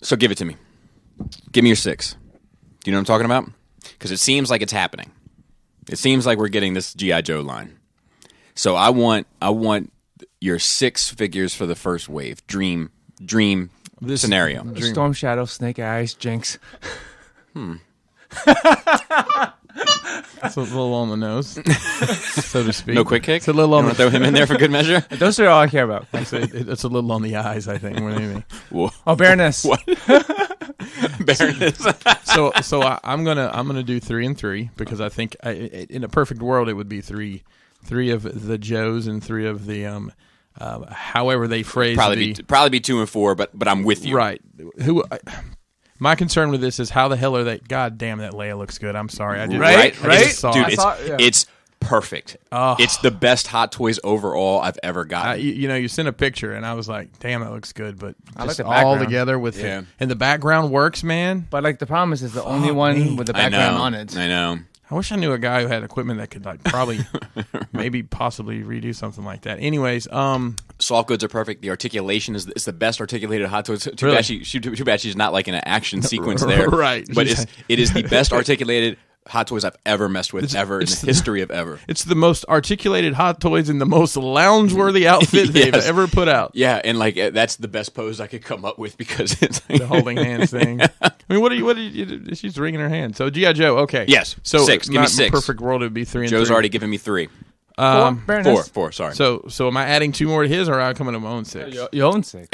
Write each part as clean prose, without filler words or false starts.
So give it to me. Give me your 6. Do you know what I'm talking about? Because it seems like it's happening. It seems like we're getting this G.I. Joe line. So I want your 6 figures for the first wave. Dream this scenario. Storm Shadow, Snake Eyes, Jinx. It's a little on the nose, so to speak. No quick kick? It's a little on the throw him in there for good measure? Those are all I care about. It's a little on the eyes, I think, more than anything. Whoa. Oh, Baroness. What? Baroness. So I'm gonna do 3 and 3 because I think in a perfect world it would be three of the Joes and 3 of the however they phrase probably be 2 and 4, but I'm with you. Right. My concern with this is how the hell are they? God damn, that Leia looks good. I'm sorry. I did right. Dude, it's perfect. Oh. It's the best Hot Toys overall I've ever gotten. You sent a picture, and I was like, damn, that looks good. But just like all together with it. And the background works, man. But like the problem is the only one with the background on it. I know. I wish I knew a guy who had equipment that could probably, maybe possibly redo something like that. Anyways, soft goods are perfect. The articulation is the best articulated Hot Toys. Too bad she's not like in an action sequence there. Right. But it is the best articulated Hot Toys I've ever messed with in the history of ever. It's the most articulated Hot Toys in the most lounge-worthy outfit they've ever put out. Yeah, and like that's the best pose I could come up with because it's like the holding hands thing. I mean, what are you? She's wringing her hand. So G.I. Joe, okay. Yes. So 6. Give me 6. Perfect world it would be 3 and 3. Joe's already given me 3. 4. Sorry. So am I adding 2 more to his, or am I coming up with my own 6? Your own 6.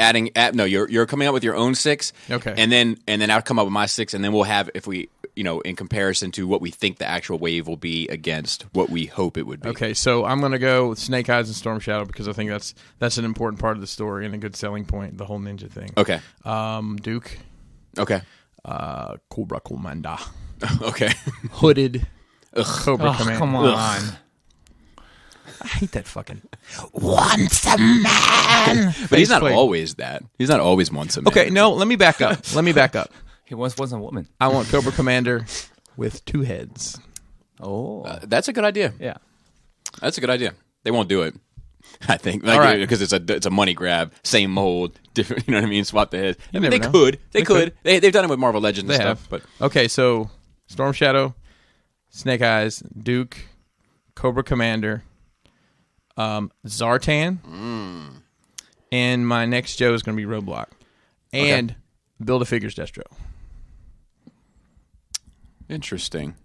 No, you're coming up with your own 6. Okay. And then I'll come up with my 6, and then we'll have if we. In comparison to what we think the actual wave will be against what we hope it would be. Okay, so I'm going to go with Snake Eyes and Storm Shadow because I think that's an important part of the story and a good selling point, the whole ninja thing. Okay. Duke. Okay. Cobra Commander. Okay. Hooded. Cobra Commander. Come on. I hate that fucking once a man. But he's not always that. He's not always once a man. Okay, no, let me back up. He once was a woman. I want Cobra Commander with 2 heads. Oh. That's a good idea. Yeah. That's a good idea. They won't do it, I think. Because it's a money grab. Same mold. Different, you know what I mean? Swap the heads. I mean, they could. They could. They've done it with Marvel Legends and stuff. But okay, so Storm Shadow, Snake Eyes, Duke, Cobra Commander, Zartan, and my next Joe is going to be Roadblock. And Build-A-Figures Destro. Interesting.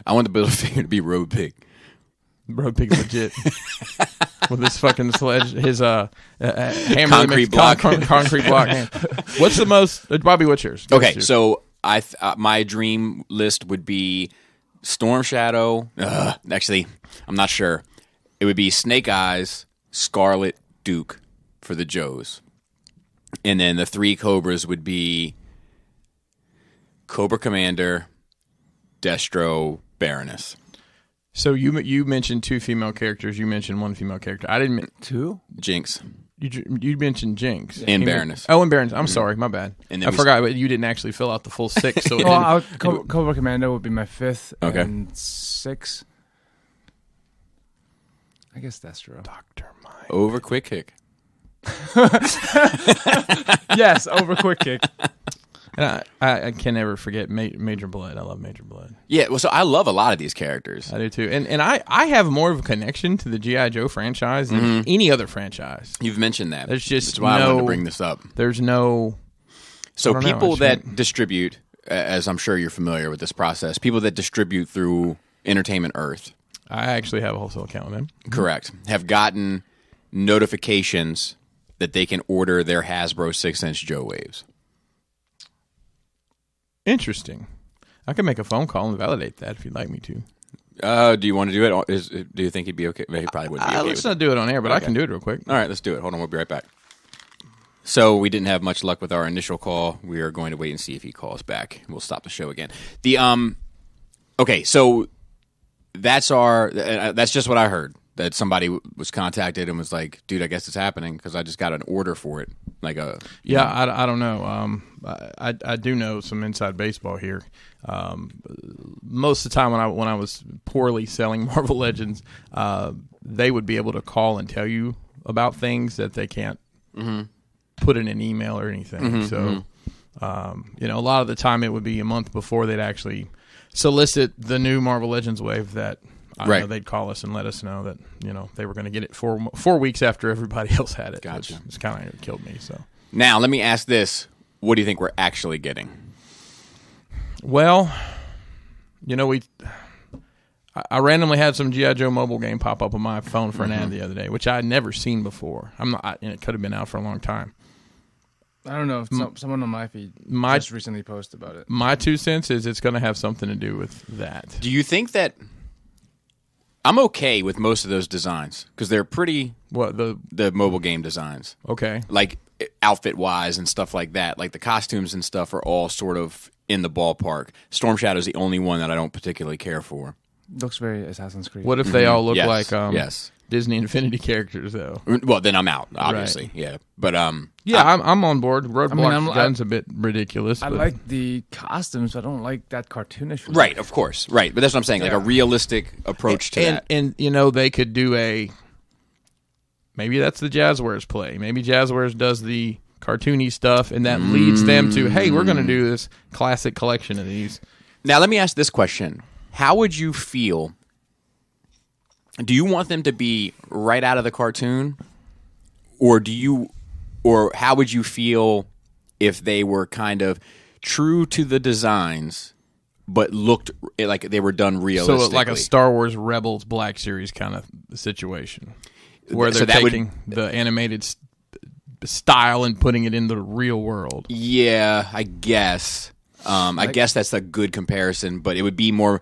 I want the Build-A-Figure to be Road Pig. Road Pig's legit. With his fucking sledge, his hammer concrete block. Concrete block. What's the most? Bobby, what's yours? Okay, so my dream list would be Storm Shadow. Actually, I'm not sure. It would be Snake Eyes, Scarlet, Duke for the Joes. And then the 3 Cobras would be Cobra Commander, Destro, Baroness. So you mentioned 2 female characters. You mentioned 1 female character. I didn't 2? Jinx. You mentioned Jinx and Baroness. And Baroness. I'm sorry, my bad. And I forgot, but you didn't actually fill out the full 6. So Cobra Commander would be my 5th. Okay. And 6. I guess Destro. Dr. Mike. Over Quick Kick. Yes, over Quick Kick. And I can never forget Major Blood. I love Major Blood. Yeah, well, so I love a lot of these characters. I do too. And I have more of a connection to the G.I. Joe franchise than any other franchise. You've mentioned that. There's just That's why I wanted to bring this up. There's no... So people that distribute, as I'm sure you're familiar with this process, people that distribute through Entertainment Earth. I actually have a wholesale account with them. Correct. Have gotten notifications that they can order their Hasbro 6-inch Joe Waves. Interesting. I can make a phone call and validate that if you'd like me to. Do you want to do it? Do you think he'd be okay? He probably wouldn't be okay. Let's not do it on air, but okay. I can do it real quick. All right, let's do it. Hold on, we'll be right back. So we didn't have much luck with our initial call. We are going to wait and see if he calls back. We'll stop the show again. Okay, so that's just what I heard. That somebody was contacted and was like, "Dude, I guess it's happening because I just got an order for it." I don't know. I do know some inside baseball here. Most of the time when I was poorly selling Marvel Legends, they would be able to call and tell you about things that they can't put in an email or anything. A lot of the time it would be a month before they'd actually solicit the new Marvel Legends wave that they'd call us and let us know that they were going to get it 4 weeks after everybody else had it. Gotcha. It's kind of killed me. So Now, let me ask this. What do you think we're actually getting? Well, I randomly had some G.I. Joe mobile game pop up on my phone for an ad the other day, which I had never seen before. It could have been out for a long time. I don't know. If someone on my feed just recently posted about it. My 2 cents is it's going to have something to do with that. Do you think that I'm okay with most of those designs because they're pretty the mobile game designs. Okay. Like outfit wise and stuff like that. Like the costumes and stuff are all sort of in the ballpark. Storm Shadow's the only one that I don't particularly care for. Looks very Assassin's Creed. What if they all look Yes. like yes. Disney Infinity characters though? Well, then I'm out, obviously. Right. Yeah. But I'm on board. Roadblock gun's a bit ridiculous. I like the costumes, but I don't like that cartoonish look. Right, of course. Right. But that's what I'm saying, like a realistic approach to that. And they could do maybe that's the Jazzwares play. Maybe Jazzwares does the cartoony stuff and that leads them to, hey, we're going to do this classic collection of these. Now, let me ask this question. How would you feel? Do you want them to be right out of the cartoon, or how would you feel if they were kind of true to the designs, but looked like they were done realistically? So like a Star Wars Rebels Black Series kind of situation, where they're taking the animated style and putting it in the real world. Yeah, I guess. I guess that's a good comparison, but it would be more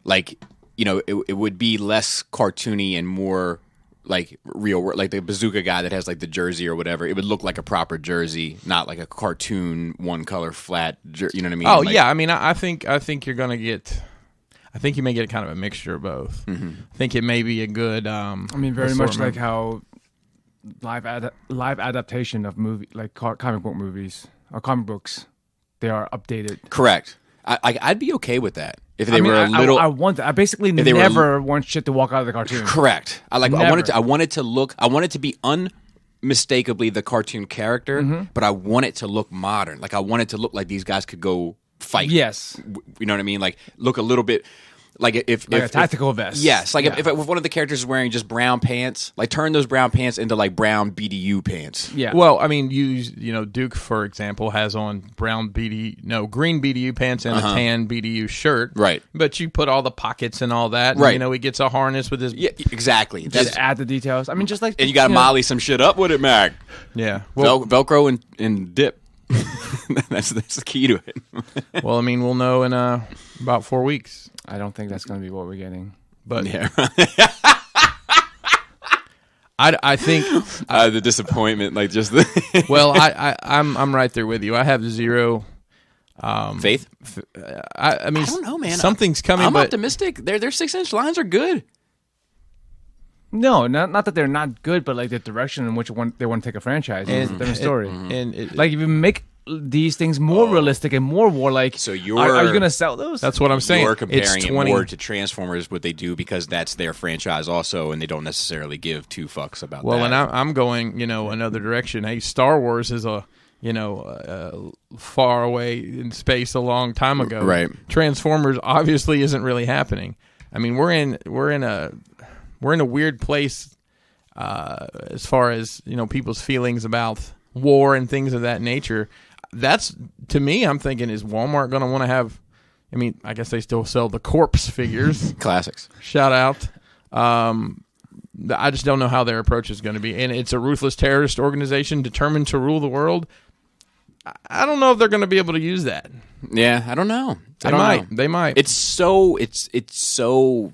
like, it would be less cartoony and more like real world, like the bazooka guy that has like the jersey or whatever. It would look like a proper jersey, not like a cartoon one color flat. You know what I mean? Oh yeah, I mean, I think you're gonna get. I think you may get kind of a mixture of both. Mm-hmm. I think it may be a good. Very much like how live adaptation of comic book movies or comic books, they are updated. Correct. I'd be okay with that if they were a little. I want that. I basically never want shit to walk out of the cartoon. Correct. I want it to be unmistakably the cartoon character, but I want it to look modern. Like I want it to look like these guys could go fight. Yes. You know what I mean? Like look a little bit. Like if a tactical vest. Yes, like if one of the characters is wearing just brown pants, like turn those brown pants into like brown BDU pants. Yeah. Well, I mean, Duke, for example, has on green BDU pants and a tan BDU shirt. Right. But you put all the pockets and all that. And, right. He gets a harness with his. Yeah, exactly. Just add the details. I mean, just like. And you got to molly some shit up with it, Mac. Yeah. Well, Velcro and dip. that's the key to it. Well, I mean, we'll know in about 4 weeks. I don't think that's going to be what we're getting. But yeah. I think the disappointment, like just the well, I'm right there with you. I have zero faith. I mean, I don't know, man. Something's coming. I'm but optimistic. Their 6-inch lines are good. No, not that they're not good, but like the direction in which they want to take a franchise is a different story. Like if you make these things more realistic and more warlike, so are you going to sell those? That's what I'm saying. You're comparing it more to Transformers, what they do, because that's their franchise also, and they don't necessarily give two fucks about that. Well, and I'm going, another direction. Hey, Star Wars is far away in space a long time ago. Right. Transformers obviously isn't really happening. I mean, we're in a weird place as far as people's feelings about war and things of that nature. That's, to me, I'm thinking, is Walmart going to want to have? I mean, I guess they still sell the corpse figures, classics. Shout out. I just don't know how their approach is going to be, and it's a ruthless terrorist organization determined to rule the world. I don't know if they're going to be able to use that. Yeah, I don't know. They might. It's so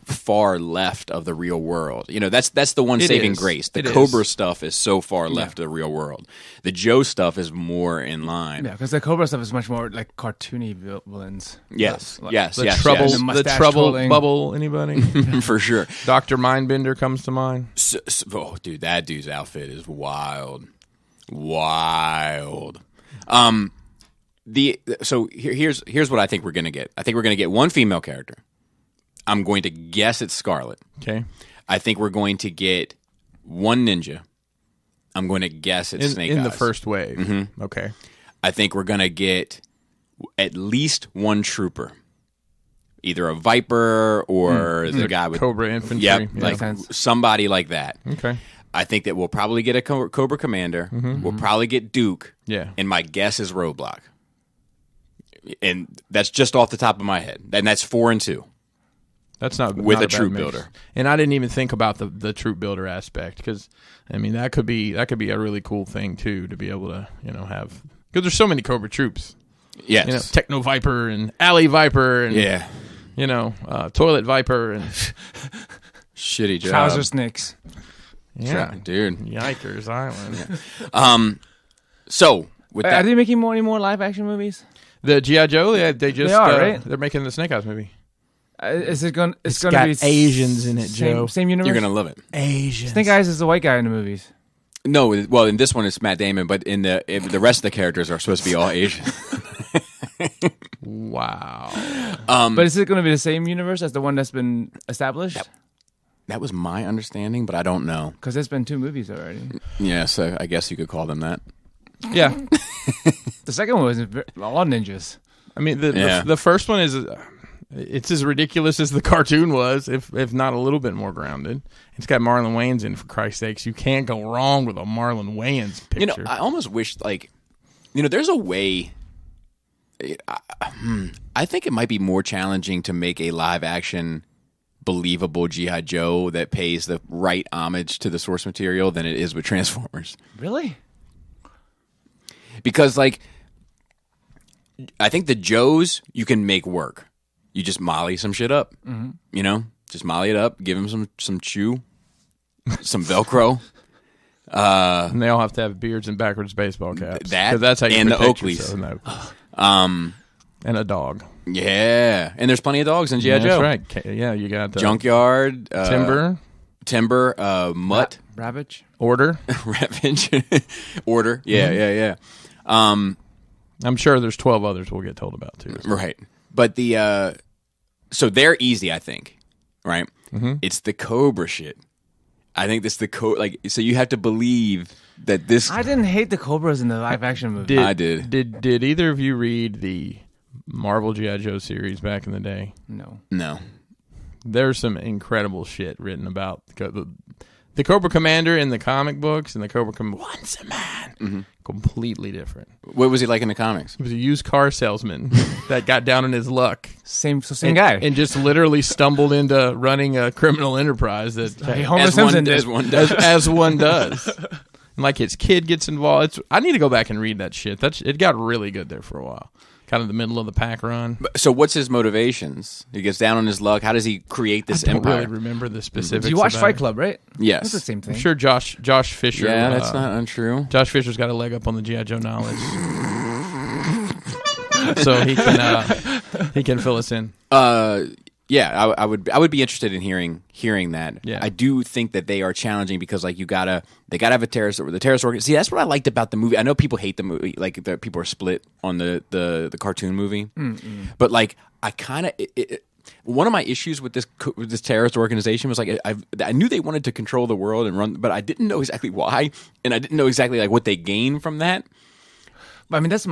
far left of the real world. That's the one saving grace. The Cobra stuff is so far left of the real world. The Joe stuff is more in line. Yeah, because the Cobra stuff is much more like cartoony villains. Yes, yes. The trouble bubble. Anybody? For sure. Dr. Mindbender comes to mind. Dude, that dude's outfit is wild. Here's what I think we're gonna get. I think we're gonna get one female character. I'm going to guess it's Scarlet. Okay. I think we're going to get one ninja. I'm going to guess it's Snake Eyes. In the first wave. Mm-hmm. Okay. I think we're gonna get at least one trooper, either a Viper or the guy with Cobra Infantry. Yep, like somebody like that. Okay. I think that we'll probably get a Cobra Commander. We'll probably get Duke. Yeah. And my guess is Roadblock. And that's just off the top of my head. And that's 4 and 2. That's not with not a bad troop mix. builder. And I didn't even think about the troop builder aspect because, I mean, that could be a really cool thing too to be able to have, because there's so many Cobra troops. Yes. Techno Viper and Alley Viper and Toilet Viper and shitty job. Trouser Snakes. Yeah, dude. Yikers Island. So with that, are they making any more live action movies? The G.I. Joe, they just they are, right? They're making the Snake Eyes movie. Is it going? It's going got to be Asians in it, Joe. Same universe. You're gonna love it. Asians. Snake Eyes is the white guy in the movies. No, well, in this one it's Matt Damon, but in the rest of the characters are supposed to be all Asian. Wow. But is it going to be the same universe as the one that's been established? That was my understanding, but I don't know. Because there's been 2 movies already. Yeah, so I guess you could call them that. Yeah. The second one was all ninjas. I mean, the first one is it's as ridiculous as the cartoon was, if not a little bit more grounded. It's got Marlon Wayans in, for Christ's sakes. You can't go wrong with a Marlon Wayans picture. I almost wish, there's a way. I think it might be more challenging to make a live action believable G.I. Joe that pays the right homage to the source material than it is with Transformers. Really? Because, I think the Joes you can make work. You just molly some shit up. Mm-hmm. Just molly it up, give them some chew, some Velcro. And they all have to have beards and backwards baseball caps. That's how you and the protect Oakleys. yourself. No. And a dog. Yeah, and there's plenty of dogs in G.I. Joe. That's right. Yeah, you got Junkyard, Timber, Mutt, Ravage, Order, Ravage, Order. Yeah. I'm sure there's 12 others we'll get told about too. Right, but so they're easy, I think. Right, It's the Cobra shit. I think this so you have to believe that this. I didn't hate the Cobras in the live action movie. I did. Did either of you read the Marvel G.I. Joe series back in the day? No. There's some incredible shit written about the Cobra Commander in the comic books and the Cobra Commander once a man. Completely different. What was he like in the comics? He was a used car salesman that got down on his luck. Same guy. And just literally stumbled into running a criminal enterprise that as one does. And his kid gets involved. I need to go back and read that shit. It got really good there for a while. Kind of the middle of the pack run. So what's his motivations? He gets down on his luck. How does he create this empire? I don't really remember the specifics. You watch Fight Club, right? Yes. It's the same thing. I'm sure Josh Fisher. Yeah, that's not untrue. Josh Fisher's got a leg up on the G.I. Joe knowledge. So he can fill us in. Yeah, I would be interested in hearing that. Yeah. I do think that they are challenging because they gotta have a terrorist organ. See, that's what I liked about the movie. I know people hate the movie, people are split on the cartoon movie, but I kind of one of my issues with this terrorist organization was I knew they wanted to control the world and run, but I didn't know exactly why, and I didn't know exactly what they gain from that. I mean, that's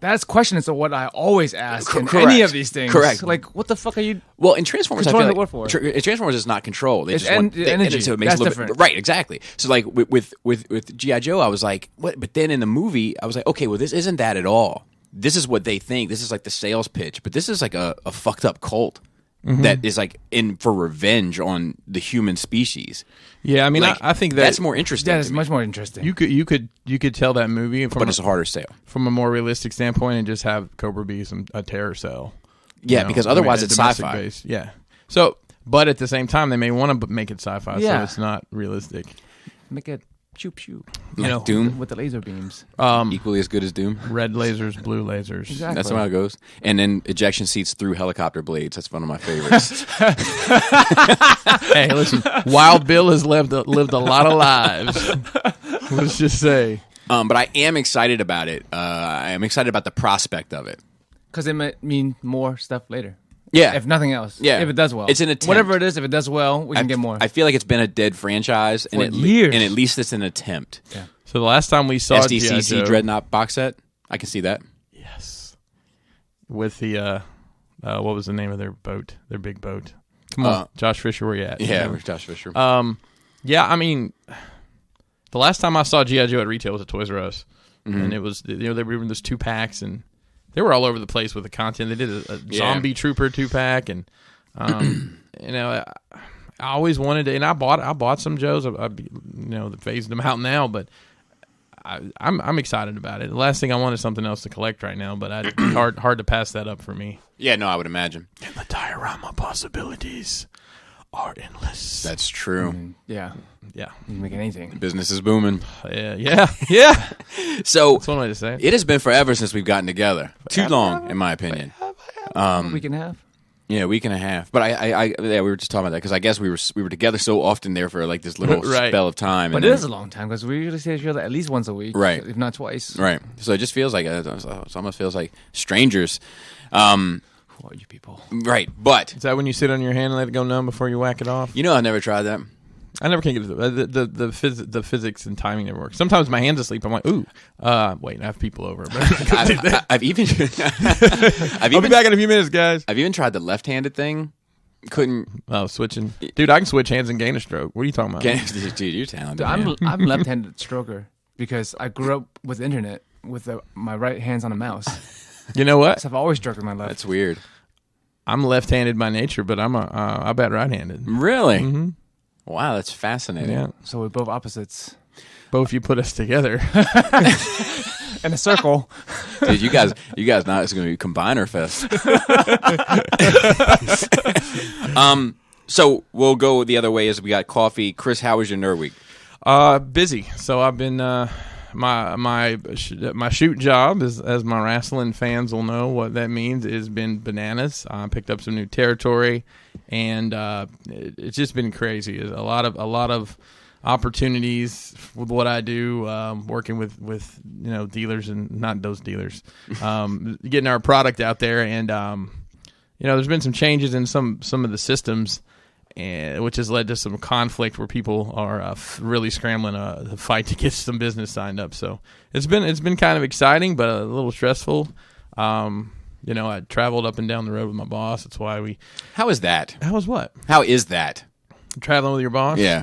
that's question is what I always ask in any of these things. Correct. What the fuck are you? Well, in Transformers, I feel the war for? Transformers is not control. They it's just want energy. So it makes that's it different. Right, exactly. So with G.I. Joe, I was like, what? But then in the movie, I was like, okay, well, this isn't that at all. This is what they think. This is the sales pitch, but this is a fucked up cult. That is in for revenge on the human species. Yeah, I mean, I think that's more interesting. That is much more interesting. You could tell that movie, but it's a harder sale from a more realistic standpoint, and just have Cobra be a terror cell. Yeah, because otherwise it's sci-fi. Based. Yeah. So, but at the same time, they may want to make it sci-fi, so it's not realistic. Make it pew pew. Doom with the laser beams. Equally as good as Doom. Red lasers, blue lasers. Exactly. That's how it goes. And then ejection seats through helicopter blades. That's one of my favorites. Hey, listen, Wild Bill has lived a lot of lives. Let's just say. But I am excited about it. I am excited about the prospect of it. Because it might mean more stuff later. Yeah. If nothing else. Yeah. If it does well. It's an attempt. Whatever it is, if it does well, we can get more. I feel like it's been a dead franchise. For years. And at least it's an attempt. Yeah. So the last time we saw SDCC Dreadnought box set, I can see that. Yes. With the what was the name of their boat? Their big boat. Come on, Josh Fisher, where you at? Yeah, where's Josh Fisher? Yeah, I mean, the last time I saw G.I. Joe at retail was at Toys R Us, and it was they were in those 2-packs, and they were all over the place with the content. They did a Zombie Trooper 2-pack, and I always wanted to, and I bought some Joes. I phased them out now, but I'm excited about it. The last thing I want is something else to collect right now, but it's hard to pass that up for me. Yeah, no, I would imagine. And the diorama possibilities are endless. That's true. Yeah. Yeah. You can make anything. Business is booming. Yeah. So that's one way to say it. It has been forever since we've gotten together. Too long, in my opinion. A week and a half. Yeah, a week and a half. But we were just talking about that because I guess we were together so often there for like this little spell of time. But it is a long time because we usually see each other at least once a week, right? If not twice, right? So it just feels like it almost feels like strangers. Who are you people? Right, but is that when you sit on your hand and let it go numb before you whack it off? You know, I never tried that. I never can get the physics and timing never works. Sometimes my hand's asleep. I'm like, ooh, wait, I have people over. I've even I'll be back in a few minutes, guys. I've even tried the left-handed thing. Couldn't. Oh, switching, dude. I can switch hands and gain a stroke. What are you talking about? Dude, you're talented. I'm a left-handed stroker because I grew up with the internet with my right hand's on a mouse. You know what? So I've always stroked with my left. That's weird. I'm left-handed by nature, but I bet right-handed. Really? Mm-hmm. Wow, that's fascinating. Yeah. So we're both opposites. Both you put us together in a circle. Dude, you guys now it's going to be combiner fest. So we'll go the other way as we got coffee. Chris, how was your nerd week? Busy. So I've been my shoot job, as my wrestling fans will know what that means, has been bananas. I picked up some new territory, and it's just been crazy. A lot of opportunities with what I do, working with dealers and not those dealers, getting our product out there, and there's been some changes in some of the systems. Which has led to some conflict where people are really scrambling to fight to get some business signed up. So it's been kind of exciting, but a little stressful. I traveled up and down the road with my boss. That's why How is that? How is what? How is that? Traveling with your boss? Yeah.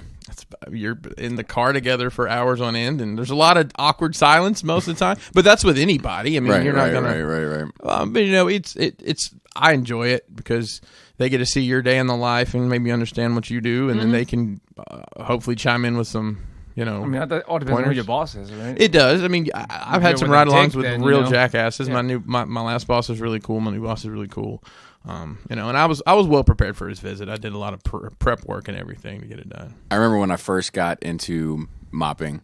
You're in the car together for hours on end, and there's a lot of awkward silence most of the time. But that's with anybody. I mean, you're not gonna. Right. But it's. I enjoy it because they get to see your day in the life and maybe understand what you do, and then they can hopefully chime in with some. I mean, that all depends on who your boss is, right? It does. I mean, I've had some ride-alongs with real jackasses. Yeah. My last boss was really cool. My new boss is really cool. And I was well prepared for his visit. I did a lot of prep work and everything to get it done. I remember when I first got into mopping,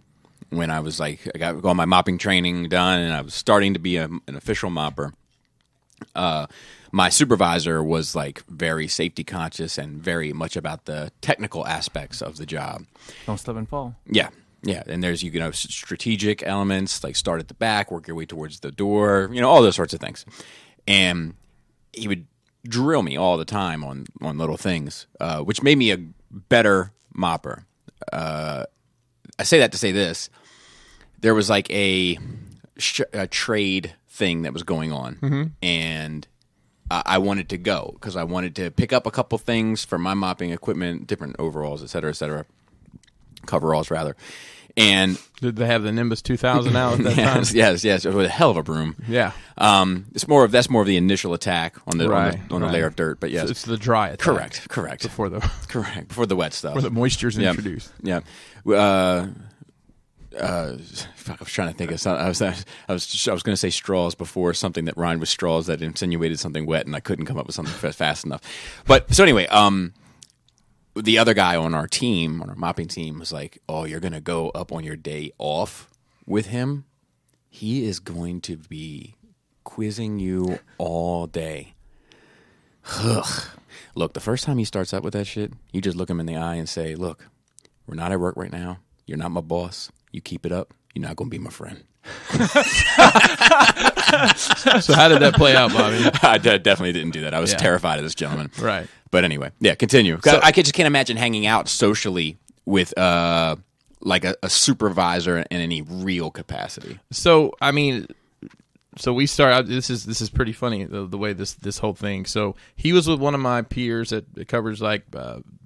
when I was I got all my mopping training done, and I was starting to be an official mopper. My supervisor was very safety conscious and very much about the technical aspects of the job. Don't slip and fall. Yeah. And there's strategic elements, like start at the back, work your way towards the door, all those sorts of things. And he would drill me all the time on little things, which made me a better mopper. I say that to say this: there was a trade thing that was going on, and I wanted to go because I wanted to pick up a couple things for my mopping equipment, different overalls, et cetera, coveralls rather. And did they have the Nimbus 2000 out at that time? Yes. It was a hell of a broom. Yeah. That's more of the initial attack on the layer of dirt. But yes, it's the dry attack. Correct. Before the wet stuff. Before the moisture's introduced. Yeah. I was trying to think of something. I was going to say straws before, something that rhymed with straws that insinuated something wet, and I couldn't come up with something fast enough. But so anyway, the other guy on our mopping team, was like, "Oh, you're going to go up on your day off with him? He is going to be quizzing you all day." Ugh. Look, the first time he starts up with that shit, you just look him in the eye and say, "Look, we're not at work right now. You're not my boss. You keep it up, you're not going to be my friend." So how did that play out, Bobby? I definitely didn't do that. I was terrified of this gentleman. Right. But anyway, continue. So, I just can't imagine hanging out socially with like a supervisor in any real capacity. So I mean, so we start. This is pretty funny the way this whole thing. So he was with one of my peers that covers like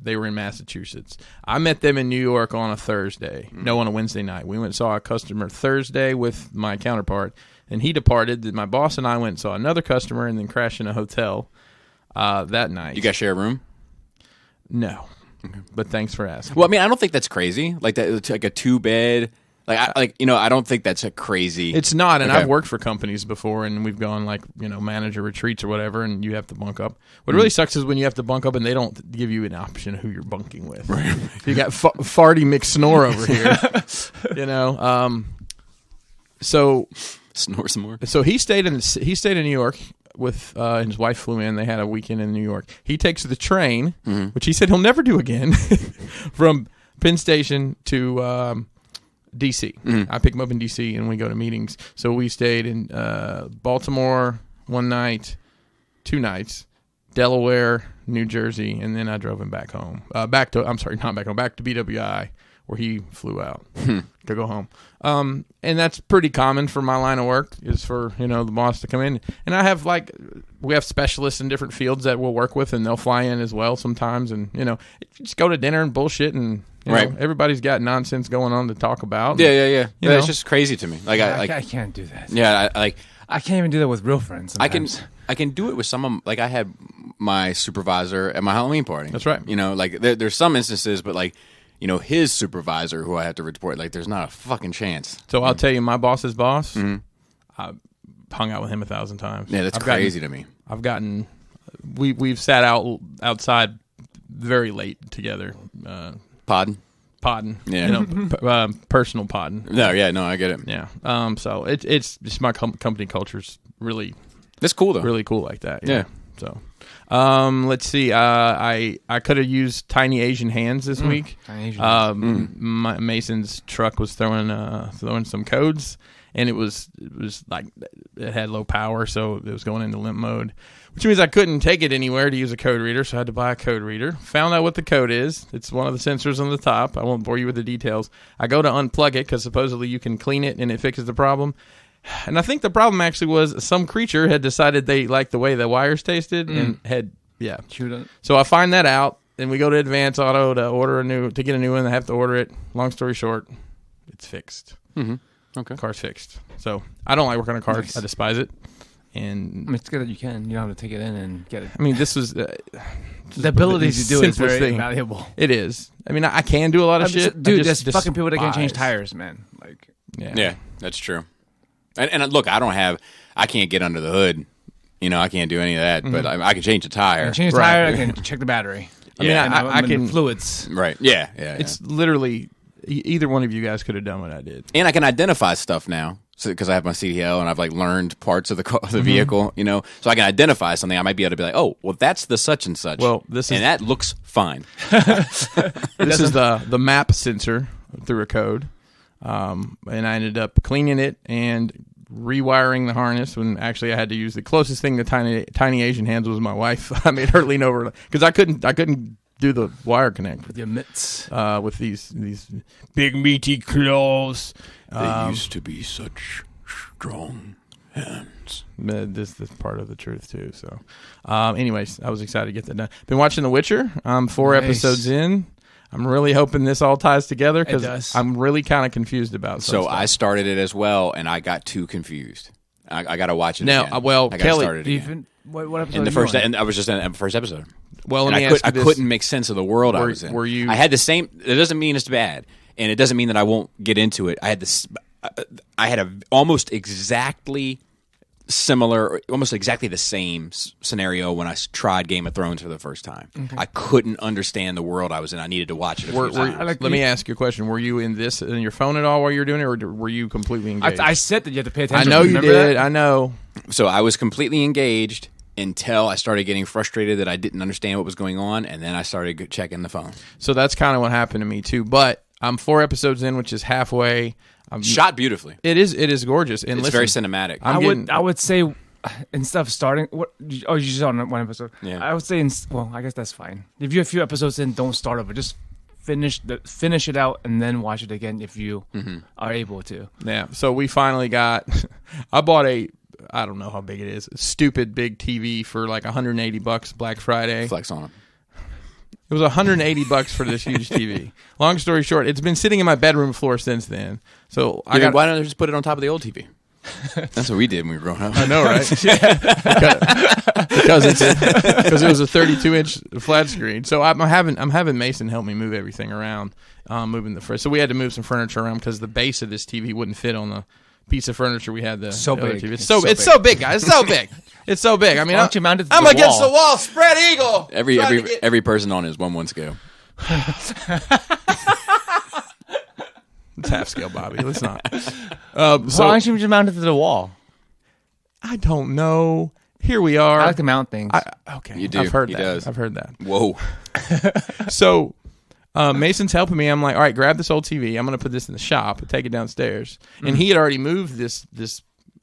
they were in Massachusetts. I met them in New York on a Thursday. No, on a Wednesday night. We went and saw a customer Thursday with my counterpart, and he departed. Then my boss and I went and saw another customer, and then crashed in a hotel that night. You guys share a room? No, but thanks for asking. Well, I mean, I don't think that's crazy. Like that, it's like a 2-bed. I don't think that's a crazy. It's not, and I've worked for companies before, and we've gone like manager retreats or whatever, and you have to bunk up. What really sucks is when you have to bunk up and they don't give you an option of who you're bunking with. Right. You got Farty McSnore over here, So snore some more. So he stayed in New York with his wife flew in. They had a weekend in New York. He takes the train, which he said he'll never do again, from Penn Station to D.C. I pick him up in D.C. and we go to meetings. So we stayed in Baltimore one night, 2 nights, Delaware, New Jersey, and then I drove him back home. Back to BWI, where he flew out to go home. And that's pretty common for my line of work, is for the boss to come in. And we have specialists in different fields that we'll work with, and they'll fly in as well sometimes. And just go to dinner and bullshit, and everybody's got nonsense going on to talk about. Yeah. It's just crazy to me. I can't do that. Yeah, I can't even do that with real friends. Sometimes. I can do it with some of I had my supervisor at my Halloween party. That's right. There's some instances, but his supervisor who I have to report, there's not a fucking chance. So I'll tell you, my boss's boss, I hung out with him 1,000 times. Yeah, that's crazy to me. We've sat outside very late together. Podding? Yeah. Personal podding. No, I get it. Yeah. So it's just my company culture's really... That's cool, though. Really cool like that. Yeah. So... let's see. I could have used tiny Asian hands this week. Tiny Asian hands. Mason's truck was throwing some codes, and it was like it had low power, so it was going into limp mode, which means I couldn't take it anywhere to use a code reader, so I had to buy a code reader. Found out what the code is. It's one of the sensors on the top. I won't bore you with the details. I go to unplug it because supposedly you can clean it and it fixes the problem. And I think the problem actually was some creature had decided they liked the way the wires tasted and had chewed on it. So I find that out, and we go to Advance Auto to get a new one. I have to order it. Long story short, it's fixed. Okay, car's fixed. So I don't like working on cars. Nice. I despise it. And it's good that you can. You don't have to take it in and get it. I mean, this was the ability to do it is very valuable. It is. I mean, I can do a lot of shit. Dude, there's fucking people that can change tires, man. Yeah, that's true. And look, I can't get under the hood. I can't do any of that, but I can change the tire. I can check the battery. I can fluids. Right. Yeah. It's literally either one of you guys could have done what I did. And I can identify stuff now because I have my CDL and I've learned parts of the vehicle, so I can identify something. I might be able to be like, oh, well, that's the such and such. Well, and that looks fine. This is the map sensor through a code. And I ended up cleaning it and rewiring the harness when actually I had to use the closest thing to tiny Asian hands was my wife. I made her lean over because I couldn't do the wire connect with your mitts with these big meaty claws. They used to be such strong hands. This is part of the truth too. So, anyways, I was excited to get that done. Been watching The Witcher. I'm 4 episodes in. I'm really hoping this all ties together because I'm really kind of confused about some stuff. I started it as well, and I got too confused. I got to watch it now. Again. Well, Kelly, what episode? In the first, and I was just in the first episode. Well, let me ask you this. I couldn't make sense of the world I was in. Were you? I had the same. It doesn't mean it's bad, and it doesn't mean that I won't get into it. I had this. I had a almost exactly similar, almost exactly the same scenario when I tried Game of Thrones for the first time. Okay. I couldn't understand the world I was in. I needed to watch it a few times. Let me ask you a question. Were you in your phone at all while you were doing it, or were you completely engaged? I said that you had to pay attention. I know you did. I know. So I was completely engaged until I started getting frustrated that I didn't understand what was going on, and then I started checking the phone. So that's kind of what happened to me too. But I'm 4 episodes in, which is halfway. Shot beautifully. It is gorgeous, and it's very cinematic. I would say, instead of starting, you just saw one episode. Yeah. I would say, I guess that's fine. If you're a few episodes in, don't start over. Just finish it out and then watch it again if you are able to. Yeah. So we finally got. I bought I don't know how big it is. A stupid big TV for like $180 Black Friday. Flex on them. It was $180 for this huge TV. Long story short, it's been sitting in my bedroom floor since then. So why don't they just put it on top of the old TV? That's what we did when we were growing up. I know, right? because it was a 32-inch flat screen. So I'm having Mason help me move everything around, moving the first. So we had to move some furniture around because the base of this TV wouldn't fit on the piece of furniture we had. The other big. TV. It's so big, guys. It's so big. It's so big. I mean, why don't you mount it to I'm the against wall? the wall, spread eagle. Every person on it is 1/1 scale. It's half scale, Bobby. Let's not. Why don't you just mount it to the wall? I don't know. Here we are. I like to mount things. Okay, You do. I've heard He that. does. I've heard that. Whoa. So Mason's helping me. I'm like, all right, grab this old TV. I'm going to put this in the shop and take it downstairs. And he had already moved this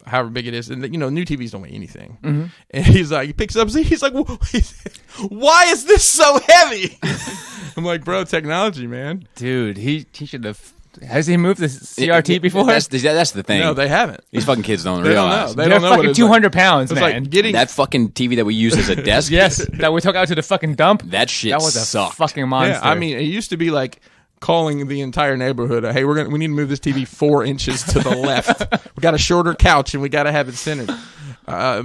however big it is. And, new TVs don't weigh anything. And he's like, he picks it up. He's like, why is this so heavy? I'm like, bro, technology, man. Dude, he should have. Has he moved the CRT before? That's the thing. No, they haven't. These fucking kids don't They don't realize. know. They They're don't know what fucking it's 200 pounds, It's man. like getting That fucking TV that we use as a desk. Yes, that we took out to the fucking dump. That shit That was a sucked. fucking monster. Yeah, I mean, it used to be like calling the entire neighborhood. Hey, we need to move this TV 4 inches to the left. We got a shorter couch and we got to have it centered. I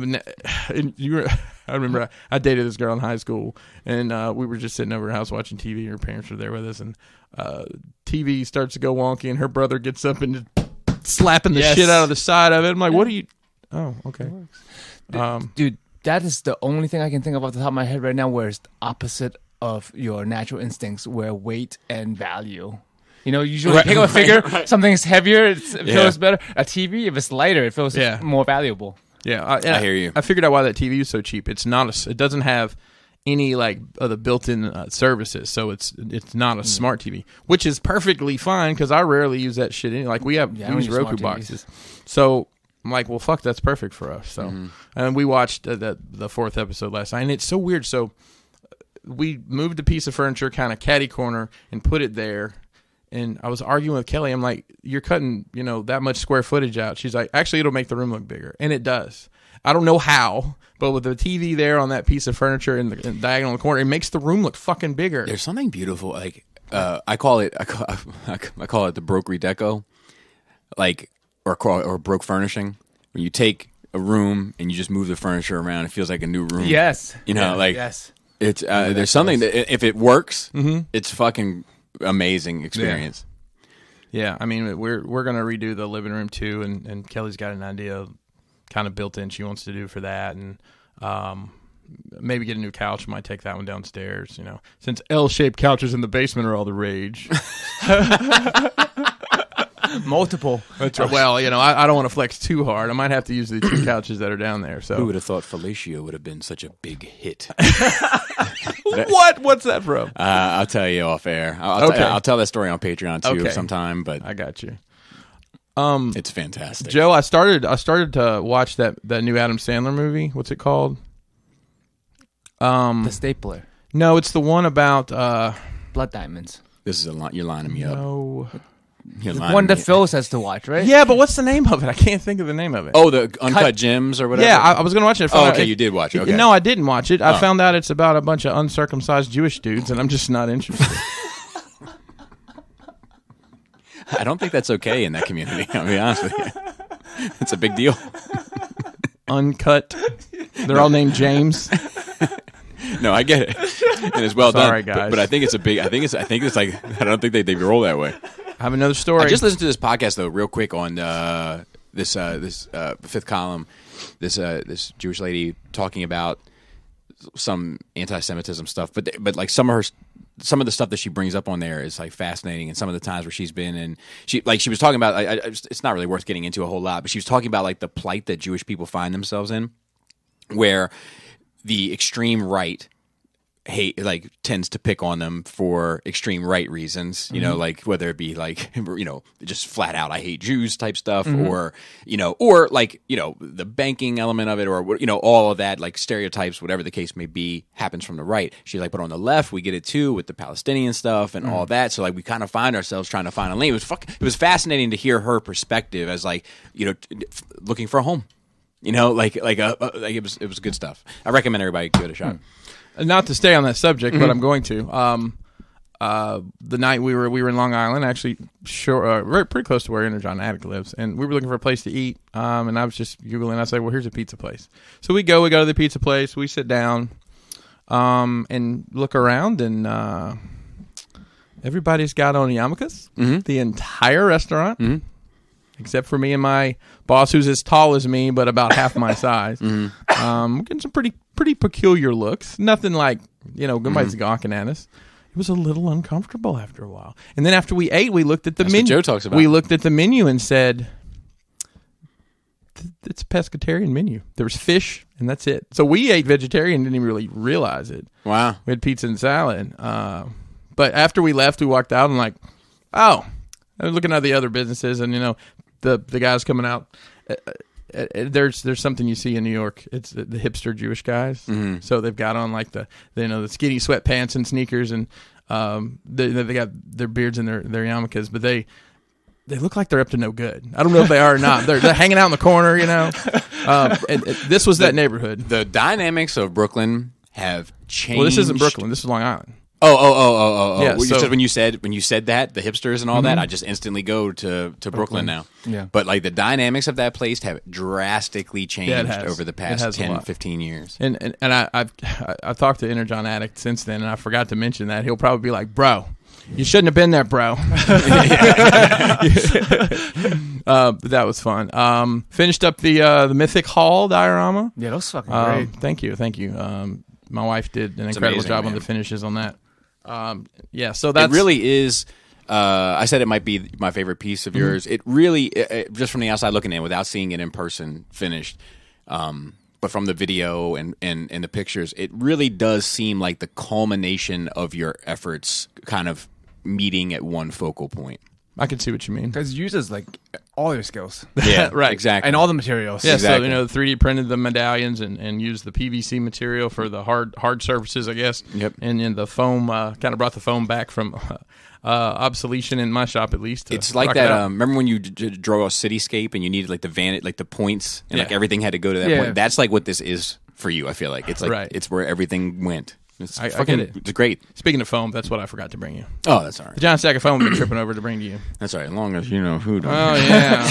remember I dated this girl in high school, and we were just sitting over her house watching TV. Her parents were there with us, and TV starts to go wonky, and her brother gets up and just slapping the shit out of the side of it. I'm like, what are you? Oh, okay. Dude, that is the only thing I can think of off the top of my head right now where it's the opposite of your natural instincts, where weight and value. Usually pick up a figure, something's heavier, it feels better. A TV, if it's lighter, it feels more valuable. Yeah, I hear you. I figured out why that TV is so cheap. It's not. It doesn't have any of the built-in services, so it's not a smart TV, which is perfectly fine because I rarely use that shit. We use Roku boxes, so I'm like, well, fuck, that's perfect for us. So, and we watched the 4th episode last night, and it's so weird. So we moved a piece of furniture, kind of catty corner, and put it there. And I was arguing with Kelly. I'm like, you're cutting, that much square footage out. She's like, actually, it'll make the room look bigger. And it does. I don't know how, but with the TV there on that piece of furniture in the diagonal in the corner, it makes the room look fucking bigger. There's something beautiful. Like, I call it the broke redeco, or broke furnishing. When you take a room and you just move the furniture around, it feels like a new room. Yes. Yes. It's there's something that if it works, it's fucking amazing experience. Yeah, I mean, we're gonna redo the living room too, and Kelly's got an idea kind of built in she wants to do for that, and maybe get a new couch. Might take that one downstairs, since L-shaped couches in the basement are all the rage. Multiple. That's right. Well, I don't want to flex too hard. I might have to use the 2 couches that are down there. So who would have thought fellatio would have been such a big hit? What's that from? I'll tell you off air. I'll tell that story on Patreon too sometime. But I got you. It's fantastic. Joe, I started to watch that new Adam Sandler movie. What's it called? The Stapler. No, it's the one about Blood Diamonds. This is you're lining me up. No. You're One that Phil says to watch, right? Yeah, but what's the name of it? I can't think of the name of it. Oh, the Uncut Gems or whatever? Yeah, I was going to watch it. Okay, you did watch it. Okay. No, I didn't watch it. I found out it's about a bunch of uncircumcised Jewish dudes, and I'm just not interested. I don't think that's okay in that community, I'll be honest with you. It's a big deal. Uncut. They're all named James. No, I get it. And it's well Sorry, done. guys. But I think it's a big. I think it's like I don't think they roll that way. I have another story. I just listened to this podcast though, real quick on this Fifth Column. This Jewish lady talking about some anti-Semitism stuff, but like some of the stuff that she brings up on there is like fascinating, and some of the times where she's been, and she was talking about. It's not really worth getting into a whole lot, but she was talking about like the plight that Jewish people find themselves in, where the extreme right tends to pick on them for extreme right reasons, you know, like whether it be like, you know, just flat out I hate Jews type stuff, or like, you know, the banking element of it, or, you know, all of that, like stereotypes, whatever the case may be, happens from the right. She's like, but on the left we get it too with the Palestinian stuff and all that. So like we kind of find ourselves trying to find a lane. It was fascinating to hear her perspective as like, you know, looking for a home. You know, like it was good stuff. I recommend everybody give it a shot. Not to stay on that subject, but I'm going to. The night we were in Long Island, actually, pretty close to where Energon Addict lives, and we were looking for a place to eat. And I was just Googling. I said, "Well, here's a pizza place." So we go to the pizza place. We sit down, and look around, and everybody's got on yarmulkes. The entire restaurant, except for me and my boss, who's as tall as me but about half my size. Getting some pretty peculiar looks. Nothing like, you know, nobody's gawking at us. It was a little uncomfortable after a while. And then after we ate, we looked at the menu. What Joe talks about. We looked at the menu and said, it's a pescatarian menu. There was fish, and that's it. So we ate vegetarian, didn't even really realize it. Wow. We had pizza and salad. But after we left, we walked out and like, I was looking at the other businesses, and, you know, the guys coming out. There's something you see in New York. It's the hipster Jewish guys. So they've got on like the skinny sweatpants and sneakers, and they got their beards and their yarmulkes, but they look like they're up to no good. I don't know if they are or not. They're hanging out in the corner, you know. This was that neighborhood. The dynamics of Brooklyn have changed. Well, this isn't Brooklyn. This is Long Island. Oh. Yeah, well, when you said that, the hipsters and all that, I just instantly go to Brooklyn now. Yeah. But like the dynamics of that place have drastically changed over the past 10, 15 years. And I've talked to Energon Addict since then, and I forgot to mention that. He'll probably be like, "Bro, you shouldn't have been there, bro." But that was fun. Finished up the Mythic Hall diorama. Yeah, that was fucking great. Thank you. My wife did an incredible amazing, job man. on the finishes on that. So that's it really is. I said it might be my favorite piece of yours. It really, just from the outside looking in, without seeing it in person finished, but from the video and the pictures, it really does seem like the culmination of your efforts kind of meeting at one focal point. I can see what you mean. Because it uses like all your skills. Yeah, right. Exactly. And all the materials. Yeah, exactly. So 3D printed the medallions and used the PVC material for the hard surfaces, I guess. Yep. And then the foam kind of brought the foam back from obsolescence in my shop, at least. It's like that. Remember when you draw a cityscape and you needed like the points and like everything had to go to that point? That's like what this is for you. I feel like it's like it's where everything went. I get it. It's great. Speaking of foam, that's what I forgot to bring you. Oh, that's all right. The giant stack of foam I've been tripping over to bring to you. That's all right. As long as you know who. Don't Oh, yeah.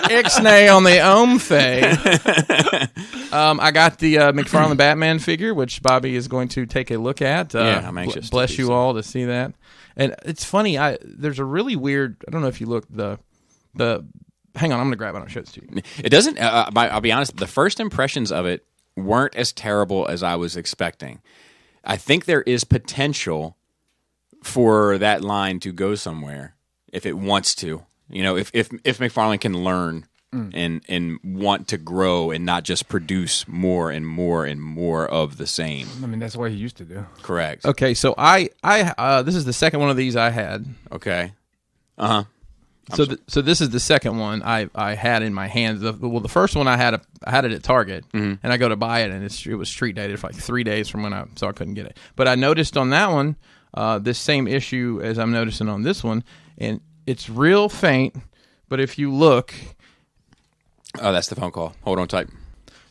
Ixnay on the Omfay. I got the McFarlane Batman figure, which Bobby is going to take a look at. I'm anxious. Bless you all to see that. And it's funny. There's a really weird. I don't know if you look the. Hang on, I'm going to grab it. I'll show it to you. It doesn't. I'll be honest. The first impressions of it weren't as terrible as I was expecting. I think there is potential for that line to go somewhere if it wants to. You know, if McFarlane can learn and want to grow and not just produce more and more and more of the same. I mean, that's what he used to do. Correct. Okay, so I this is the second one of these I had. Okay. Uh-huh. So this is the second one I had in my hands. The first one I had it at Target, and I go to buy it, and it was street dated for like 3 days from when I couldn't get it. But I noticed on that one this same issue as I'm noticing on this one, and it's real faint. But if you look, that's the phone call. Hold on tight.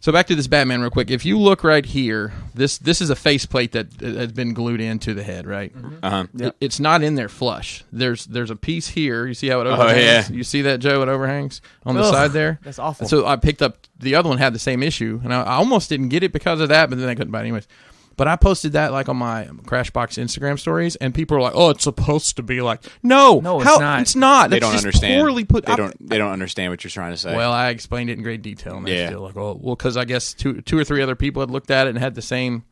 So back to this Batman real quick. If you look right here, this is a faceplate that has been glued into the head, right? Uh-huh. Yep. It's not in there flush. There's a piece here. You see how it overhangs? Oh, yeah. You see that, Joe? It overhangs on the side there? That's awful. So I picked up, the other one had the same issue, and I almost didn't get it because of that, but then I couldn't buy it anyways. But I posted that like on my Crashbox Instagram stories, and people are like, "Oh, it's supposed to be like." No, it's not. It's not. They That's don't just understand. Poorly put. They don't understand what you're trying to say. Well, I explained it in great detail, and they're Yeah. still like, "Oh, well," because I guess two or three other people had looked at it and had the same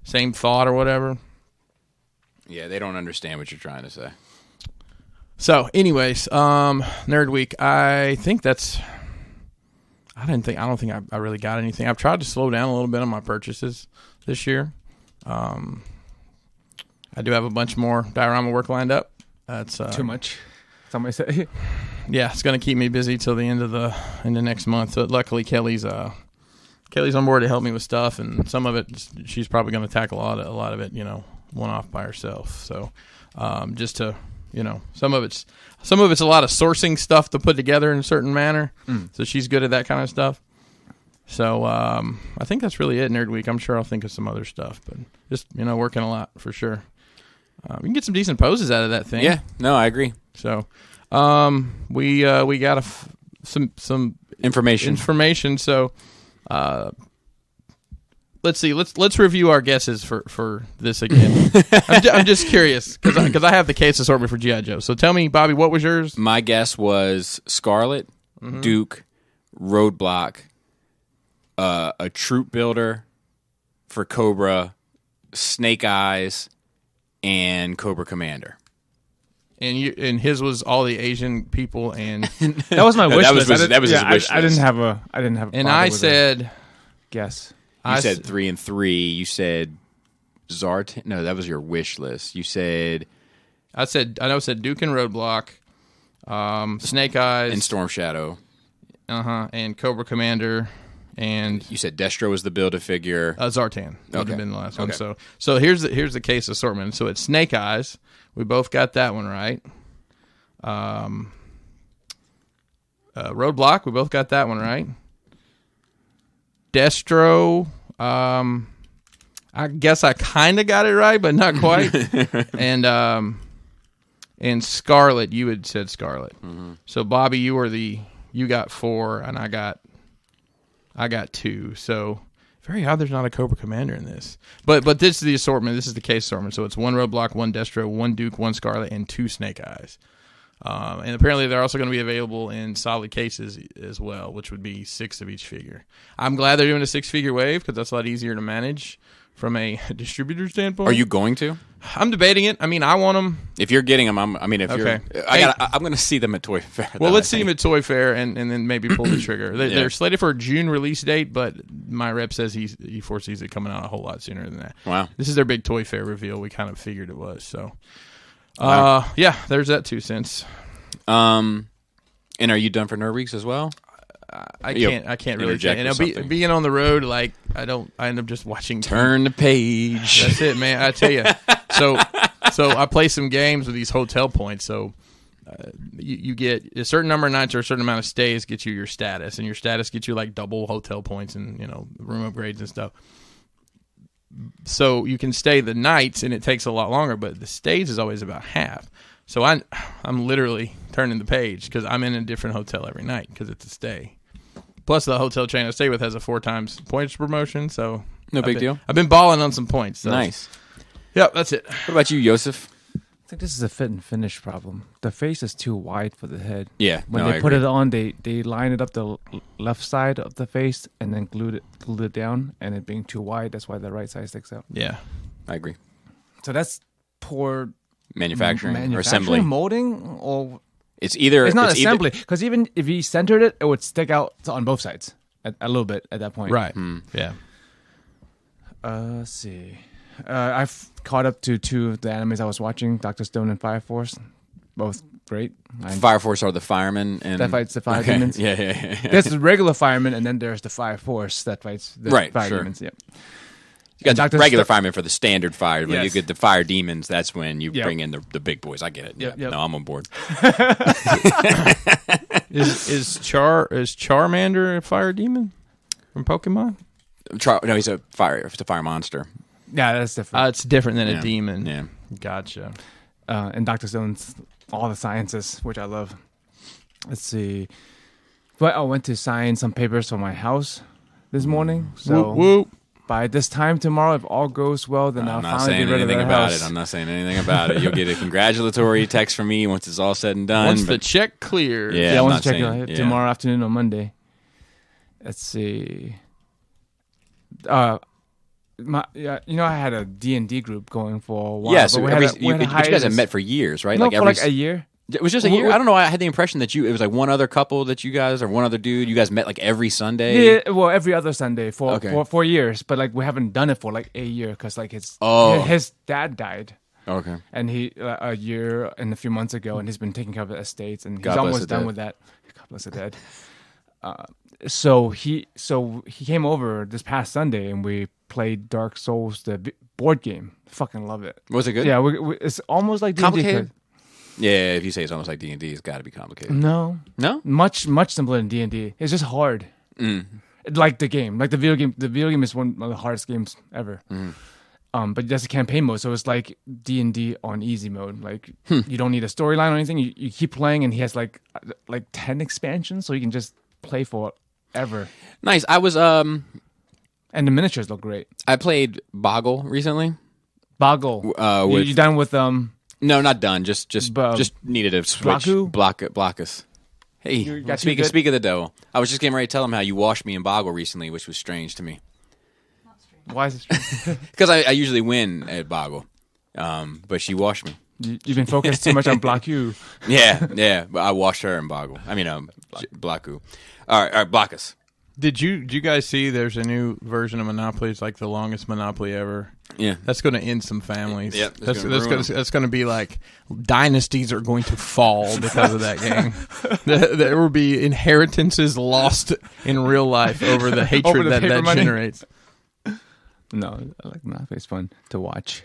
thought or whatever. Yeah, they don't understand what you're trying to say. So, anyways, Nerd Week. I think that's. I don't think I really got anything. I've tried to slow down a little bit on my purchases this year. I do have a bunch more diorama work lined up. That's Too much. Somebody say. Yeah, it's going to keep me busy till the end of the next month. So luckily, Kelly's on board to help me with stuff, and some of it she's probably going to tackle a lot of it, one off by herself. So just to some of it's a lot of sourcing stuff to put together in a certain manner. So she's good at that kind of stuff. So I think that's really it, Nerd Week. I'm sure I'll think of some other stuff, but just working a lot for sure. You can get some decent poses out of that thing. Yeah, no, I agree. So we got some information. So let's see. Let's review our guesses for this again. I'm just curious because I have the case assortment for G.I. Joe. So tell me, Bobby, what was yours? My guess was Scarlet, Duke, Roadblock, a troop builder for Cobra, Snake Eyes, and Cobra Commander. And his was all the Asian people, and that was my wish list. That was his wish list. I didn't have a. And I said, guess. You said 3 and 3. You said Zartan. No, that was your wish list. You said. I said Duke and Roadblock, Snake Eyes, and Storm Shadow. And Cobra Commander. And you said Destro was the Build-A-Figure. Zartan would have been the last one. So here's the case assortment. So it's Snake Eyes. We both got that one right. Roadblock. We both got that one right. Destro. I guess I kind of got it right, but not quite. And Scarlet. You had said Scarlet. So Bobby, you got 4, and I got 2, so very odd there's not a Cobra Commander in this. But this is the assortment. This is the case assortment. So it's 1 Roadblock, 1 Destro, 1 Duke, 1 Scarlet, and 2 Snake Eyes. And apparently they're also going to be available in solid cases as well, which would be 6 of each figure. I'm glad they're doing a 6-figure wave because that's a lot easier to manage from a distributor standpoint. Are you going to? I'm debating it. I mean, I want them. If you're getting them, I'm going to see them at Toy Fair. Well, let's see them at Toy Fair and then maybe pull the trigger. They're slated for a June release date, but my rep says he foresees it coming out a whole lot sooner than that. Wow. This is their big Toy Fair reveal. We kind of figured it was. So, wow. Yeah, there's that 2 cents. And are you done for Nerd Weeks as well? I can't really interject and being on the road, like I end up just watching. Turn the page. That's it, man. I tell you. So I play some games with these hotel points. So you get a certain number of nights or a certain amount of stays get you your status, and your status gets you like double hotel points and room upgrades and stuff. So you can stay the nights, and it takes a lot longer, but the stays is always about half. So I'm literally turning the page because I'm in a different hotel every night because it's a stay. Plus, the hotel chain I stay with has a 4 times points promotion, so no big deal. I've been balling on some points. So. Nice. Yep, that's it. What about you, Yosef? I think this is a fit and finish problem. The face is too wide for the head. Yeah, when they put it on, they line it up the left side of the face and then glued it down, and it being too wide, that's why the right side sticks out. Yeah, I agree. So that's poor manufacturing or assembly, molding, or it's not assembly, because even if he centered it, it would stick out on both sides a little bit at that point. Right. Yeah. Let's see. I've caught up to 2 of the animes I was watching, Dr. Stone and Fire Force. Both great. Fire Force are the firemen, and that fights the fire demons. Yeah. There's the regular firemen, and then there's the Fire Force that fights the fire demons. Yeah. You got the regular firemen for the standard fire. When you get the fire demons, that's when you Yep. bring in the big boys. I get it. Yep. No, I'm on board. Is Charmander a fire demon from Pokemon? No, he's a fire monster. Yeah, that's different. It's different than a demon. Yeah. Gotcha. And Dr. Stone's all the sciences, which I love. Let's see. But I went to sign some papers for my house this morning. So Whoop, whoop. By this time tomorrow, if all goes well, then I'll finally get rid of that house. I'm not saying anything about it. You'll get a congratulatory text from me once it's all said and done. Once the check clears. Yeah, once the check clears. Tomorrow afternoon or Monday. Let's see. I had a D&D group going for a while. Yeah, so but you guys have met for years, right? No, like for like a year. It was just a year. I don't know. I had the impression that it was like one other couple that you guys, or one other dude, you guys met like every Sunday. Yeah, well, every other Sunday for 4 years, but like we haven't done it for like a year because like his dad died. Okay. And he a year and a few months ago, and he's been taking care of the estates, and he's God almost done with that. God bless the dead. So he came over this past Sunday, and we played Dark Souls, the board game. Fucking love it. Was it good? Yeah, it's almost like D&D. Complicated. Yeah, if you say it's almost like D&D, it's got to be complicated. No, much simpler than D&D. It's just hard. Like the game, like the video game. The video game is one of the hardest games ever. But that's a campaign mode, so it's like D&D on easy mode. Like you don't need a storyline or anything. You keep playing, and he has like 10 expansions, so you can just play forever. Nice. I was and the miniatures look great. I played Boggle recently. Boggle. You done with No, not done. Just needed a switch. Blockus. Hey, speak of the devil. I was just getting ready to tell him how you washed me in Boggle recently, which was strange to me. Why is it strange? Because I usually win at Boggle, but she washed me. You've been focused too much on Blocku. Yeah. But I washed her in Boggle. I mean, Blocku. All right, Blockus. Did you guys see there's a new version of Monopoly? It's like the longest Monopoly ever. Yeah. That's going to end some families. Yep, that's going to be like dynasties are going to fall because of that game. There will be inheritances lost in real life over the hatred that generates. No, I like Monopoly. It's fun to watch.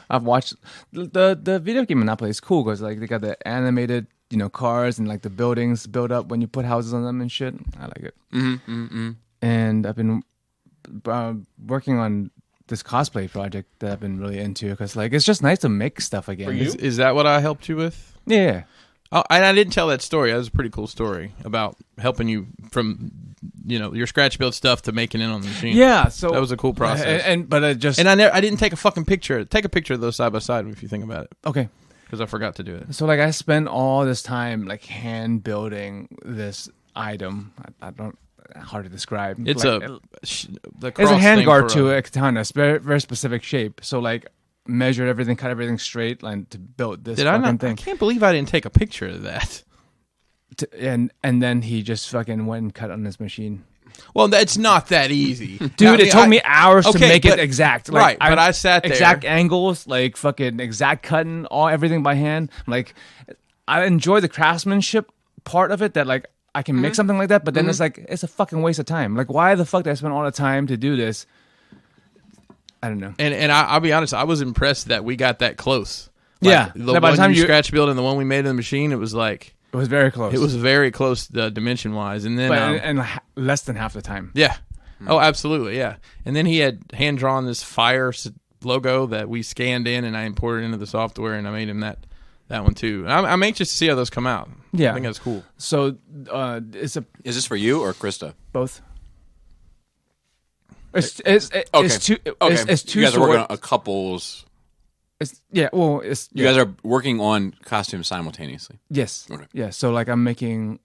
I've watched the video game Monopoly. Is cool because like they got the animated cars and like the buildings build up when you put houses on them and shit. I like it. And I've been working on this cosplay project that I've been really into because like it's just nice to make stuff again. Is that what I helped you with? Yeah. Oh, and I didn't tell that story. That was a pretty cool story about helping you from your scratch build stuff to making it on the machine. Yeah, so that was a cool process. I didn't take a fucking picture. Take a picture of those side by side if you think about it. Okay. Because I forgot to do it. So like I spent all this time like hand building this item. I don't hard to describe. It's like, it's a hand guard to a katana. It's very very specific shape. So like measured everything, cut everything straight, and to build this fucking thing. I can't believe I didn't take a picture of that. And then he just fucking went and cut on his machine. Well, that's not that easy. Dude, it took me hours to make it exact. Like, right, but I sat there. Exact angles, like fucking exact cutting, everything by hand. Like, I enjoy the craftsmanship part of it that, like, I can make something like that, but then it's like, it's a fucking waste of time. Like, why the fuck did I spend all the time to do this? I don't know. And I'll be honest, I was impressed that we got that close. Like, the one you scratch build and the one we made in the machine, it was like... It was very close. It was very close dimension-wise. And then, and less than half the time. Yeah. Oh, absolutely, yeah. And then he had hand-drawn this fire logo that we scanned in, and I imported into the software, and I made him that one too. And I'm anxious to see how those come out. Yeah. I think that's cool. So, is this for you or Krista? Both. It's two. It's two. You guys are working on a couple's... you guys are working on costumes simultaneously. Yes. Okay. Yeah. So like I'm making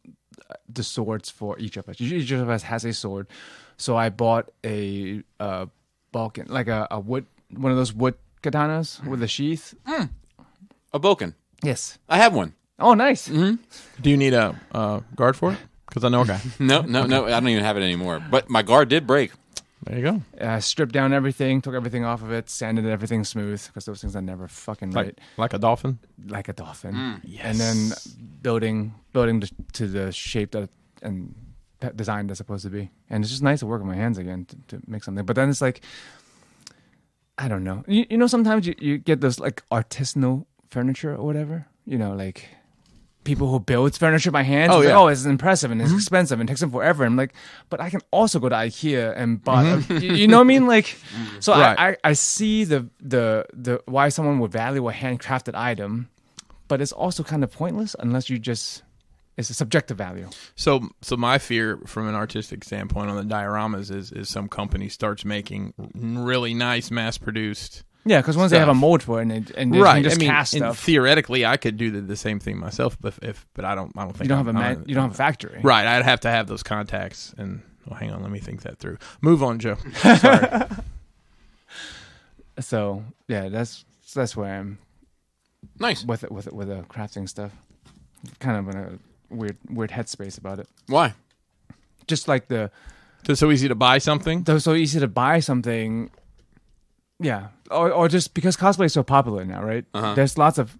the swords for each of us. Each of us has a sword. So I bought a Balkan, like a wood, one of those wood katanas with a sheath. A Boken. Yes. I have one. Oh, nice. Do you need a guard for it? Because I know a guy. No. I don't even have it anymore. But my guard did break. There you go. Stripped down everything, took everything off of it, sanded everything smooth because those things are never fucking right. Like a dolphin. Like a dolphin. Yes. And then building to the shape that and design that's supposed to be. And it's just nice to work with my hands again to make something. But then it's like, I don't know. You know, sometimes you get those like artisanal furniture or whatever. You know, like people who build furniture by hand. It's impressive and it's expensive and takes them forever. And I'm like, but I can also go to IKEA and buy. You know what I mean? Like, so right. I see the why someone would value a handcrafted item, but it's also kind of pointless unless you just. It's a subjective value. So my fear from an artistic standpoint on the dioramas is some company starts making really nice mass-produced. Yeah, because once they have a mold for it and they can just cast stuff. Theoretically, I could do the same thing myself, but I don't think you don't have a factory. Right, I'd have to have those contacts. And hang on, let me think that through. Move on, Joe. Sorry. So yeah, that's where I'm. Nice. with the crafting stuff. Kind of in a weird headspace about it. Why? Just like It's so easy to buy something. Though so easy to buy something, yeah, or just because cosplay is so popular now, right? There's lots of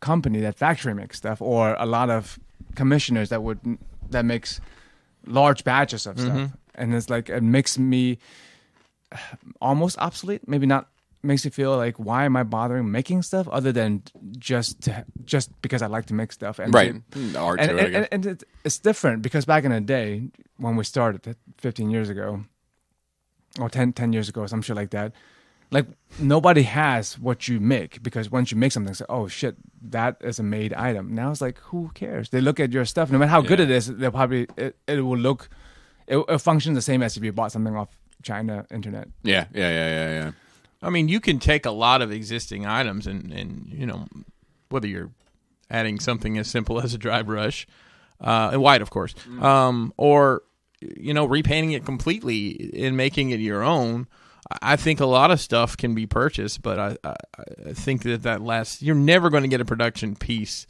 company that factory makes stuff, or a lot of commissioners that makes large batches of stuff, and it's like it makes me almost obsolete. Maybe not. Makes you feel like, why am I bothering making stuff other than just because I like to make stuff? And Right, art to it, I guess. and it's different because back in the day when we started 15 years ago or 10 years ago, some shit like that, like nobody has what you make, because once you make something, it's like, oh shit, that is a made item. Now it's like, who cares? They look at your stuff, no matter how good it is, they'll probably it will look, it functions the same as if you bought something off China internet. Yeah. I mean, you can take a lot of existing items and you know, whether you're adding something as simple as a dry brush, and white, of course, or, you know, repainting it completely and making it your own. I think a lot of stuff can be purchased, but I think that you're never going to get a production piece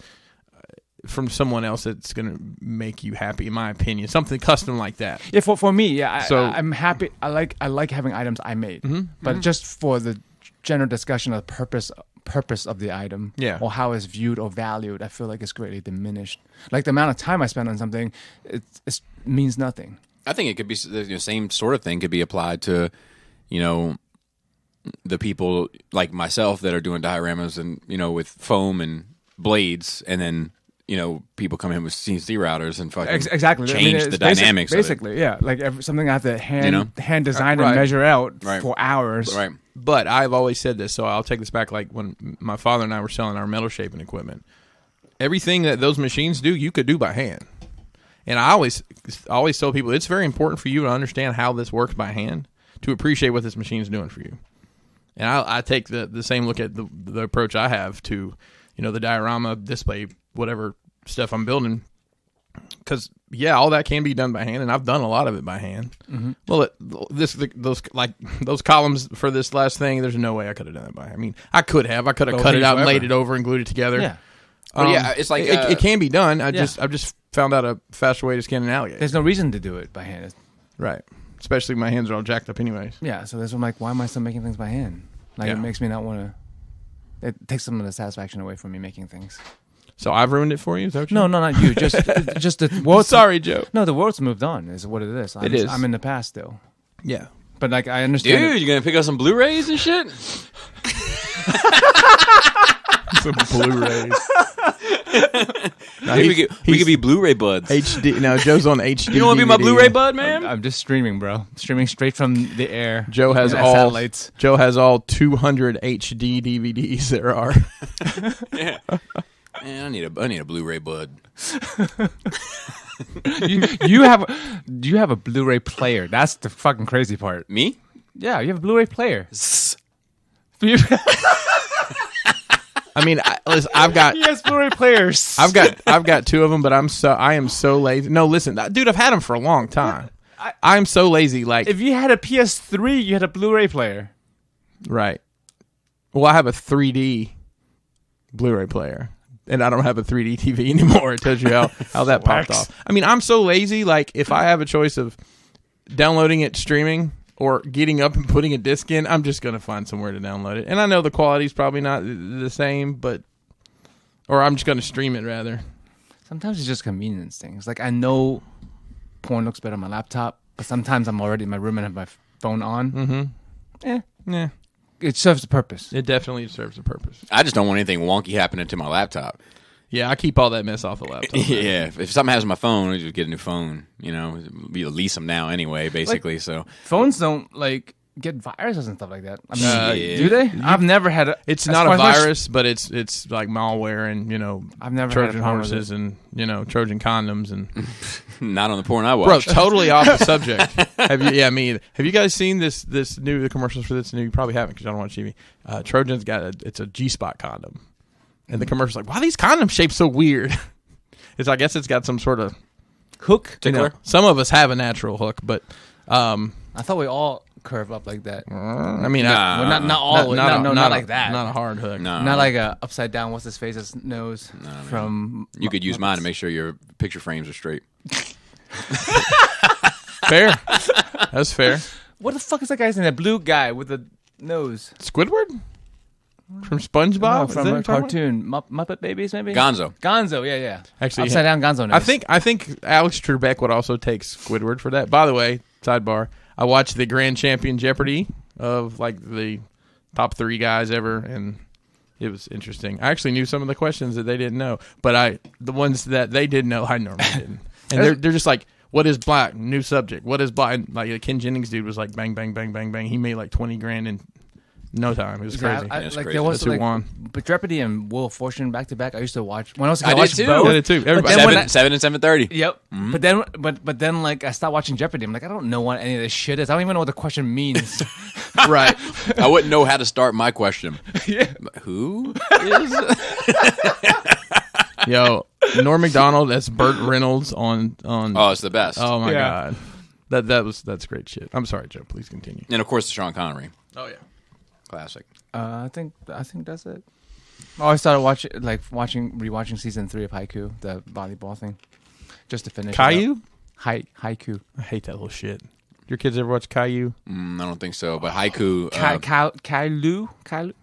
from someone else that's going to make you happy, in my opinion. Something custom like that. Yeah, for me, yeah, I'm happy. I like having items I made, but just for the general discussion of the purpose of the item, or how it's viewed or valued, I feel like it's greatly diminished. Like the amount of time I spend on something, it means nothing. I think it could be the same sort of thing could be applied to, you know, the people like myself that are doing dioramas and, you know, with foam and blades, and then, you know, people come in with CNC routers and fucking change the dynamics basically, of it. yeah. Like something I have to hand design and measure out for hours. Right. But I've always said this, so I'll take this back. Like when my father and I were selling our metal shaping equipment, everything that those machines do, you could do by hand. And I always tell people, it's very important for you to understand how this works by hand to appreciate what this machine is doing for you. And I take the same look at the approach I have to, you know, the diorama, display, whatever stuff I'm building, because all that can be done by hand, and I've done a lot of it by hand. Well, those columns for this last thing, there's no way I could have done it by hand. I mean, I could have cut it out and laid it over and glued it together. Yeah, it's like it can be done. I've just found out a faster way to skin an alligator. There's no reason to do it by hand, right? Especially my hands are all jacked up, anyways. Yeah, so that's what I'm like. Why am I still making things by hand? Like it makes me not want to. It takes some of the satisfaction away from me making things. So I've ruined it for you? Is that what no, not you. Just the world. Sorry, Joe. No, the world's moved on. Is what it is. It is. I'm in the past still. Yeah, but like I understand. Dude, you gonna pick up some Blu-rays and shit? Some Blu-rays. We could be Blu Ray Buds. HD. No, Joe's on HD. You don't want to be my Blu Ray Bud, man? I'm just streaming, bro. Streaming straight from the air. Joe has all satellites. Joe has all 200 HD DVDs there are. Yeah. Man, I need a Blu Ray Bud. you have a Blu-ray player. That's the fucking crazy part. Me? Yeah, you have a Blu-ray player. I mean, listen, I've got. Yes, Blu-ray players. I've got two of them, but I am so lazy. No, listen, dude, I've had them for a long time. I'm so lazy. Like, if you had a PS3, you had a Blu-ray player, right? Well, I have a 3D Blu-ray player, and I don't have a 3D TV anymore. It tells you how that popped off. I mean, I'm so lazy. Like, if I have a choice of downloading it, streaming, or getting up and putting a disc in, I'm just going to find somewhere to download it. And I know the quality's probably not the same, or I'm just going to stream it rather. Sometimes it's just convenience things. Like, I know porn looks better on my laptop, but sometimes I'm already in my room and have my phone on. Yeah. It serves a purpose. It definitely serves a purpose. I just don't want anything wonky happening to my laptop. Yeah, I keep all that mess off the laptop. Yeah, if something happens to my phone, I just get a new phone. You know, we lease them now anyway, basically. Like, so phones don't get viruses and stuff like that. I mean, do they? I've never had a. It's not a virus, but it's like malware and I've never Trojan had horses and Trojan condoms and. Not on the porn I watch. Bro, totally off the subject. Have you guys seen the commercials for this new? You probably haven't because I don't watch TV. Trojan's it's a G-spot condom. And the commercial's like, why are these condom shapes so weird? I guess it's got some sort of hook. Some of us have a natural hook, but I thought we all curve up like that. I mean, Well, not all the way. Not like that. Not a hard hook. No. Not like a upside down. What's his face's nose from? You could use mine to make sure your picture frames are straight. Fair. That's fair. What the fuck is that guy's name? That blue guy with the nose. Squidward? From SpongeBob? No, Is from that a what you're talking cartoon. Muppet Babies, maybe? Gonzo. Gonzo, yeah. Actually, upside down Gonzo nose. I think Alex Trebek would also take Squidward for that. By the way, sidebar, I watched the Grand Champion Jeopardy of like the top 3 guys ever, and it was interesting. I actually knew some of the questions that they didn't know, but the ones that they did know, I normally didn't. And they're just like, what is black? New subject. What is black? And like the Ken Jennings dude was like, bang, bang, bang, bang, bang. He made like 20 grand in no time. It was crazy. Like crazy. there was That's who won. but Jeopardy and Wheel of Fortune back to back. I used to watch when I was I watch did too. both. I did too. Everybody. then when 7 and 7:30. Yep. But then like I stopped watching Jeopardy. I'm like, I don't know what any of this shit is. I don't even know what the question means. Right. I wouldn't know how to start my question. Yeah. Who is? Yo, Norm Macdonald as Burt Reynolds on. Oh, it's the best. Oh my Yeah. God. That's great shit. I'm sorry, Joe. Please continue. And of course, Sean Connery. Oh yeah. Classic. I think that's it. Oh, I started rewatching season 3 of Haiku, the volleyball thing, just to finish. Caillou? Haiku. I hate that little shit. Your kids ever watch Caillou? I don't think so. But haiku. Kailou.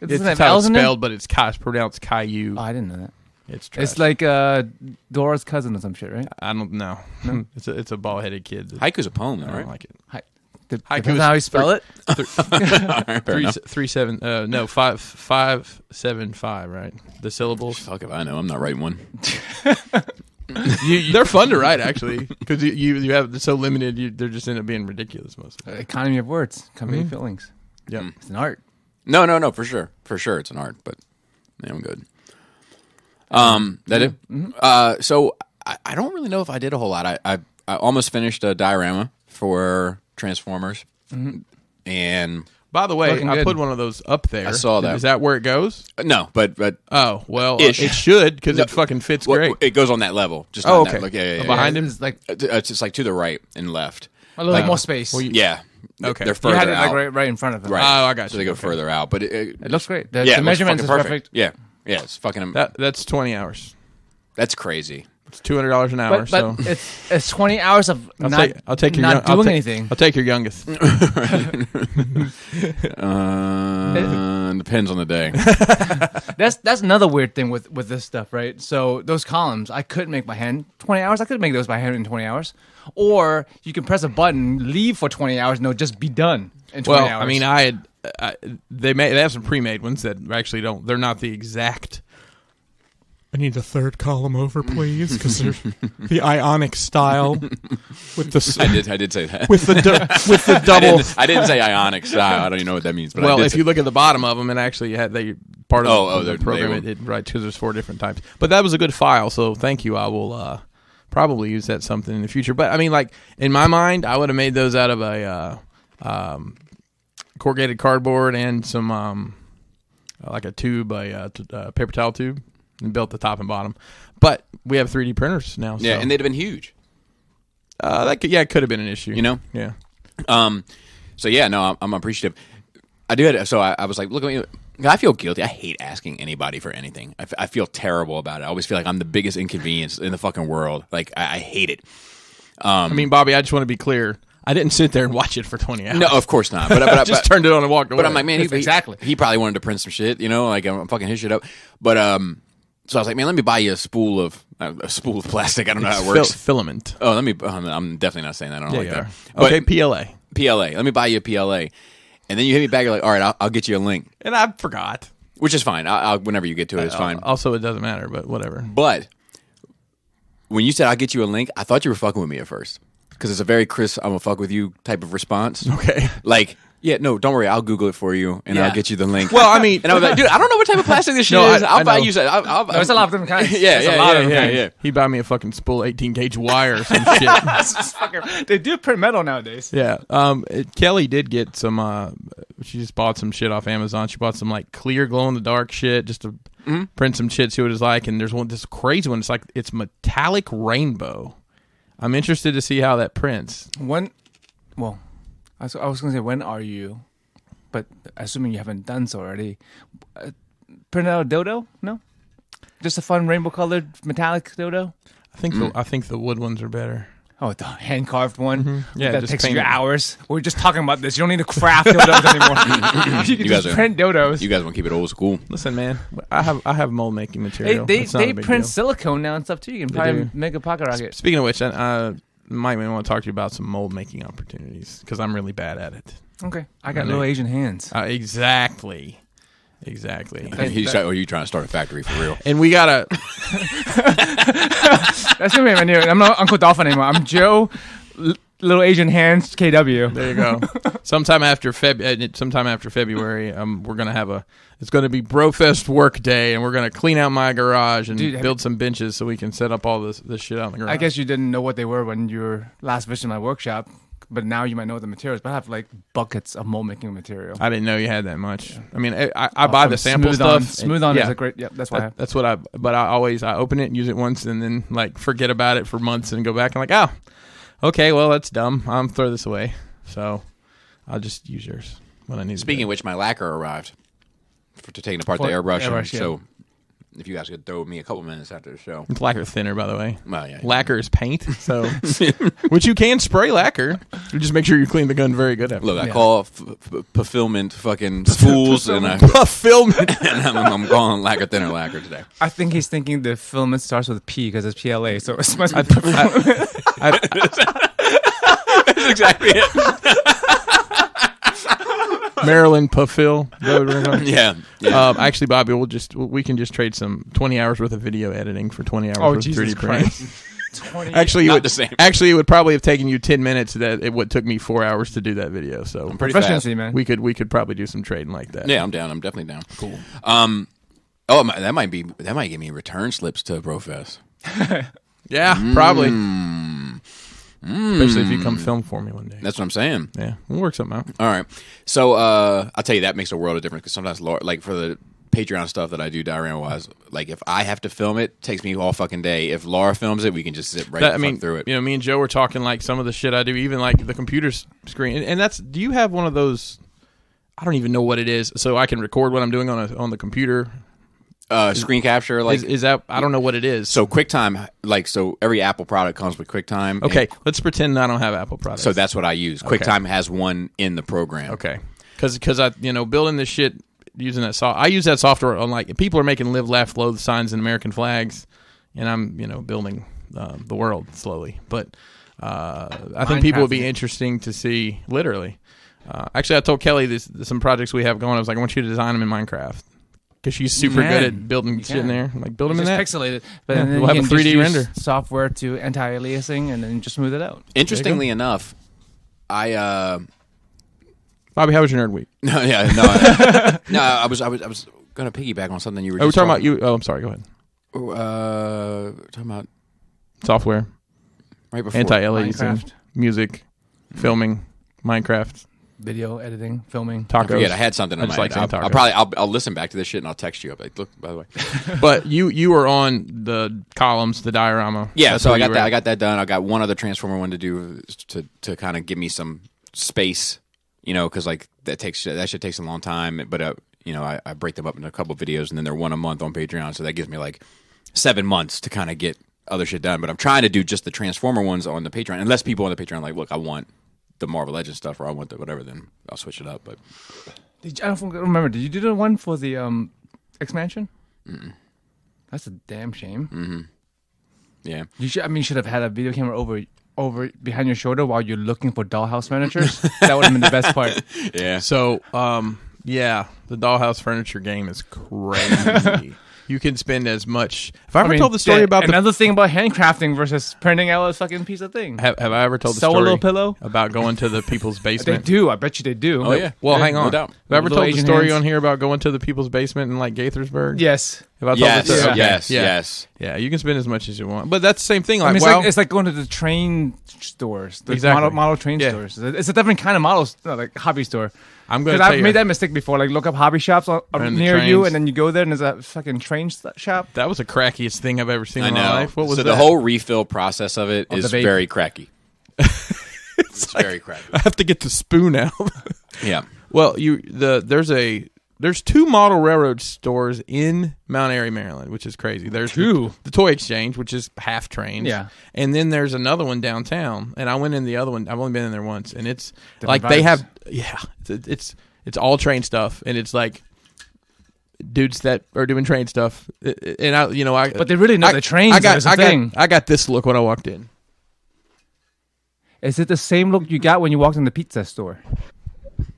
It's how it's spelled, but it's pronounced Caillou. Oh, I didn't know that. It's trash. It's like Dora's cousin or some shit, right? I don't know. No? It's a ball headed kid. Haiku's a poem, though, I right? don't like it. Depends on how you spell it. Fair enough. 575, right? The syllables. Fuck if I know. I'm not writing one. They're fun to write actually, because you have so limited. They just end up being ridiculous most of the time. Economy of words, economy of feelings. Yeah. It's an art. No, for sure. For sure, it's an art, but yeah, I'm good. That it? So I don't really know if I did a whole lot. I almost finished a diorama for Transformers. And By the way, Looking I good. put one of those up there. I saw that. Is that where it goes? no, but Oh, well, Ish. it should, because No, it fucking fits well, great. it goes on that level. Just Oh, on okay. That, like, yeah. Behind him? It's like It's just like to the right and left. a little bit more space. well, Yeah. Okay. They're you further had it out. like right in front of him. Right. Oh, I got So you. they go Okay. further out, but It looks great. The it looks measurements is fucking perfect. Yeah, it's fucking. That's 20 hours. That's crazy. It's $200 an hour. But so it's 20 hours of I'll take your not doing anything. I'll take your youngest. Depends on the day. That's another weird thing with this stuff, right? So those columns, I could make by hand 20 hours. I could make those by hand in 20 hours. Or you can press a button, leave for 20 hours, and they'll just be done in 20 Well, hours. I mean, they have some pre-made ones that actually don't. They're not the exact. I need the third column over, please, because they're the Ionic style with the. I did say that. with the double. I didn't say ionic style. I don't even know what that means. But Well, I did if say, you look at the bottom of them, it actually had part of the program. they Right, because there's 4 different types. But that was a good file, so thank you. I will probably use that something in the future. But I mean, like in my mind, I would have made those out of a corrugated cardboard and some like a tube, a paper towel tube, and built the top and bottom. But we have 3D printers now. yeah, so. and they'd have been huge. It could have been an issue. You know. Yeah. So yeah, no, I'm appreciative. I do. So I was like, look at me. I feel guilty. I hate asking anybody for anything. I feel terrible about it. I always feel like I'm the biggest inconvenience in the fucking world. Like I hate it. I mean, Bobby, I just want to be clear. I didn't sit there and watch it for 20 hours. No, of course not. But I just turned it on and walked away. But I'm like, man, Exactly. He probably wanted to print some shit, you know, like I'm fucking his shit up. But so I was like, man, let me buy you a spool of plastic. I don't know how it works. Filament. Oh, let me. I'm definitely not saying that. I don't like that. Okay, But PLA. PLA. Let me buy you a PLA, and then you hit me back. You're like, all right, I'll get you a link, And I forgot. which is fine. I'll whenever you get to it, it's fine. Also, it doesn't matter, but whatever. But when you said I'll get you a link, I thought you were fucking with me at first because it's a very crisp "I'm gonna fuck with you" type of response. Okay. Like, yeah, no, don't worry, I'll Google it for you and Yeah. I'll get you the link. Well, I mean, and I was like, dude, I don't know what type of plastic this shit No, is. I I'll buy know. you. There's a lot of different kinds. Yeah, There's a lot of different kinds. yeah. he bought me a fucking spool 18 gauge wire or some shit. They do print metal nowadays. Yeah. Kelly did get some. She just bought some shit off Amazon. She bought some like clear glow in the dark shit just to print some shit, see what it's like. And there's this crazy one. It's metallic rainbow. I'm interested to see how that prints. Well, I was going to say, when are you? But assuming you haven't done so already, print out a dodo? No, just a fun rainbow-colored metallic dodo. I think the wood ones are better. Oh, the hand-carved one? Mm-hmm. Yeah, that just takes paint you it. hours. We're just talking about this. You don't need to craft dildos anymore. You can just print dildos. You guys want to keep it old school? Listen, man, I have mold making material. They It's not a big print deal. silicone now and stuff too. You can probably make a pocket rocket. Speaking of which, I might want to talk to you about some mold making opportunities because I'm really bad at it. Okay, I got little Asian hands. Exactly. Are you trying to start a factory for real? And we gotta. That's gonna be my new. I'm not Uncle Dolphin anymore. I'm Joe. Little Asian hands, KW. There you go. Sometime after February, we're gonna have it's gonna be Brofest work day, and we're gonna clean out my garage and build some benches so we can set up all this shit out in the garage. I guess you didn't know what they were when you were last visiting my workshop, but now you might know the materials. But I have like buckets of mold making material. I didn't know you had that much. I mean, I buy the sample stuff. Smooth on is a great. Yeah, that's why. That's what But I open it and use it once, and then like forget about it for months, and go back and like, okay, well that's dumb. I'm throw this away. So I'll just use yours when I need. Speaking of which, my lacquer arrived to taking apart the airbrush. Yeah. So if you guys could throw me a couple minutes after the show. It's lacquer thinner, by the way. Well, yeah. Lacquer is paint, so which you can spray lacquer. You just make sure you clean the gun very good after. Look, I call fulfillment fucking fools, and fulfillment. and I'm calling lacquer thinner lacquer today. I think he's thinking the filament starts with a P because it's PLA, so it must be. That's exactly it. Maryland Puffil. Yeah. Actually, Bobby, we can just trade some 20 hours worth of video editing for 20 hours worth of 3D printing. Actually, it would probably have taken you 10 minutes. What took me 4 hours to do that video. So I'm pretty fast, man. We could probably do some trading like that. Yeah, I'm down. I'm definitely down. Cool. That might give me return slips to Brofest. Yeah, probably. Especially if you come film for me one day. That's what I'm saying. Yeah, we'll work something out. All right. So I'll tell you, that makes a world of difference because sometimes, like for the Patreon stuff that I do diorama-wise, like if I have to film it takes me all fucking day. If Laura films it, we can just sit through it. You know, me and Joe were talking like some of the shit I do, even like the computer screen. And that's, do you have one of those, I don't even know what it is, so I can record what I'm doing on the computer? Screen capture, like is that, I don't know what it is. So QuickTime, so every Apple product comes with QuickTime. Okay, let's pretend I don't have Apple products. So that's what I use. QuickTime has one in the program. Okay, because I building this shit using that I use that software on, like, people are making live, laugh, loathe signs and American flags, and I'm building the world slowly. But I think people would be interesting to see. Literally, actually, I told Kelly some projects we have going. I was like, I want you to design them in Minecraft. Because she's super good at building shit in there. Like, build them in that. Pixelated. But then we'll have a 3D render. Software to anti-aliasing and then just smooth it out. Interestingly enough, Bobby, how was your nerd week? I was going to piggyback on something you were just talking about. You. Oh, I'm sorry. Go ahead. Talking about software. Right before. Anti-aliasing. Music. Filming. Minecraft. Video editing, filming. Tacos. I forget, I had something in my head. I'll listen back to this shit and I'll text you. Like, look, by the way. But you were on the columns, the diorama. Yeah, so I got that done. I got one other Transformer one to do to kind of give me some space, because like that shit takes a long time. But I break them up into a couple of videos and then they're one a month on Patreon, so that gives me like 7 months to kind of get other shit done. But I'm trying to do just the Transformer ones on the Patreon. Unless people on the Patreon are like, look, I want the Marvel Legends stuff, or I want the whatever, then I'll switch it up. But I don't remember. Did you do the one for the X-Mansion? That's a damn shame. Mm-hmm. Yeah, you should have had a video camera over behind your shoulder while you're looking for dollhouse furniture. That would have been the best part. Yeah. So, the dollhouse furniture game is crazy. You can spend as much. Have I ever told the story about another thing about handcrafting versus printing out a fucking piece of thing? Have I ever told the story? Solo pillow about going to the people's basement? They do. I bet you they do. Oh yeah. Well, hang on. No doubt. Have I ever told the story hands? on here about going to the people's basement in like Gaithersburg? Yes. Have I told the story? Okay. Yes. Yeah, you can spend as much as you want, but that's the same thing. Like, it's like going to the train stores, the model train stores. It's a different kind of model, like hobby store. Because I've made that mistake before. Like, look up hobby shops near you, and then you go there, and there's a fucking train shop. That was the crackiest thing I've ever seen in my life. What was that? The whole refill process of it is very cracky. It's very crappy. I have to get the spoon out. Yeah. Well, there's 2 model railroad stores in Mount Airy, Maryland, which is crazy. There's 2. The Toy Exchange, which is half trains. Yeah. And then there's another one downtown, and I went in the other one. I've only been in there once, and it's Different like they vibes. have it's all train stuff, and it's like dudes that are doing train stuff. And I But they really know the trains. I got this look when I walked in. Is it the same look you got when you walked in the pizza store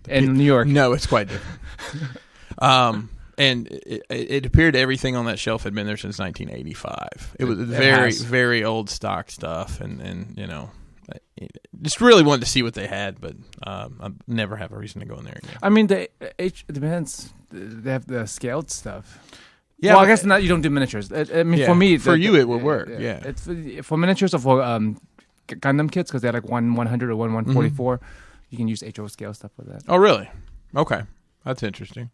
in New York? No, it's quite different. And it appeared everything on that shelf had been there since 1985. It was very old stock stuff, and I just really wanted to see what they had, but I never have a reason to go in there again. I mean, it depends. They have the scaled stuff. Yeah, well, I guess not. You don't do miniatures. I mean, for me, it would work. Yeah. It's for miniatures or for Gundam kits because they're like 1/100 or 1/144. You can use HO scale stuff with that. Oh, really? Okay, that's interesting.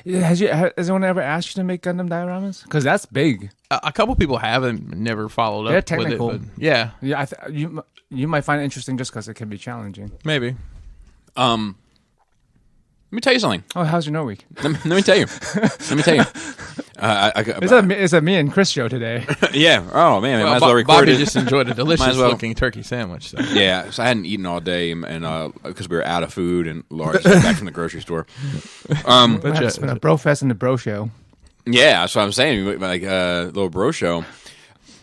Has anyone ever asked you to make Gundam dioramas? Because that's big. A couple people have and never followed up. They're technical. With it, but yeah. You might find it interesting just because it can be challenging. Maybe. Let me tell you something. Oh, how's your Norway? Let me tell you. It's a me and Chris show today. Yeah. Oh man, might as well record Bobby it. just enjoyed a delicious looking turkey sandwich. So. Yeah, so I hadn't eaten all day, and because we were out of food, and Laura just got back from the grocery store. It's been a bro fest and a bro show. Yeah, that's what I'm saying. Like little bro show.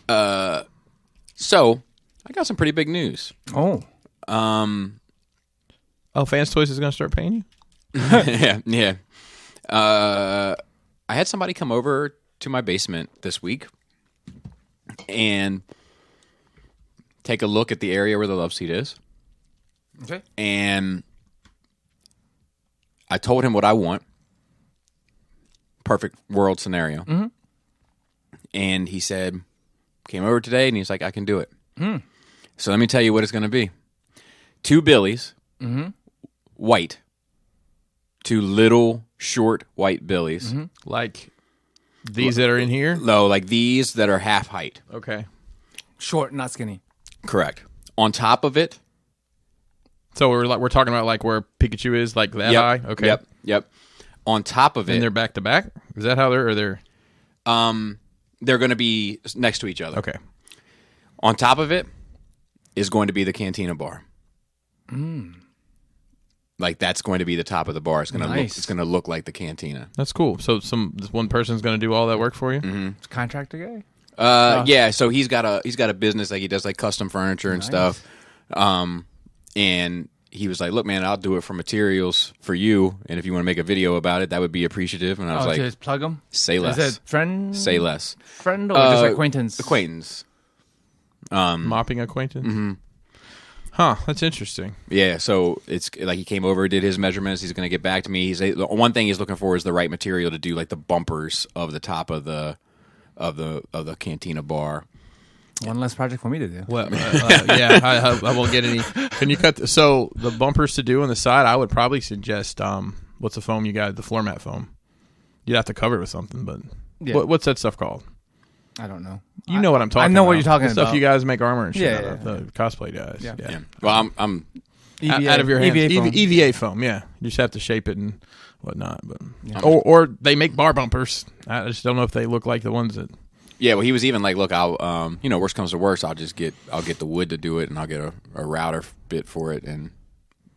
So I got some pretty big news. Oh. Fans Toys is going to start paying you? Yeah. I had somebody come over to my basement this week and take a look at the area where the love seat is. Okay. And I told him what I want. Perfect world scenario. Mm-hmm. And he said, came over today and he's like, I can do it. Mm. So let me tell you what it's going to be. 2 Billies, white. 2 little, short, white Billies. Mm-hmm. Like these that are in here? No, like these that are half height. Okay. Short, not skinny. Correct. On top of it. So we're talking about like where Pikachu is, like that high? Okay. Yep. On top of it. And they're back to back? Is that how they're? They're going to be next to each other. Okay. On top of it is going to be the Cantina bar. Like that's going to be the top of the bar. It's going to look like the Cantina. That's cool. So this one person's going to do all that work for you? Mm-hmm. It's a contractor guy? Yeah, so he's got a business, like he does like custom furniture and stuff. And he was like, "Look, man, I'll do it for materials for you, and if you want to make a video about it, that would be appreciative." And I was like, just plug them? "Say less." Is it friend? Say less. Friend or just acquaintance? Acquaintance. Mopping acquaintance? Mm-hmm. Huh, that's interesting. Yeah, so it's like he came over, did his measurements. He's going to get back to me. The one thing he's looking for is the right material to do like the bumpers of the top of the Cantina bar. One less project for me to do. Well, yeah, I won't get any. Can you cut? So the bumpers to do on the side, I would probably suggest what's the foam you got? The floor mat foam. You'd have to cover it with something, but what's that stuff called? I don't know. You know what I'm talking about. I know what you're talking the about. Stuff you guys make armor and shit Yeah, out of, the cosplay guys. Yeah. Well, I'm EVA, out of your hands. EVA foam. EVA foam, yeah. You just have to shape it and whatnot. But or they make bar bumpers. I just don't know if they look like the ones that. Yeah, well, he was even like, "Look, I'll worst comes to worst, I'll get the wood to do it, and I'll get a router bit for it, and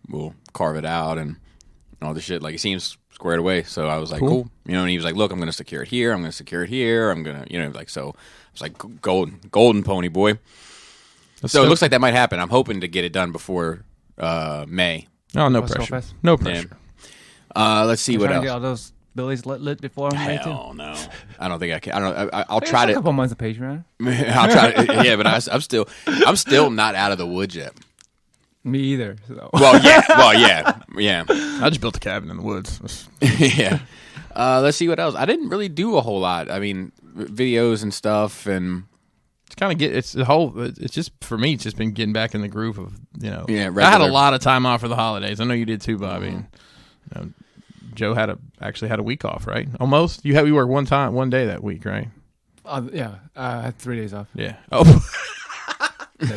we'll carve it out and all the shit. Like it seems squared away." So I was like, "Cool," And he was like, "Look, I'm going to secure it here. I'm going to secure it here. I'm going to, like so." I was like, "Golden pony boy." So it looks like that might happen. I'm hoping to get it done before May. Oh, no pressure. No pressure. Yeah. Let's see what else. Get all those Billies lit before May too. Hell no, I don't think I can. I don't. I'll try to. A couple months of Patreon. I'll try to. Yeah, but I'm still not out of the woods yet. Me either. So. Well, yeah. I just built a cabin in the woods. Yeah. Let's see what else. I didn't really do a whole lot. I mean, videos and stuff, and it's kind of it's just for me. It's just been getting back in the groove of Yeah, I had a lot of time off for the holidays. I know you did too, Bobby. And, Joe actually had a week off, right? Almost. You worked one day that week, right? Yeah, I had 3 days off. Yeah. Oh.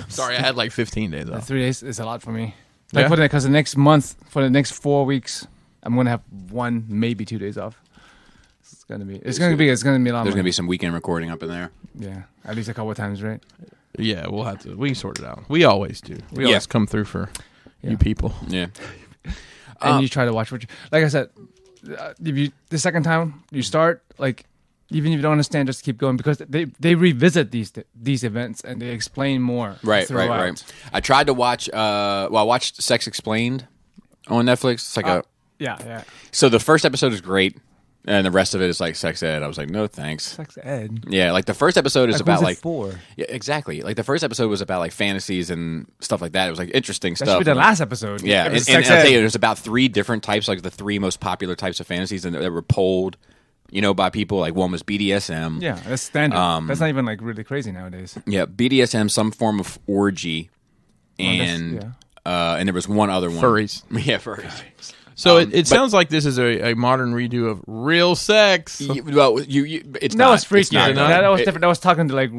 Sorry, I had like 15 days off. 3 days is a lot for me. Like Yeah? because the next month, for the next 4 weeks, I'm gonna have 1, maybe 2 days off. It's gonna be a lot. There's more. going to be some weekend recording up in there. Yeah, at least a couple of times, right? Yeah, we'll have to. We can sort it out. We always do. We always come through for you people. Yeah. And you try to watch what you, like I said, if you the second time you start, like even if you don't understand, just keep going because they revisit these events and they explain more. Right. throughout. I tried to watch. I watched Sex Explained on Netflix. It's like Yeah. So the first episode is great, and the rest of it is like sex ed. I was like, no thanks. Sex ed. Yeah, like the first episode is about like for. Yeah, exactly. Like the first episode was about like fantasies and stuff like that. It was like interesting That stuff. should be the last episode. Yeah, It was and sex I'll ed. tell you, there's about 3 different types, like the 3 most popular types of fantasies, and that were polled, by people. Like one was BDSM. Yeah, that's standard. That's not even like really crazy nowadays. Yeah, BDSM, some form of orgy, and and there was one other one. Furries. Yeah, furries. So it sounds like this is a modern redo of real sex. Well, it's That not. was freaky. It's not. That was different. That was talking to like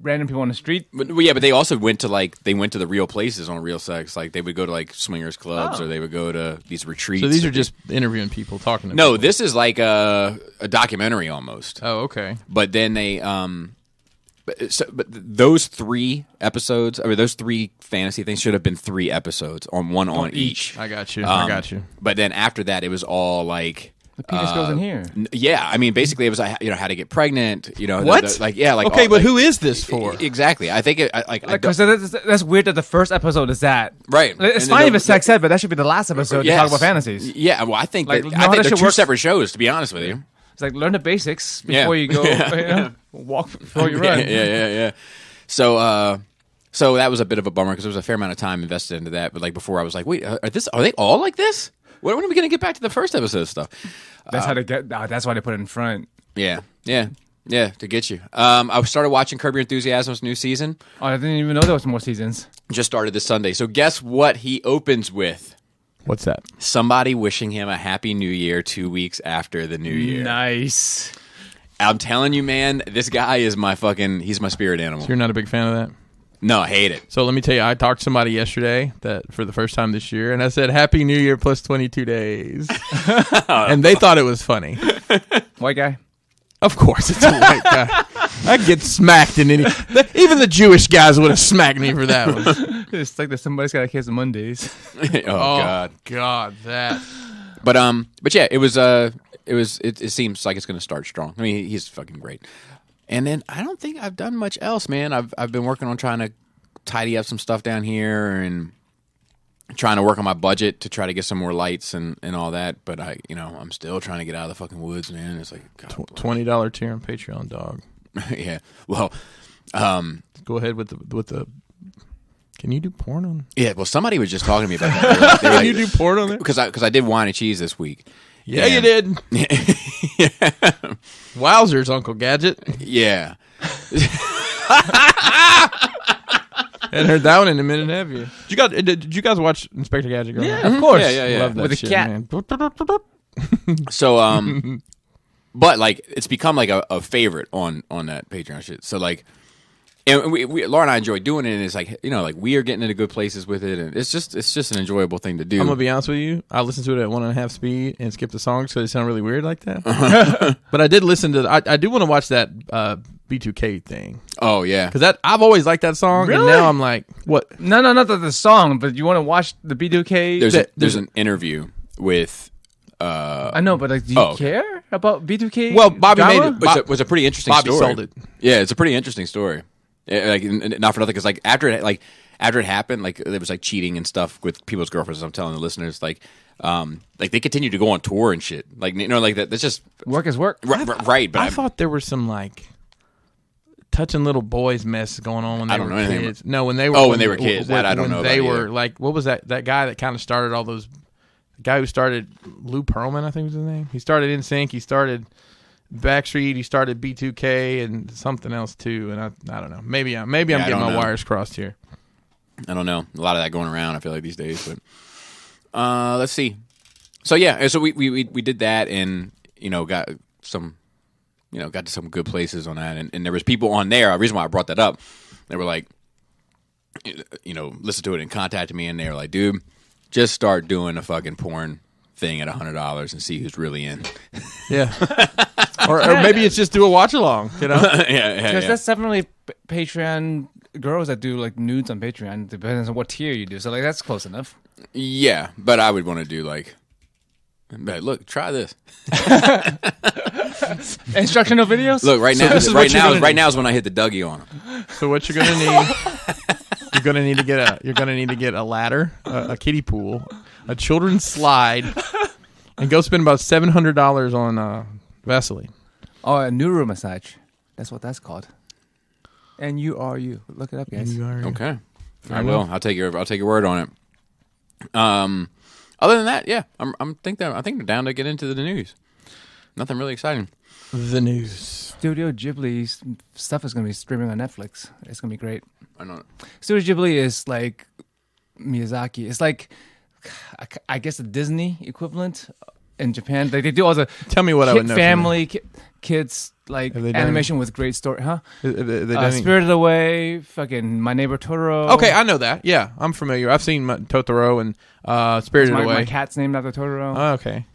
random people on the street. But they also went to the real places on real sex. Like they would go to like swingers clubs or they would go to these retreats. So these are just interviewing people, talking to No, people. this is like a documentary almost. Oh, okay. But then they but those 3 episodes, those 3 fantasy things should have been 3 episodes on each. I got you. But then after that, it was all like The penis goes in here. Yeah, I mean, basically, it was how to get pregnant. What? Okay, but who is this for? Exactly. I think Because that's weird that the first episode is that. Right. It's And fine then if it's sex ed, but that should be the last episode to talk about fantasies. Yeah, well, I think Like, that, know how they're that shit 2 works? separate shows. To be honest with you. It's like learn the basics before you go walk before you run. Yeah. So that was a bit of a bummer because there was a fair amount of time invested into that. But like before, I was like, wait, are they all like this? When are we going to get back to the first episode stuff? That's how they get. That's why they put it in front. Yeah, to get you. I started watching Curb Your Enthusiasm's new season. Oh, I didn't even know there was more seasons. Just started this Sunday. So guess what he opens with? What's that? Somebody wishing him a happy new year 2 weeks after the new year. Nice. I'm telling you, man, this guy is he's my spirit animal. So you're not a big fan of that? No, I hate it. So let me tell you, I talked to somebody yesterday that for the first time this year, and I said, Happy New Year plus 22 days. And they thought it was funny. White guy. Of course, it's a white guy. I'd get smacked in even the Jewish guys would have smacked me for that one. It's like that somebody's got a kiss on Mondays. Oh God, that. But yeah, it seems like it's going to start strong. I mean, he's fucking great. And then I don't think I've done much else, man. I've been working on trying to tidy up some stuff down here and trying to work on my budget to try to get some more lights and all that. But I'm still trying to get out of the fucking woods, man. It's like $20 tier on Patreon, dog. Yeah. Well, go ahead with the. Can you do porn on? Yeah. Well, somebody was just talking to me about that. Can you do porn on there? Because I did wine and cheese this week. Yeah, you did. Wowzers, Uncle Gadget. Yeah. Hadn't heard that one in a minute, have you? Did you guys watch Inspector Gadget? Yeah, of course. Yeah. Love that With a shit, cat. Man. So, but like it's become like a favorite on that Patreon shit. So like, and Laura and I enjoy doing it, and it's like like we are getting into good places with it, and it's just an enjoyable thing to do. I'm gonna be honest with you. I listened to it at 1.5 speed and skipped the songs because they sound really weird like that. But I did listen to. I do want to watch that B2K thing. Oh yeah, because I've always liked that song, Really? and now I'm like, what? No, not the song, but you want to watch the B2K? There's an interview with. I know, but like, do you care about B2K? Well, Bobby drama? made it. Was a pretty interesting Bobby story. sold it. Yeah, it's a pretty interesting story. Like not for nothing, because like after it happened, like there was like cheating and stuff with people's girlfriends. I'm telling the listeners, like they continue to go on tour and shit. Like like that. That's just Work is work. right. But I thought there was some like touching little boys mess going on when they were kids. No, when they were when they were kids. That I don't know. They about were either. like, what was that guy that kind of started all those? The guy who started Lou Pearlman, I think was his name. He started NSYNC. He started Backstreet. He started B2K and something else too. And I don't know. Maybe I'm getting my wires crossed here. I don't know. A lot of that going around, I feel like, these days. But let's see. So yeah, so we did that, and got some got to some good places on that, and there was people on there. The reason why I brought that up, they were like, listened to it and contacted me, and they were like, "Dude, just start doing a fucking porn thing at $100 and see who's really in." Yeah. or maybe it's just do a watch along, yeah. Because that's definitely Patreon girls that do like nudes on Patreon. Depends on what tier you do. So like that's close enough. Yeah, but I would want to do like, look, try this. Instructional videos. Look, right now is when I hit the Dougie on them. So what you're gonna need? You're gonna need to get a ladder, a kiddie pool, a children's slide, and go spend about $700 on Vaseline. Oh, a neuro massage. That's what that's called. And you are you. Look it up, guys. Okay, I will. I'll take your word on it. Other than that, yeah, I think they're down to get into the news. Nothing really exciting. The news. Studio Ghibli stuff is going to be streaming on Netflix. It's going to be great. I know. Studio Ghibli is like Miyazaki. It's like, I guess, the Disney equivalent in Japan. They do all the Tell me what I would know. Family, kids, like animation with great story. Huh? They Spirited Away, fucking My Neighbor Totoro. Okay, I know that. Yeah, I'm familiar. I've seen Totoro and Spirited Away. My cat's named after Totoro. Oh, okay.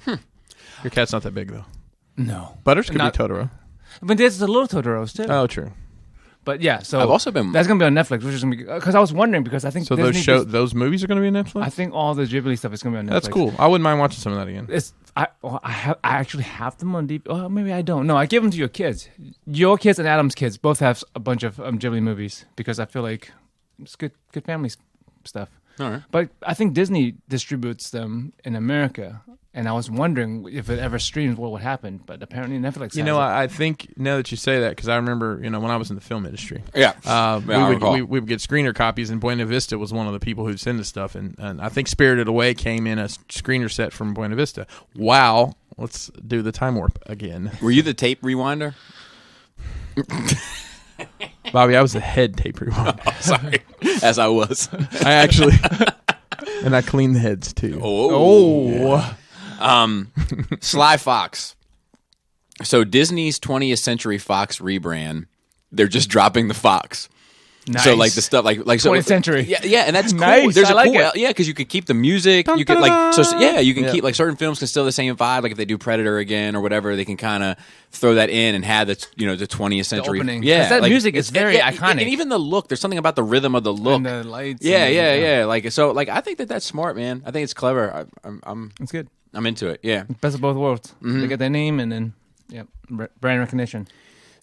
Your cat's not that big, though. No. Butters could be Totoro. But there's the little Totoros, too. Oh, true. But yeah, so I've also been. That's gonna be on Netflix, which is gonna be because I was wondering because I think so. Those movies are gonna be on Netflix. I think all the Ghibli stuff is gonna be on Netflix. That's cool. I wouldn't mind watching some of that again. I actually have them on DVD. Oh, maybe I don't. No, I give them to your kids. Your kids and Adam's kids both have a bunch of Ghibli movies because I feel like it's good family stuff. All right. But I think Disney distributes them in America, and I was wondering if it ever streams, what would happen. But apparently Netflix. You know, I think now that you say that, because I remember, when I was in the film industry, we would get screener copies, and Buena Vista was one of the people who'd send us stuff, and I think Spirited Away came in a screener set from Buena Vista. Wow, let's do the time warp again. Were you the tape rewinder? Bobby, I was the head tape rewinder. Oh, sorry, as I was. I actually, and I cleaned the heads too. Sly Fox. So Disney's 20th Century Fox rebrand, they're just dropping the Fox. Nice. So like the stuff like so 20th Century. Yeah, and that's cool. Nice. There's I like cool, it. yeah, because you can keep the music. You can you can keep like certain films can still the same vibe. Like if they do Predator again or whatever, they can kind of throw that in and have the the 20th century. The opening. Yeah, that music is very iconic, and even the look. There's something about the rhythm of the look and the lights. Yeah. Like so, like I think that's smart, man. I think it's clever. It's good. I'm into it. Yeah, Best of both worlds. They get their name and then brand recognition.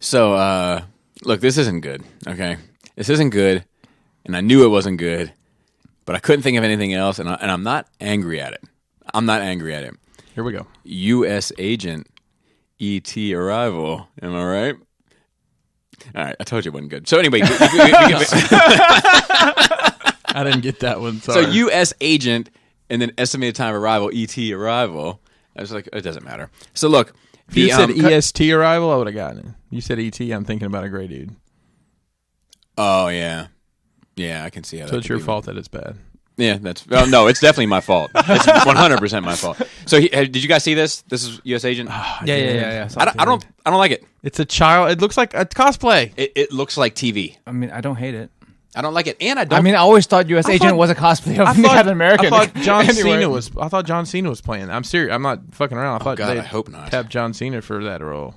So look, this isn't good. Okay, this isn't good. And I knew it wasn't good, but I couldn't think of anything else, and I'm not angry at it. I'm not angry at it. Here we go. U.S. Agent E.T. Arrival. Am I right? All right, I told you it wasn't good. So anyway, I didn't get that one. Sorry. So U.S. Agent and then estimated time of arrival E.T. Arrival. I was like, it doesn't matter. So look, if you said EST Arrival, I would have gotten it. You said E.T. I'm thinking about a gray dude. Oh yeah. Yeah, I can see how. So it's your fault that it's bad. Yeah, no, it's definitely my fault. It's 100% my fault. So did you guys see this? This is U.S. Agent. Yeah. I don't like it. It's a child. It looks like a cosplay. It looks like TV. I mean, I don't hate it. I don't like it, and I don't. I mean, I always thought U.S. Agent was a cosplay of Captain America. I thought John Cena was. I thought John Cena was playing. I'm serious. I'm not fucking around. I thought I hope not. Tapped John Cena for that role.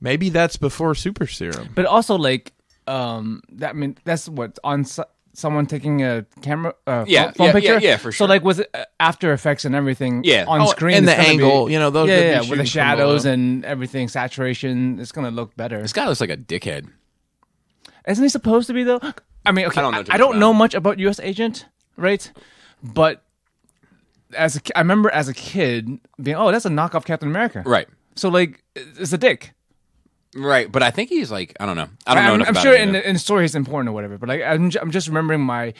Maybe that's before Super Serum. But also, like, that's what on. Someone taking a camera, phone picture, yeah, for sure. So like with After Effects and everything, on screen, and the angle, those, with the shadows and everything, saturation, it's gonna look better. This guy looks like a dickhead. Isn't he supposed to be though? I mean, okay, I don't know much about U.S. Agent, right? But I remember as a kid being, that's a knockoff Captain America, right? So like, it's a dick. Right, but I think he's like, I don't know. I don't know enough I'm about sure him, in the story he's important or whatever, but like I'm just remembering my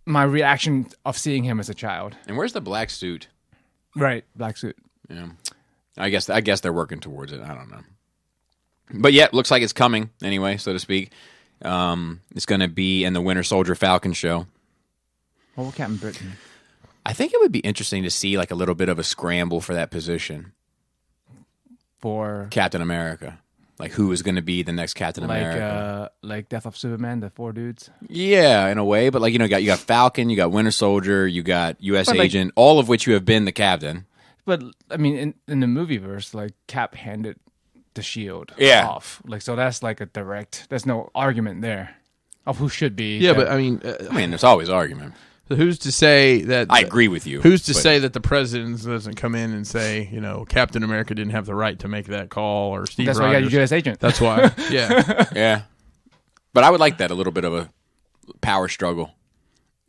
reaction of seeing him as a child. And where's the black suit? Right, black suit. Yeah, I guess they're working towards it. I don't know, but yeah, looks like it's coming anyway, so to speak. It's going to be in the Winter Soldier Falcon show. What will Captain Britain? I think it would be interesting to see like a little bit of a scramble for that position for Captain America. like who is going to be the next Captain America. Like Death of Superman, the 4 dudes. Yeah, in a way, but like you got Falcon, you got Winter Soldier, you got U.S. Agent, all of which you have been the Captain. But I mean, in the movieverse, like Cap handed the shield off, like so that's like a direct. There's no argument there of who should be. Yeah, but I mean, there's always argument. So who's to say that? I agree with you. Who's to say that the president doesn't come in and say, Captain America didn't have the right to make that call, or Steve That's Rogers? why you got your U.S. agent. That's why. Yeah. Yeah. But I would like that, a little bit of a power struggle.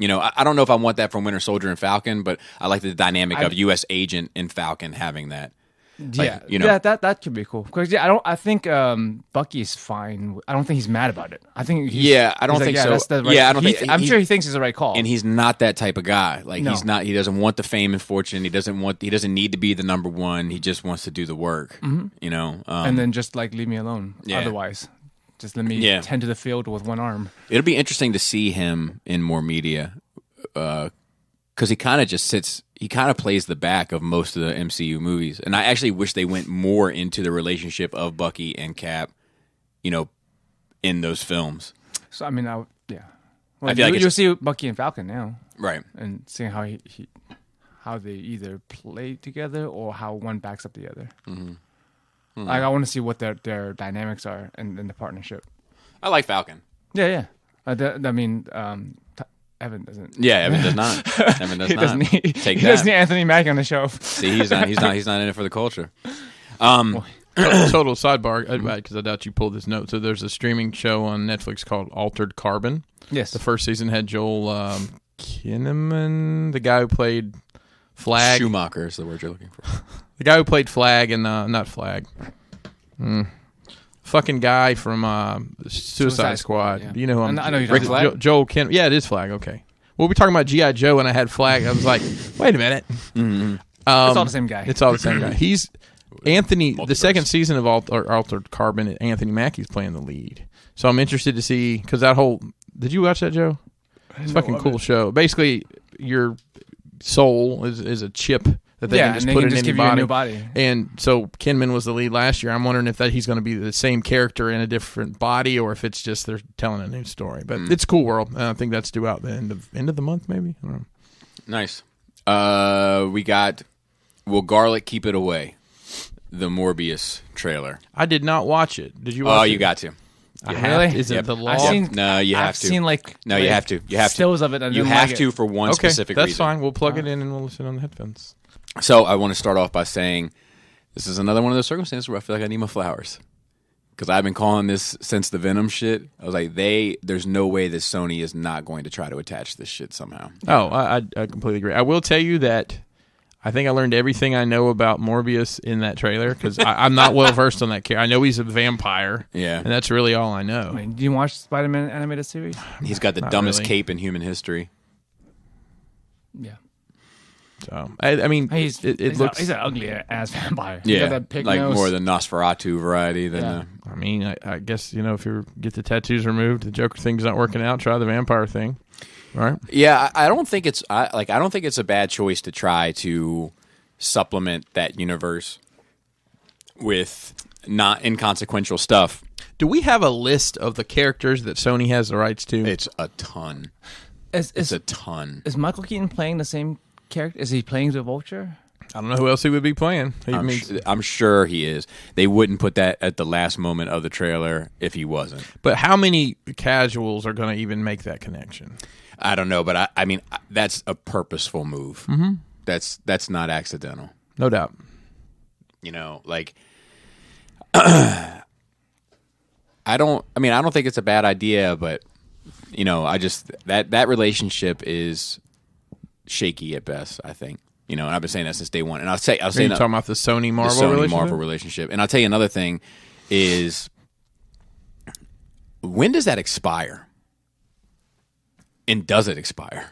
I don't know if I want that from Winter Soldier and Falcon, but I like the dynamic of U.S. Agent and Falcon having that. Yeah, that could be cool. Because I think Bucky's fine. I don't think he's mad about it. I think I don't think so. That's the right, I don't think. I'm sure he thinks it's the right call. And he's not that type of guy. Like he's not. He doesn't want the fame and fortune. He doesn't need to be the number one. He just wants to do the work. And then just like leave me alone. Yeah. Otherwise, just let me tend to the field with one arm. It'll be interesting to see him in more media, because he kind of just sits. He kind of plays the back of most of the MCU movies, and I actually wish they went more into the relationship of Bucky and Cap, in those films. So I mean, Well, I feel like you'll see Bucky and Falcon now, right? And seeing how how they either play together or how one backs up the other. Like I want to see what their dynamics are in the partnership. I like Falcon. Yeah. Evan doesn't. Yeah, Evan does not. Evan does not. Doesn't Take he that. doesn't need Anthony Mackie on the show. See, he's not in it for the culture. Total sidebar, because I doubt you pulled this note. So there's a streaming show on Netflix called Altered Carbon. Yes. The first season had Joel Kinnaman, the guy who played Flag. Schumacher is the word you're looking for. The guy who played Flag and not Flag. Fucking guy from Suicide Squad. Yeah. Do you know who I'm? I know you're talking about. Joel Ken. Yeah, it is Flag. Okay. Well, we're talking about G.I. Joe, and I had Flag. I was like, wait a minute. It's all the same guy. It's all the same guy. He's Anthony. Multiverse. The second season of Altered Carbon, Anthony Mackie's playing the lead. So I'm interested to see, because that whole. Did you watch that, Joe? It's a fucking cool show. Basically, your soul is a chip that they can just put in any body. A new body. And so Kinman was the lead last year. I'm wondering if he's going to be the same character in a different body, or if it's just they're telling a new story. But it's a cool world. I think that's due out the end of the month, maybe. I don't know. Nice. We got Will Garlic Keep It Away? The Morbius trailer. I did not watch it. Did you watch it? Oh, you got to. Really? Is it the law? No, you have I've to. seen you have to. You have stills to. of it. And You then have like to it. for one Okay, specific that's reason. fine. We'll plug it in and we'll listen on the headphones. So I want to start off by saying this is another one of those circumstances where I feel like I need my flowers. Because I've been calling this since the Venom shit. I was like, there's no way that Sony is not going to try to attach this shit somehow. Oh, I completely agree. I will tell you that I think I learned everything I know about Morbius in that trailer, because I'm not well versed on that character. I know he's a vampire. Yeah. And that's really all I know. I mean, do you watch Spider-Man animated series? He's got the Not dumbest really. cape in human history. Yeah. So I mean, He's looks. an ugly ass vampire. Yeah, He got that pig like nose. more the Nosferatu variety than Yeah. I mean, I guess if you get the tattoos removed, the Joker thing's not working out. Try the vampire thing, right? Yeah, I don't think it's I don't think it's a bad choice to try to supplement that universe with not inconsequential stuff. Do we have a list of the characters that Sony has the rights to? It's a ton. It's a ton. Is Michael Keaton playing the same character? Is he playing the Vulture? I don't know who else he would be playing. I'm sure he is. They wouldn't put that at the last moment of the trailer if he wasn't. But how many casuals are going to even make that connection? I don't know, but I mean that's a purposeful move. Mm-hmm. That's not accidental. No doubt. Like I don't think it's a bad idea, but I just that relationship is shaky at best, I think. And I've been saying that since day one. And I'll say Are you talking about the Sony Marvel relationship. And I'll tell you another thing is, when does that expire? And does it expire?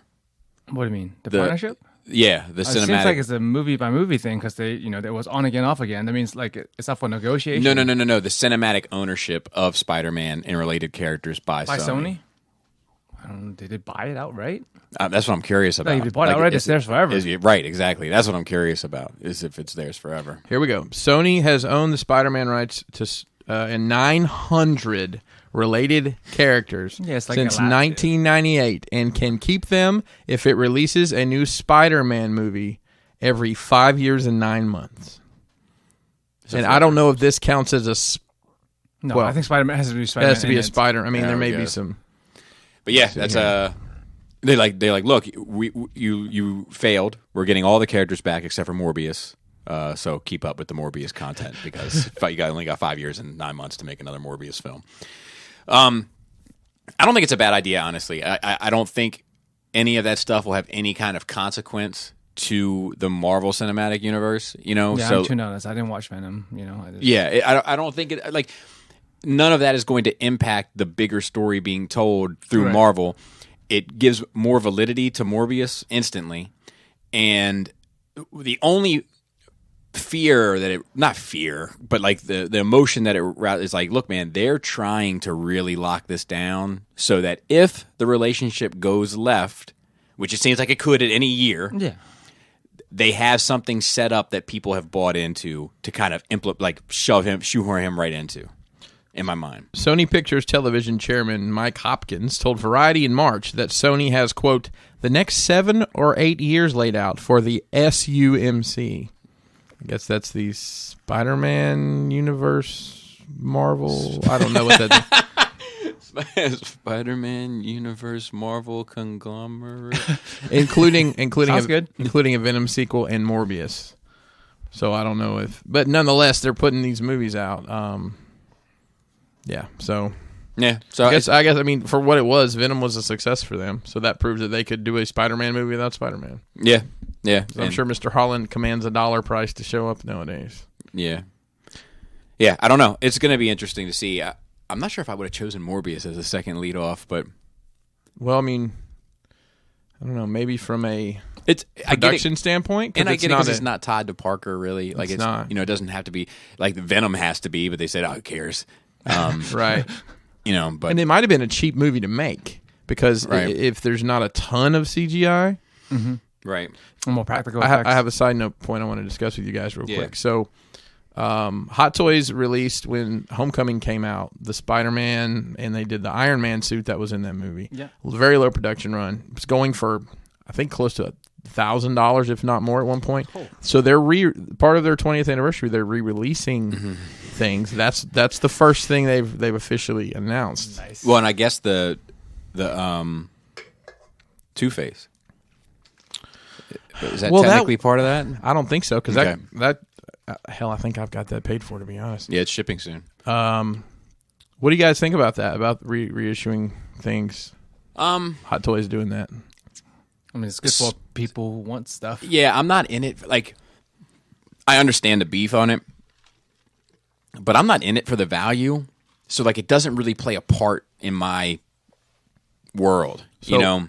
What do you mean? The partnership? Yeah, the cinematic. It seems like it's a movie by movie thing, because they, it was on again, off again. That means like it's up for negotiation. No. The cinematic ownership of Spider-Man and related characters by Sony. I don't know. Did they buy it outright? That's what I'm curious about. Like, if they bought it outright, it's theirs forever. Right, exactly. That's what I'm curious about, is if it's theirs forever. Here we go. Sony has owned the Spider-Man rights to and 900 related characters it's like since a lot, 1998 and can keep them if it releases a new Spider-Man movie every 5 years and 9 months. And I don't know if this counts as a... I think Spider-Man has to be Spider-Man. It has to be a Spider. I mean, there may be guess. some... But yeah, that's They like look, you failed. We're getting all the characters back except for Morbius. So keep up with the Morbius content because you only got 5 years and 9 months to make another Morbius film. I don't think it's a bad idea, honestly. I don't think any of that stuff will have any kind of consequence to the Marvel Cinematic Universe. Yeah, I'm tuned on this. I didn't watch Venom. I don't think it like none of that is going to impact the bigger story being told through Marvel. It gives more validity to Morbius instantly, and the only fear that not fear, but like the emotion that it is like, look, man, they're trying to really lock this down so that if the relationship goes left, which it seems like it could at any year, they have something set up that people have bought into to kind of shoehorn him right into. In my mind. Sony Pictures Television chairman Mike Hopkins told Variety in March that Sony has, quote, the next 7 or 8 years laid out for the SUMC. I guess that's the Spider-Man universe, Marvel. I don't know what that is. Spider-Man universe, Marvel conglomerate. including good. including a Venom sequel and Morbius. So I don't know but nonetheless, they're putting these movies out. So I guess I mean for what it was, Venom was a success for them. So that proves that they could do a Spider-Man movie without Spider-Man. Yeah. So I'm sure Mr. Holland commands a $1 price to show up nowadays. Yeah. I don't know. It's going to be interesting to see. I'm not sure if I would have chosen Morbius as a second lead off, but well, I mean, I don't know. Maybe from a production standpoint, and I get it because it's not tied to Parker really. Like it's not. It doesn't have to be like Venom has to be, but they said, "Oh, who cares?" Right. But and it might have been a cheap movie to make because if there's not a ton of CGI, right, more practical. I have a side note point I want to discuss with you guys real quick. So, Hot Toys released when Homecoming came out the Spider-Man, and they did the Iron Man suit that was in that movie. Yeah, very low production run. It was going for I think close to $1,000, if not more, at one point. Cool. So they're part of their 20th anniversary. They're re-releasing things. That's the first thing they've officially announced. Nice. Well, and I guess the Two-Face is that technically part of that? I don't think so because that hell, I think I've got that paid for, to be honest. Yeah, it's shipping soon. What do you guys think about that? About reissuing things? Hot Toys doing that. I mean, it's good for people who want stuff. Yeah, I'm not in it. Like, I understand the beef on it, but I'm not in it for the value. So, like, it doesn't really play a part in my world. So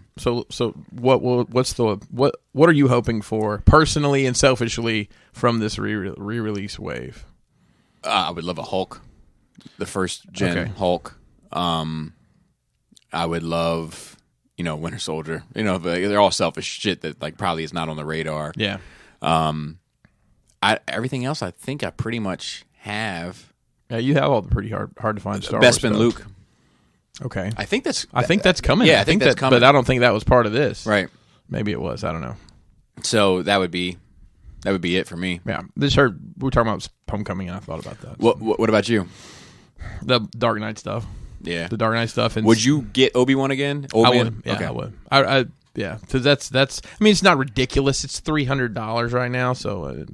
what are you hoping for personally and selfishly from this re-release wave? I would love a Hulk, the first gen Hulk. I would love. Winter Soldier. They're all selfish shit that like probably is not on the radar. Yeah. Everything else, I think I pretty much have. Yeah, you have all the pretty hard to find Star Best Wars been Luke. Okay. I think that's coming. Yeah, I think that's coming. But I don't think that was part of this. Right. Maybe it was. I don't know. So that would be it for me. Yeah. We were talking about Homecoming, and I thought about that. What about you? The Dark Knight stuff. Yeah, the Dark Knight stuff. And would you get Obi-Wan again? I would. Yeah, okay. I would. Yeah, because that's. I mean, it's not ridiculous. It's $300 right now, so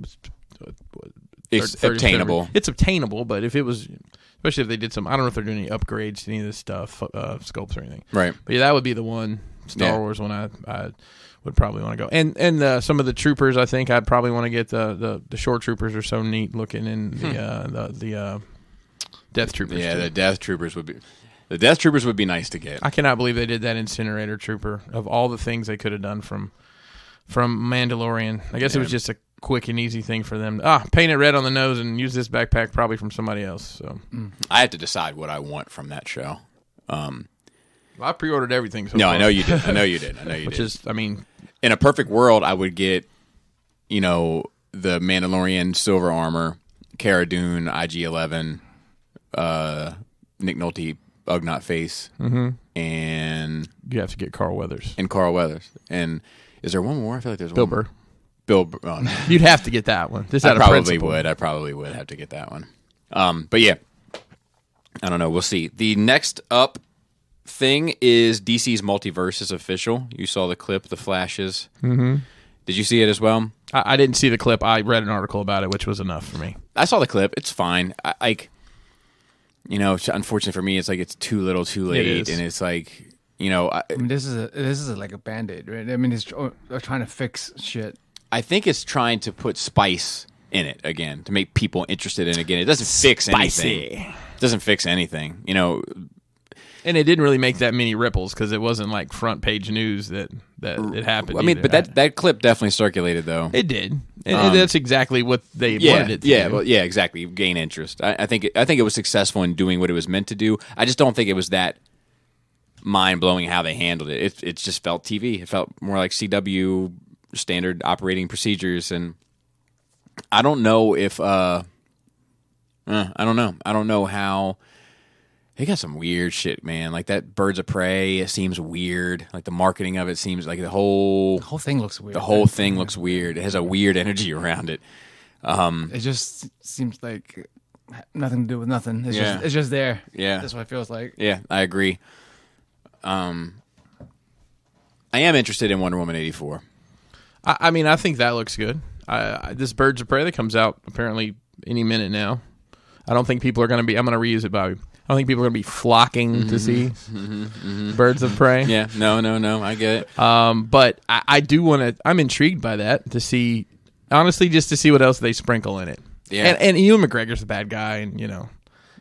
it's obtainable. It's obtainable, but if it was, especially if they did some, I don't know if they're doing any upgrades to any of this stuff, sculpts or anything. Right. But yeah, that would be the one Star Wars one I would probably want to go. And some of the troopers, I think I'd probably want to get the shore troopers are so neat looking, and the Death Troopers. Yeah, the Death Troopers would be. The Death Troopers would be nice to get. I cannot believe they did that Incinerator Trooper. Of all the things they could have done from Mandalorian, I guess it was just a quick and easy thing for them. Paint it red on the nose and use this backpack probably from somebody else. So I have to decide what I want from that show. I pre-ordered everything. So no, far. I know you did. I know you did. Which is, I mean, in a perfect world, I would get, the Mandalorian silver armor, Cara Dune IG-11. Nick Nolte, Ugnaught Face, and You have to get Carl Weathers. Carl Weathers. And is there one more? I feel like there's Bill one more. Burr. Bill Burr. Oh, no. You'd have to get that one. Just out I of principle. probably would have to get that one. But yeah, I don't know. We'll see. The next up thing is DC's Multiverse is official. You saw the clip, the flashes. Mm-hmm. Did you see it as well? I didn't see the clip. I read an article about it, which was enough for me. I saw the clip. It's fine. Unfortunately for me, it's like it's too little, too late, and it's like, I mean, this is like a Band-Aid, right? I mean, they're trying to fix shit. I think it's trying to put spice in it again to make people interested in it again. It doesn't fix anything. It doesn't fix anything, And it didn't really make that many ripples because it wasn't like front page news that it happened. I mean, either. but that clip definitely circulated though. It did, and that's exactly what they wanted it to do. Well, yeah, exactly. Gain interest. I think it was successful in doing what it was meant to do. I just don't think it was that mind blowing how they handled it. It just felt TV. It felt more like CW standard operating procedures, and I don't know if I don't know how. They got some weird shit, man. Like that Birds of Prey, it seems weird. Like the marketing of it seems like the whole thing looks weird. The whole thing looks weird. It has a weird energy around it. It just seems like nothing to do with nothing. It's just there. Yeah, that's what it feels like. Yeah, I agree. I am interested in Wonder Woman 84. I mean, I think that looks good. This Birds of Prey that comes out apparently any minute now. I don't think people are going to be. I'm going to reuse it, Bobby. I don't think people are going to be flocking to see Birds of Prey. Yeah, no, I get it. But I do want to. I'm intrigued by that to see, honestly, just to see what else they sprinkle in it. Yeah, and Ewan McGregor's a bad guy, and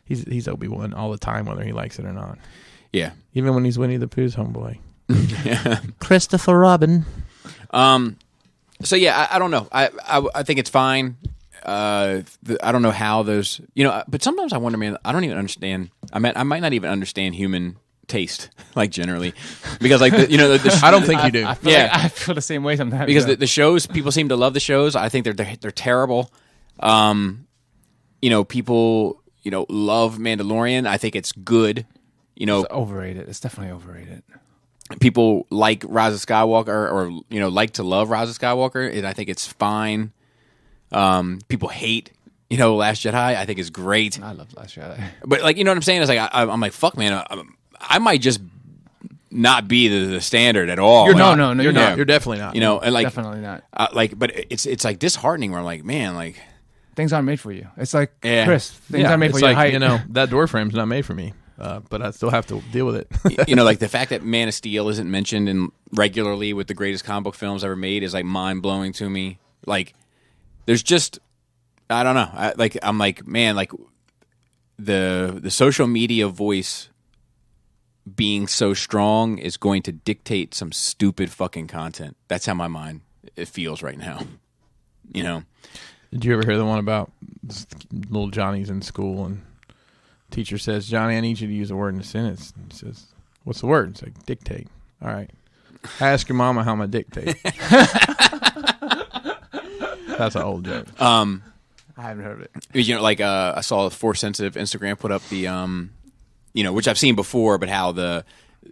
he's Obi-Wan all the time, whether he likes it or not. Yeah, even when he's Winnie the Pooh's homeboy. Yeah. Christopher Robin. So yeah, I don't know. I think it's fine. I don't know how those, but sometimes I wonder, man, I don't even understand. I might not even understand human taste, like generally, because like I don't think you do. I feel the same way sometimes. Because the shows, people seem to love the shows. I think they're terrible. People love Mandalorian. I think it's good. It's overrated. It's definitely overrated. People like Rise of Skywalker, or like to love Rise of Skywalker, and I think it's fine. People hate, Last Jedi. I think is great. I love Last Jedi, but like, you know what I'm saying? It's like I'm like, fuck, man. I might just not be the standard at all. You're not. You're definitely not. And like definitely not. But it's like disheartening. Where I'm like, man, like things aren't made for you. It's like Chris. Things aren't made for your height. That door frame's not made for me. But I still have to deal with it. Like the fact that Man of Steel isn't mentioned regularly with the greatest comic book films ever made is like mind blowing to me. Like, there's just, I don't know. I'm like, man, like the social media voice being so strong is going to dictate some stupid fucking content. That's how my mind it feels right now. Did you ever hear the one about little Johnny's in school and teacher says, Johnny, I need you to use a word in a sentence. He says, what's the word? It's like, dictate. All right. Ask your mama how my dictate. That's an old joke. I haven't heard of it. I saw Force Sensitive Instagram put up the, which I've seen before, but how the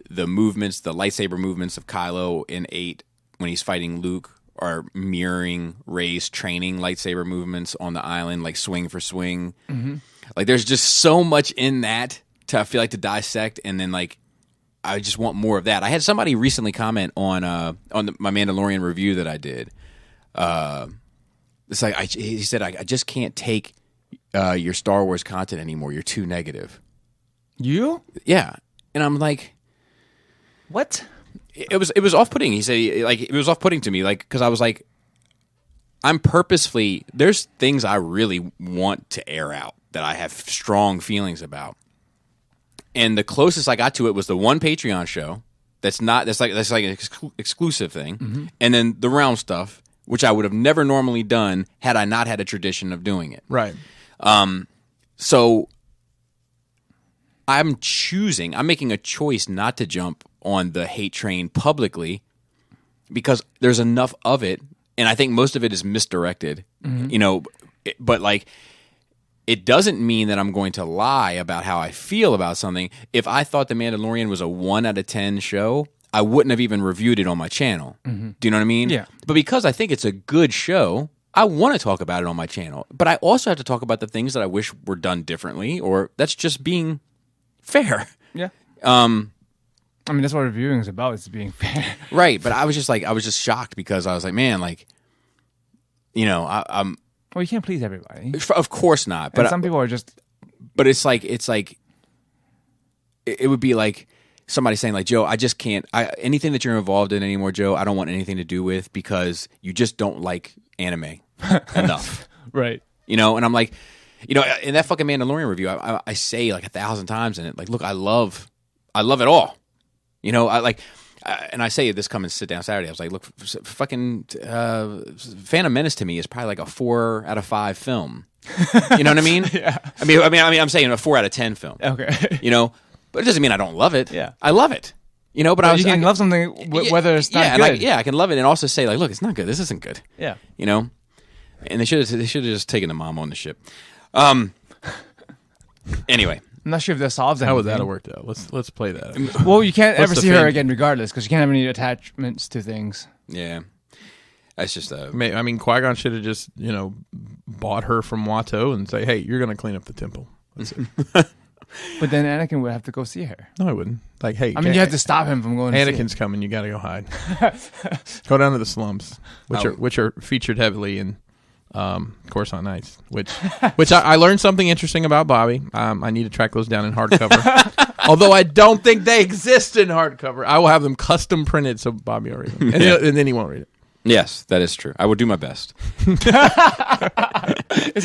movements, the lightsaber movements of Kylo in 8 when he's fighting Luke are mirroring Rey's training lightsaber movements on the island, like swing for swing. Mm-hmm. Like, there's just so much in that I feel like to dissect, and then like I just want more of that. I had somebody recently comment on my Mandalorian review that I did. It's like he said, I just can't take your Star Wars content anymore. You're too negative. You? Yeah, and I'm like, what? It was off putting. He said like it was off putting to me, like, because I was like, I'm purposefully, there's things I really want to air out that I have strong feelings about. And the closest I got to it was the one Patreon show that's like an exclusive thing. Mm-hmm. And then the Realm stuff, which I would have never normally done had I not had a tradition of doing it. Right. So I'm making a choice not to jump on the hate train publicly because there's enough of it. And I think most of it is misdirected, but like, it doesn't mean that I'm going to lie about how I feel about something. If I thought The Mandalorian was a 1 out of 10 show, I wouldn't have even reviewed it on my channel. Mm-hmm. Do you know what I mean? Yeah. But because I think it's a good show, I want to talk about it on my channel. But I also have to talk about the things that I wish were done differently, or that's just being fair. Yeah. I mean, that's what reviewing is about, is being fair. Right. But I was just shocked because I was like, man, like, you know, I'm. Well, you can't please everybody. Of course not. But some people are just. But it's like it would be like somebody saying like, Joe, I just can't. Anything that you're involved in anymore, Joe, I don't want anything to do with because you just don't like anime enough. Right. You know, and I'm like, you know, in that fucking Mandalorian review, I say like 1,000 times in it, like, look, I love it all. You know, and I say this coming sit down Saturday. I was like, look, fucking Phantom Menace to me is probably like a 4 out of 5 film. You know what I mean? Yeah. I mean, I'm saying a 4 out of 10 film. Okay. You know, but it doesn't mean I don't love it. Yeah. I love it. You know, but you can love something whether it's not good. I can love it and also say like, look, it's not good. This isn't good. Yeah. You know, and they should have just taken the mom on the ship. Anyway. I'm not sure if that solves anything. How would that have worked out? Let's play that. Well, you can't ever see her thing? again regardless, because you can't have any attachments to things. Yeah. That's just I mean, Qui-Gon should have just, you know, bought her from Watto and say, hey, you're going to clean up the temple. That's it. But then Anakin would have to go see her. No, I wouldn't. Like, hey. I mean, you have to stop him from going to see Anakin's coming. You got to go hide. Go down to the slums, which are featured heavily in Coruscant Nights, which I learned something interesting about Bobby. I need to track those down in hardcover. Although I don't think they exist in hardcover. I will have them custom printed so Bobby will read them. And then he won't read it. Yes, that is true. I will do my best. It's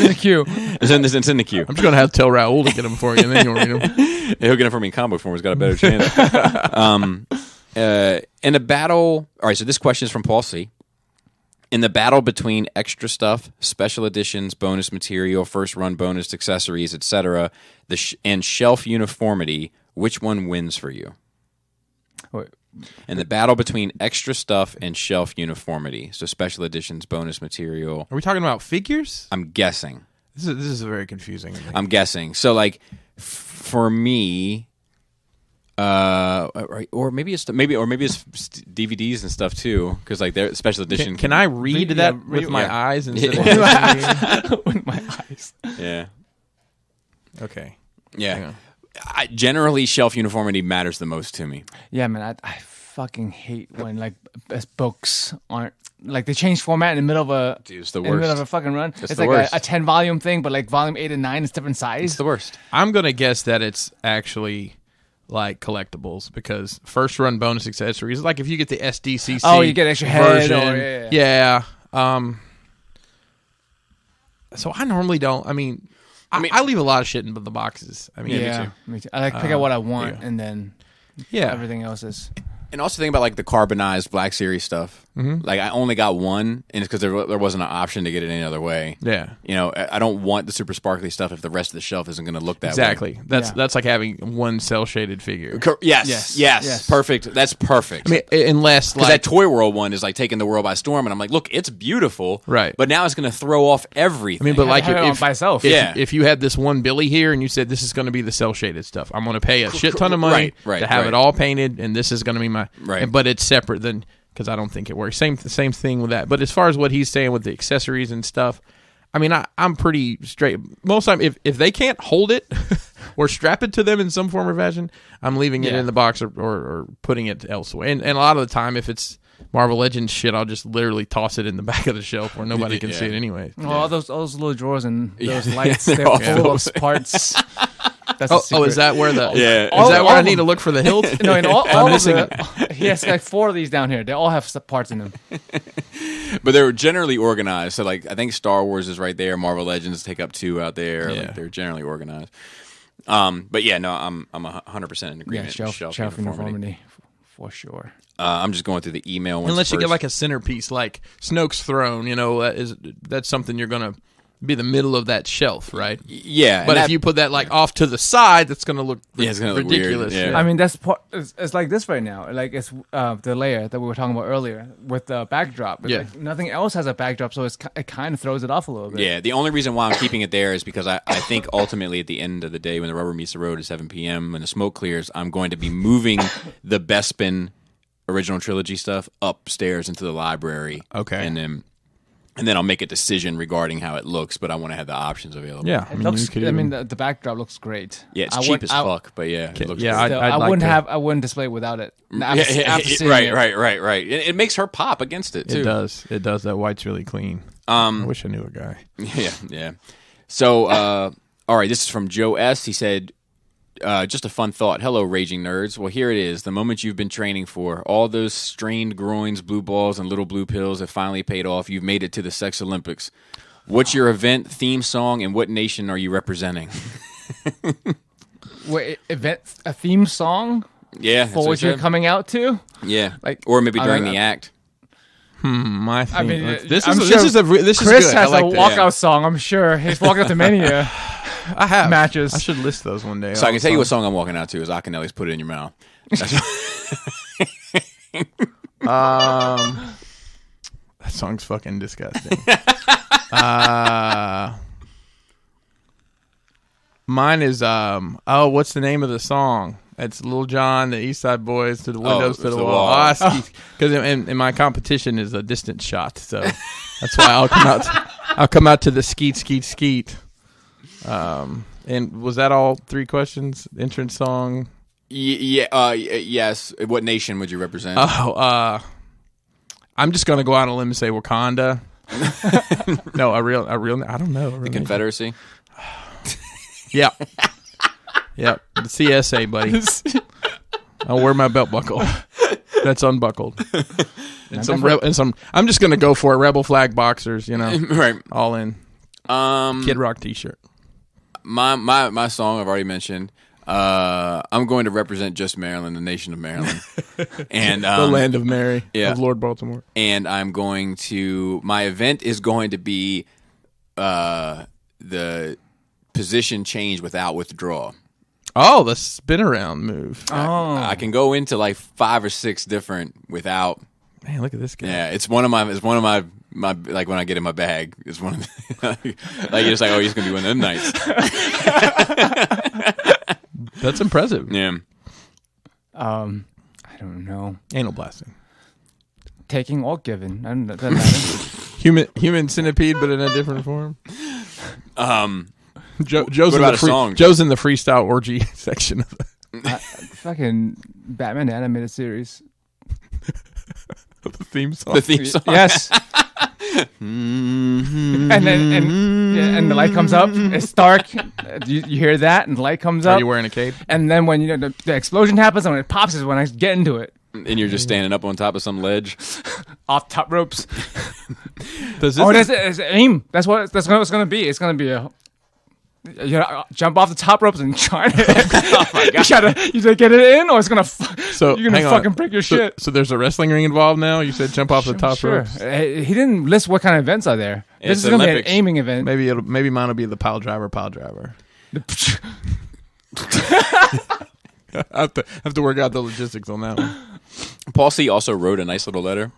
in the queue. It's in the queue. I'm just going to have to tell Raul to get them for you, and then you'll read them. He'll get them for me in comic form. He's got a better chance. In a battle... All right, so this question is from Paul C. In the battle between extra stuff, special editions, bonus material, first run bonus accessories, etc., and shelf uniformity, which one wins for you? Wait. In the battle between extra stuff and shelf uniformity, so special editions, bonus material. Are we talking about figures? I'm guessing. This is very confusing. I'm guessing. So, like, for me, or maybe it's DVDs and stuff too, because like they're special edition. Can I read that with my eyes instead of with my eyes? Yeah. Okay. Yeah. Generally, shelf uniformity matters the most to me. Yeah, man, I fucking hate when like books aren't like they change format in the middle of a it's the worst. In the middle of a fucking run. It's the like worst. a 10 volume thing, but like volume 8 and 9 is different size. It's the worst. I'm gonna guess that it's actually like collectibles because first run bonus accessories, like if you get the SDCC, oh, you get extra head. Version, yeah. So I normally don't. I mean, I leave a lot of shit in the boxes. I mean, yeah, me too. I like pick out what I want and then everything else is. And also think about like the carbonized Black Series stuff. Mm-hmm. Like I only got one, and it's because there wasn't an option to get it any other way. Yeah, you know, I don't want the super sparkly stuff if the rest of the shelf isn't going to look that way. Exactly. That's like having one cell shaded figure. Yes. Perfect. That's perfect. I mean, unless because that Toy World one is like taking the world by storm, and I'm like, look, it's beautiful, right? But now it's going to throw off everything. I mean, but like if by itself, if you had this one Billy here and you said this is going to be the cell shaded stuff, I'm going to pay a shit ton of money to have it all painted, and this is going to be my but it's separate than. Because I don't think it works. Same thing with that. But as far as what he's saying with the accessories and stuff, I mean, I'm pretty straight. Most of the time, if they can't hold it or strap it to them in some form or fashion, I'm leaving it in the box or putting it elsewhere. And a lot of the time, if it's Marvel Legends shit, I'll just literally toss it in the back of the shelf where nobody can see it anyway. Well, all those little drawers and those lights, they're full of parts. That's is that where the is that where I need to look for the hilt? No, in all of he has like 4 of these down here. They all have parts in them. But they're generally organized. So like I think Star Wars is right there. Marvel Legends take up 2 out there. Yeah. Like they're generally organized. But yeah, no, I'm 100% in agreement. Yeah, shelf uniformity for sure. I'm just going through the email ones unless first. You get like a centerpiece like Snoke's throne, you know, that's something you're gonna be the middle of that shelf, right? Yeah, But if you put that like off to the side, that's going to look it's gonna look ridiculous. weird, yeah. I mean, that's part. It's like this right now. Like it's the layer that we were talking about earlier with the backdrop. It's like nothing else has a backdrop, so it kind of throws it off a little bit. Yeah, the only reason why I'm keeping it there is because I think ultimately at the end of the day, when the rubber meets the road at 7 p.m. and the smoke clears, I'm going to be moving the Bespin original trilogy stuff upstairs into the library. Okay. And then I'll make a decision regarding how it looks, but I want to have the options available. Yeah, It looks. The backdrop looks great. Yeah, it's cheap as fuck, but yeah, it looks yeah, great. I wouldn't display it without it. After seeing it. Right. It makes her pop against it too. It does. That white's really clean. I wish I knew a guy. Yeah. So, all right, this is from Joe S. He said, just a fun thought. Hello, raging nerds. Well, here it is. The moment you've been training for. All those strained groins, blue balls, and little blue pills have finally paid off. You've made it to the Sex Olympics. What's your event, theme song, and what nation are you representing? Wait, a theme song? Yeah. For what you're coming out to? Yeah. Like, or maybe during the act. My theme. I mean, this I'm is sure this Chris is good. has I like a that. walkout song, I'm sure. He's walked out to many I have matches. I should list those one day. So I can tell you what song I'm walking out to is Akinelli's Put It In Your Mouth. That song's fucking disgusting. Mine is what's the name of the song? It's Lil Jon, the East Side Boys, to the windows, to the wall. Because in my competition is a distance shot, so that's why I'll come out to the skeet. And was that all 3 questions? Entrance song. Yes. What nation would you represent? I'm just gonna go out on a limb and say Wakanda. No, a real. I don't know. The Confederacy. Yeah. Yep. The CSA, buddy. I'll wear my belt buckle. That's unbuckled. And some. I'm just gonna go for it. Rebel flag boxers. Right. All in. Kid Rock T-shirt. My song I've already mentioned. I'm going to represent just Maryland, the nation of Maryland, and the land of Mary, of Lord Baltimore. And I'm going to. My event is going to be the position change without withdrawal. Oh, the spin around move. I can go into like 5 or 6 different without. Man, look at this guy. Yeah, it's one of my like when I get in my bag, it's one of the, like you're just like, oh, he's gonna be one of them nights. That's impressive. Yeah. I don't know. Anal blasting. Taking or giving. I don't know. Doesn't matter. Human centipede, but in a different form. Joe's what about a song? Joe's in the freestyle orgy section of the fucking Batman the Animated Series. the theme song. The theme song. Yes. And then and the light comes up. It's dark. You hear that, and the light comes up. Are you wearing a cape? And then when the explosion happens, and when it pops is when I get into it. And you're just standing up on top of some ledge, off top ropes. That's aim. That's what it's going to be. It's going to be a. Jump off the top ropes and try to. Oh my god! You try to get it in, or it's gonna. You're gonna fucking break your shit. So there's a wrestling ring involved now. You said jump off the top ropes. He didn't list what kind of events are there. This is gonna be an aiming event. Maybe mine will be the pile driver. I have to work out the logistics on that one. Paul C. also wrote a nice little letter.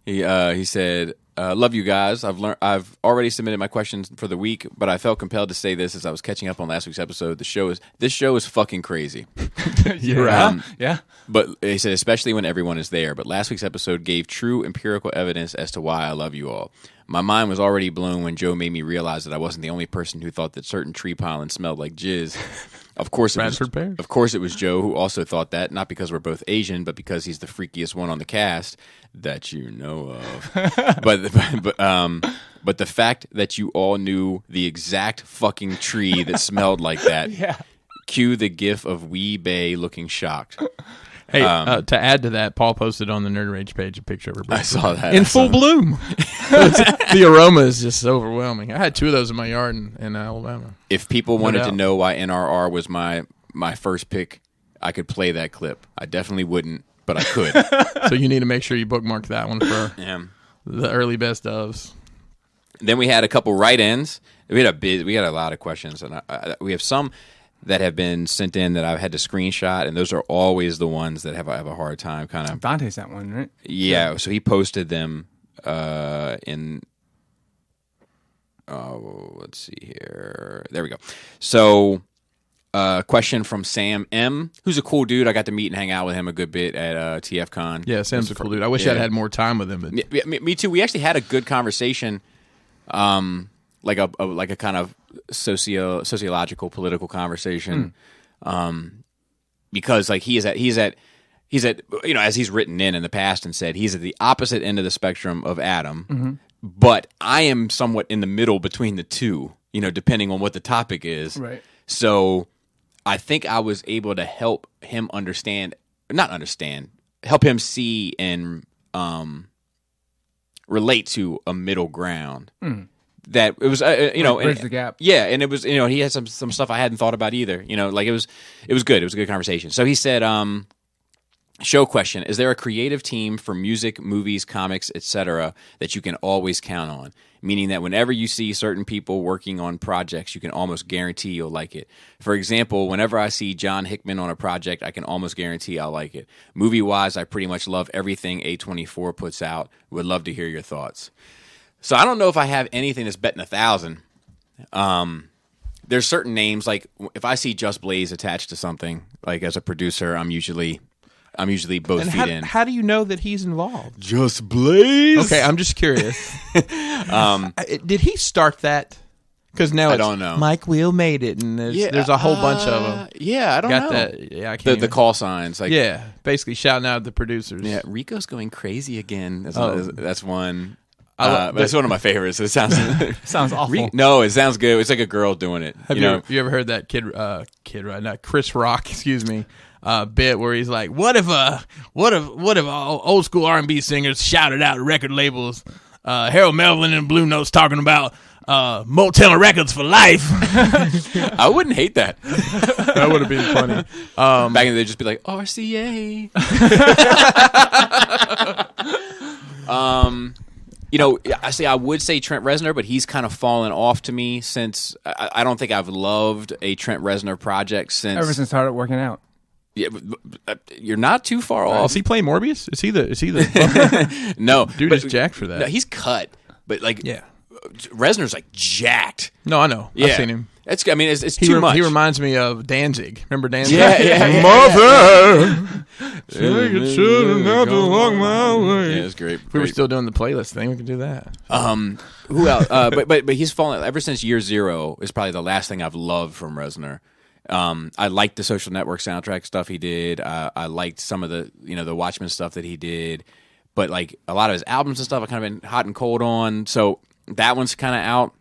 He said, "Love you guys. I've already submitted my questions for the week, but I felt compelled to say this as I was catching up on last week's episode. This show is fucking crazy." Yeah. But he said, especially when everyone is there. But last week's episode gave true empirical evidence as to why I love you all. My mind was already blown when Joe made me realize that I wasn't the only person who thought that certain tree pollen smelled like jizz. Of course, it was Joe who also thought that, not because we're both Asian, but because he's the freakiest one on the cast that you know of. But the fact that you all knew the exact fucking tree that smelled like that. Yeah. Cue the gif of Wee Bay looking shocked. Hey, to add to that, Paul posted on the Nerd Rage page a picture of her I saw that. in full bloom. The aroma is just overwhelming. I had 2 of those in my yard in Alabama. If people wanted to know why NRR was my first pick, I could play that clip. I definitely wouldn't, but I could. So you need to make sure you bookmark that one for the early best ofs. Then we had a couple write-ins. We had a lot of questions, and we have some that have been sent in that I've had to screenshot, and those are always the ones that have a hard time kind of. Dante's that one, right? Yeah, so he posted them in. Oh, let's see here. There we go. So, question from Sam M, who's a cool dude. I got to meet and hang out with him a good bit at TFCon. Yeah, Sam's a cool dude. I wish I'd had more time with him. But... Me too. We actually had a good conversation, like a kind of sociological, political conversation, because like he's at as he's written in the past and said he's at the opposite end of the spectrum of Adam, but I am somewhat in the middle between the two, depending on what the topic is. Right. So I think I was able to help him help him see and relate to a middle ground. That it was, bridge the gap. Yeah, and it was, he had some stuff I hadn't thought about either. Like it was good. It was a good conversation. So he said, show question: is there a creative team for music, movies, comics, etc. that you can always count on? Meaning that whenever you see certain people working on projects, you can almost guarantee you'll like it. For example, whenever I see John Hickman on a project, I can almost guarantee I'll like it. Movie-wise, I pretty much love everything A24 puts out. Would love to hear your thoughts. So I don't know if I have anything that's betting 1,000. There's certain names, like if I see Just Blaze attached to something, like as a producer, I'm usually both feet in. How do you know that he's involved? Just Blaze. Okay, I'm just curious. Did he start that? Because now I don't know. Mike Will made it, and there's a whole bunch of them. Yeah, I don't know. That, yeah, I can't. The call signs, like basically shouting out at the producers. Yeah, Rico's going crazy again. That's one. That's one of my favorites. It sounds awful. No, it sounds good. It's like a girl doing it. Have you ever heard that Chris Rock, excuse me, bit where he's like, what if old school R&B singers shouted out record labels, Harold Melvin and Blue Notes talking about Motown Records for life. I wouldn't hate that. That would have been funny. Back in the day, they'd just be like, RCA. I would say Trent Reznor, but he's kind of fallen off to me since I don't think I've loved a Trent Reznor project since ever since started working out. Yeah, you're not too far off. Is he playing Morbius? Is he the No, dude is jacked for that. No, he's cut, but yeah. Reznor's like jacked. No, I know. Yeah. I've seen him. It's too much. He reminds me of Danzig. Remember Danzig? Yeah. Mother, take a children not to walk my way. Yeah, it's great. If we were still doing the playlist thing, we could do that. Who else? But he's fallen ever since Year Zero. Is probably the last thing I've loved from Reznor. I liked the Social Network soundtrack stuff he did. I liked some of the the Watchmen stuff that he did. But like a lot of his albums and stuff, I kind of been hot and cold on. So that one's kind of out.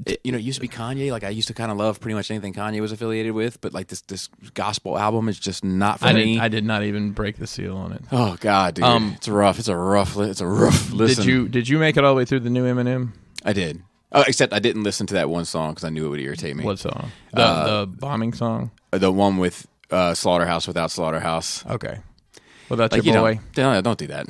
It used to be Kanye. Like I used to kind of love pretty much anything Kanye was affiliated with, but like this gospel album is just not for me. I did not even break the seal on it. Oh God, dude, it's rough. It's a rough listen. Did you make it all the way through the new Eminem? I did. Except I didn't listen to that one song because I knew it would irritate me. What song? The bombing song? The one with Slaughterhouse without Slaughterhouse. Okay. Without your boy? Don't do that. Don't do that.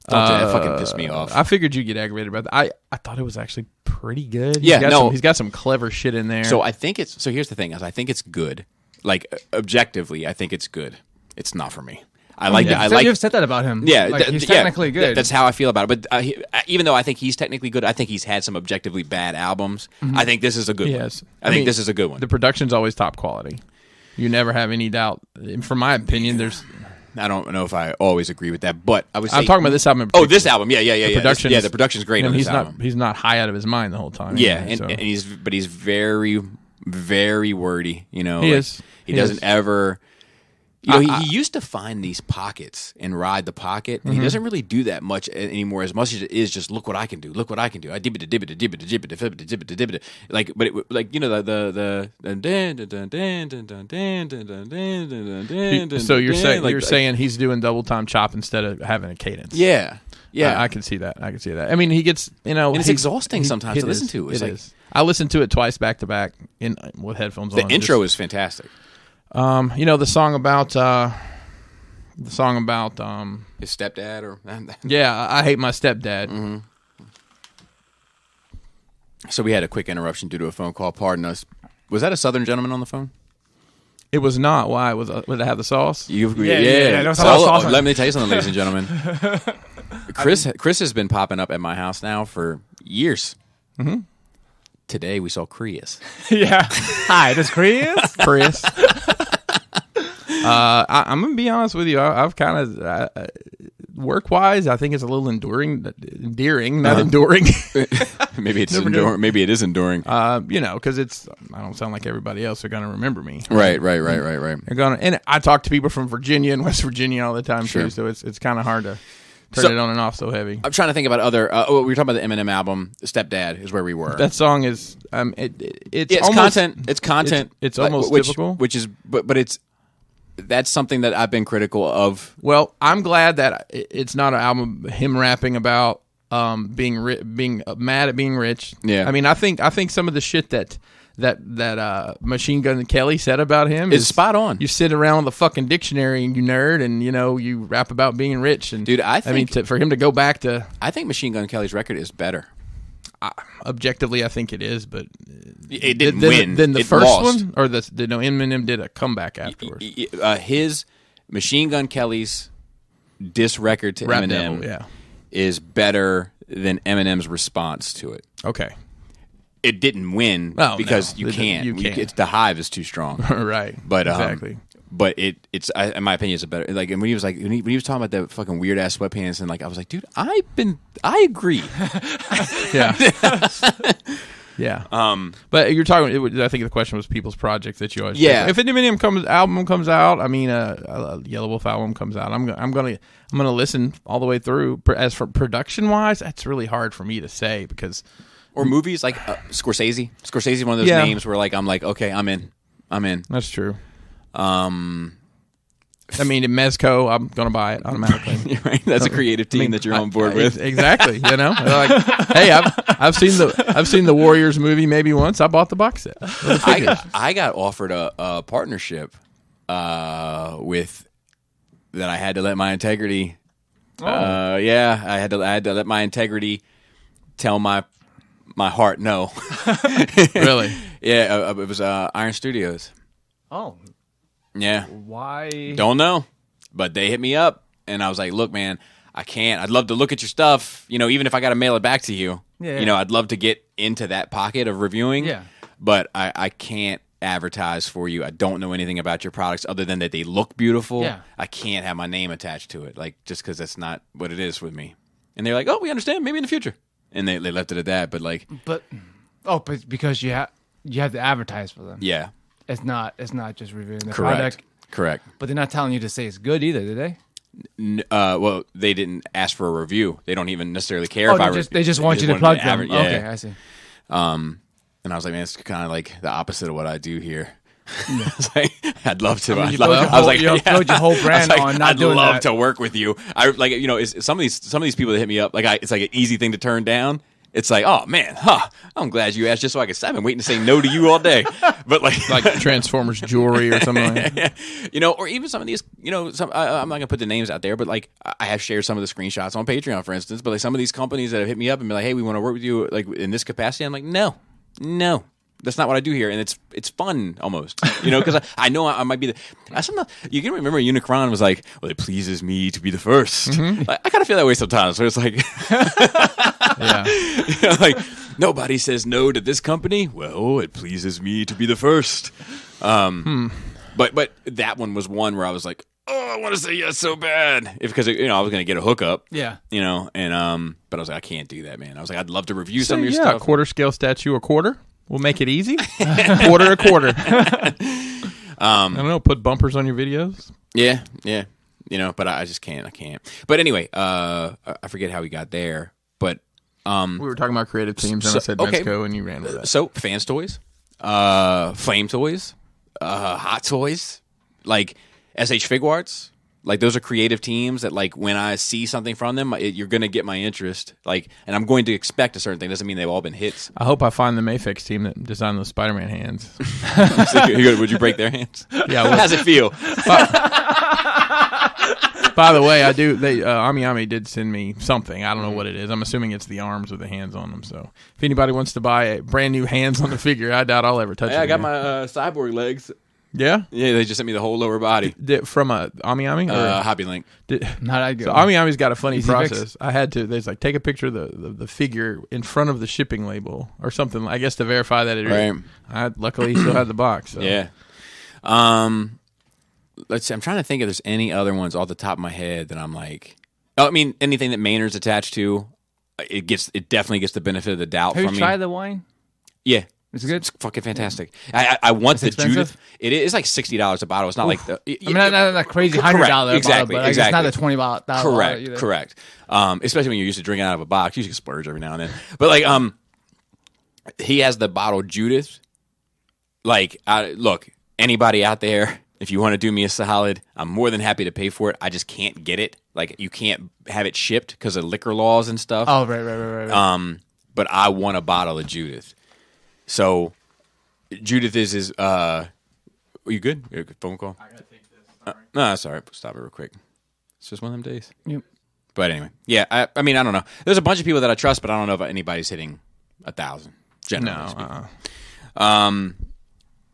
It fucking piss me off. I figured you'd get aggravated about that. I thought it was actually pretty good. He's got some clever shit in there. So I think it's. So here's the thing: I think it's good. Like objectively, I think it's good. It's not for me. I like that. You've said that about him. Yeah, he's technically good. That's how I feel about it. But even though I think he's technically good, I think he's had some objectively bad albums. Mm-hmm. I think this is a good one. I think this is a good one. The production's always top quality. You never have any doubt. From my opinion, I don't know if I always agree with that, but I was. I'm talking about this album. Oh, this album, yeah. The production's great on this album. He's not high out of his mind the whole time. Yeah, and he's very, very wordy. He is. He doesn't ever. He used to find these pockets and ride the pocket, and he doesn't really do that much anymore. As much as it is just look what I can do. Look what I can do. I dib it, dib it, dib it, dib it, dib it, dib it, dib it. Like, but it, like So you're saying he's doing double time chop instead of having a cadence. Yeah. I can see that. I mean, he gets and it's exhausting sometimes to listen to. It is. I listened to it twice back to back with headphones on. The intro is fantastic. The song about his stepdad, or yeah, I hate my stepdad. Mm-hmm. So we had a quick interruption due to a phone call. Pardon us. Was that a Southern gentleman on the phone? It was not. Why? Would it have the sauce? Sauce. Let me tell you something, ladies and gentlemen. Chris has been popping up at my house now for years. Mm-hmm. Today we saw Chris. Yeah. Hi, this Chris. Chris. I'm gonna be honest with you. I've kind of work-wise, I think it's a little endearing, not enduring. Maybe it's enduring. Maybe it is enduring. Because I don't sound like everybody else are going to remember me. Right. They're gonna, and I talk to people from Virginia and West Virginia all the time too, so it's kind of hard to turn it on and off so heavy. I'm trying to think about other. We were talking about the Eminem album. Stepdad is where we were. That song is it's almost, content. It's content. It's almost typical, which is but it's. That's something that I've been critical of. Well, I'm glad that it's not an album him rapping about being mad at being rich. Yeah, I mean, I think some of the shit that Machine Gun Kelly said about him is spot on. You sit around with a fucking dictionary and you nerd, and you rap about being rich. And dude, I mean, for him to go back to, I think Machine Gun Kelly's record is better. Objectively, I think it is, but it didn't win. Then the it first lost. one, or Eminem did a comeback afterwards. His Machine Gun Kelly's diss record to Rap Eminem Devil, is better than Eminem's response to it. Okay, it didn't win because you can't. It's the Hive is too strong, right? But exactly. But it's in my opinion, it's a better. Like, and when he was talking about the fucking weird ass sweatpants, and like I was like, dude, I agree. Yeah. Yeah. But you're talking. I think the question was people's projects that you always. Yeah. If an Eminem album comes out, I mean, a Yellow Wolf album comes out, I'm gonna listen all the way through. As for production wise, that's really hard for me to say because. Or movies like Scorsese. Scorsese, one of those names where I'm like, okay, I'm in. That's true. I mean, in Mezco, I'm gonna buy it automatically. Right? That's a creative team that you're on board with. Exactly. Like, hey, I've seen the Warriors movie maybe once. I bought the box set. I got offered a partnership with that. I had to let my integrity. I had to let my integrity tell my heart no. Really? Yeah. It was Iron Studios. Oh. Yeah. Why? Don't know. But they hit me up, and I was like, look, man, I can't. I'd love to look at your stuff, even if I got to mail it back to you. Yeah. I'd love to get into that pocket of reviewing. Yeah. But I can't advertise for you. I don't know anything about your products other than that they look beautiful. Yeah. I can't have my name attached to it, just because that's not what it is with me. And they're like, oh, we understand. Maybe in the future. And they left it at that. But because you have to advertise for them. Yeah. It's not just reviewing the Correct. product. Correct. But they're not telling you to say it's good either, did they? Well, they didn't ask for a review. They don't even necessarily care if they just want you to plug them. Yeah. Okay, I see. And I was like, man, it's kind of like the opposite of what I do here. I was like, I'd love to. You build your whole brand on not doing that. I'd love to work with you. Some of these people that hit me up, it's like an easy thing to turn down. It's like, oh man, I'm glad you asked just so I could. I've been waiting to say no to you all day. But like Transformers jewelry or something like that. Or even some of these, I'm not gonna put the names out there, but like I have shared some of the screenshots on Patreon, for instance. But like some of these companies that have hit me up and be like, hey, we want to work with you, like in this capacity. I'm like, no, that's not what I do here, and it's fun almost, because I know I might be you can remember Unicron was like, well, it pleases me to be the first. Mm-hmm. I kind of feel that way sometimes. So it's like, yeah, like nobody says no to this company. Well, it pleases me to be the first. But that one was one where I was like, oh, I want to say yes so bad, because I was going to get a hookup. Yeah, and but I was like, I can't do that, man. I was like, I'd love to review some of your stuff. A quarter scale statue, a quarter. We'll make it easy. Quarter a quarter. I don't know. Put bumpers on your videos. Yeah. But I just can't. I can't. But anyway, I forget how we got there. But we were talking about creative teams, and I said Mezco, and you ran with that. So Fans Toys, Flame Toys, Hot Toys, like SH Figuarts. Like, those are creative teams that, like, when I see something from them, you're going to get my interest. Like, and I'm going to expect a certain thing. Doesn't mean they've all been hits. I hope I find the Mayfix team that designed those Spider-Man hands. Would you break their hands? Yeah. How does it feel? By the way, I do. Ami Ami did send me something. I don't know what it is. I'm assuming it's the arms with the hands on them. So if anybody wants to buy a brand new hands on the figure, I doubt I'll ever touch it. Yeah, I got my cyborg legs. Yeah? Yeah, they just sent me the whole lower body. From Ami Ami? Hobby Link. Not I go. So Ami Ami's got a funny Easy process. fix. I had to. There's like take a picture of the figure in front of the shipping label or something. I guess to verify that it. Right. Luckily, he still had the box. So. Yeah. Let's see. I'm trying to think if there's any other ones off the top of my head that I'm like. Oh, I mean, anything that Maynard's attached to, it definitely gets the benefit of the doubt Have from you me. tried the wine? Yeah. Is it good? It's fucking fantastic. I want the expensive? Judith. It is like $60 a bottle. It's not like the. I mean, not crazy $100 Exactly, bottle, but exactly. it's not the $20 bottle. Correct, either. correct. Especially when you're used to drinking out of a box, you can splurge every now and then. But like, he has the bottle Judith. Like, look, anybody out there, if you want to do me a solid, I'm more than happy to pay for it. I just can't get it. Like, you can't have it shipped because of liquor laws and stuff. Oh, right. But I want a bottle of Judith. So, Judith is are you good? You got a phone call? I gotta take this. Sorry. No, that's all right. Stop it real quick. It's just one of them days. Yep. But anyway, yeah. I mean, I don't know. There's a bunch of people that I trust, but I don't know if anybody's hitting 1,000. Generally speaking.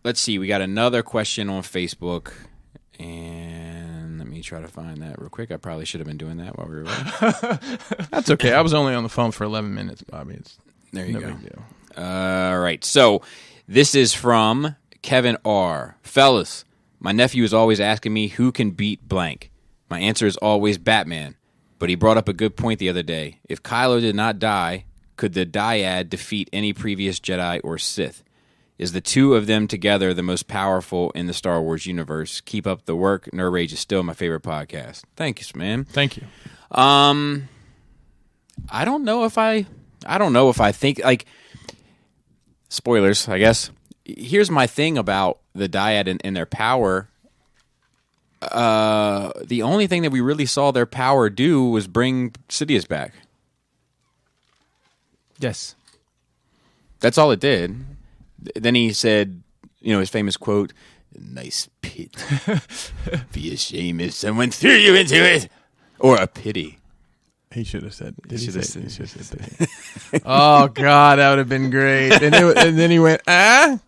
Let's see. We got another question on Facebook, and let me try to find that real quick. I probably should have been doing that while we were away. That's okay. I was only on the phone for 11 minutes, Bobby. It's There you no go. big deal. All right. So this is from Kevin R. Fellas, my nephew is always asking me who can beat blank. My answer is always Batman. But he brought up a good point the other day. If Kylo did not die, could the dyad defeat any previous Jedi or Sith? Is the two of them together the most powerful in the Star Wars universe? Keep up the work. Nerd Rage is still my favorite podcast. Thank you, man. Thank you. I don't know if I think, like, spoilers, I guess. Here's my thing about the dyad and their power. The only thing that we really saw their power do was bring Sidious back. Yes. That's all it did. Then he said, his famous quote, "Nice pit. Be a shame if someone threw you into it. Or a pity." He should have said. He should have said. Oh God, that would have been great. And then he went afterward.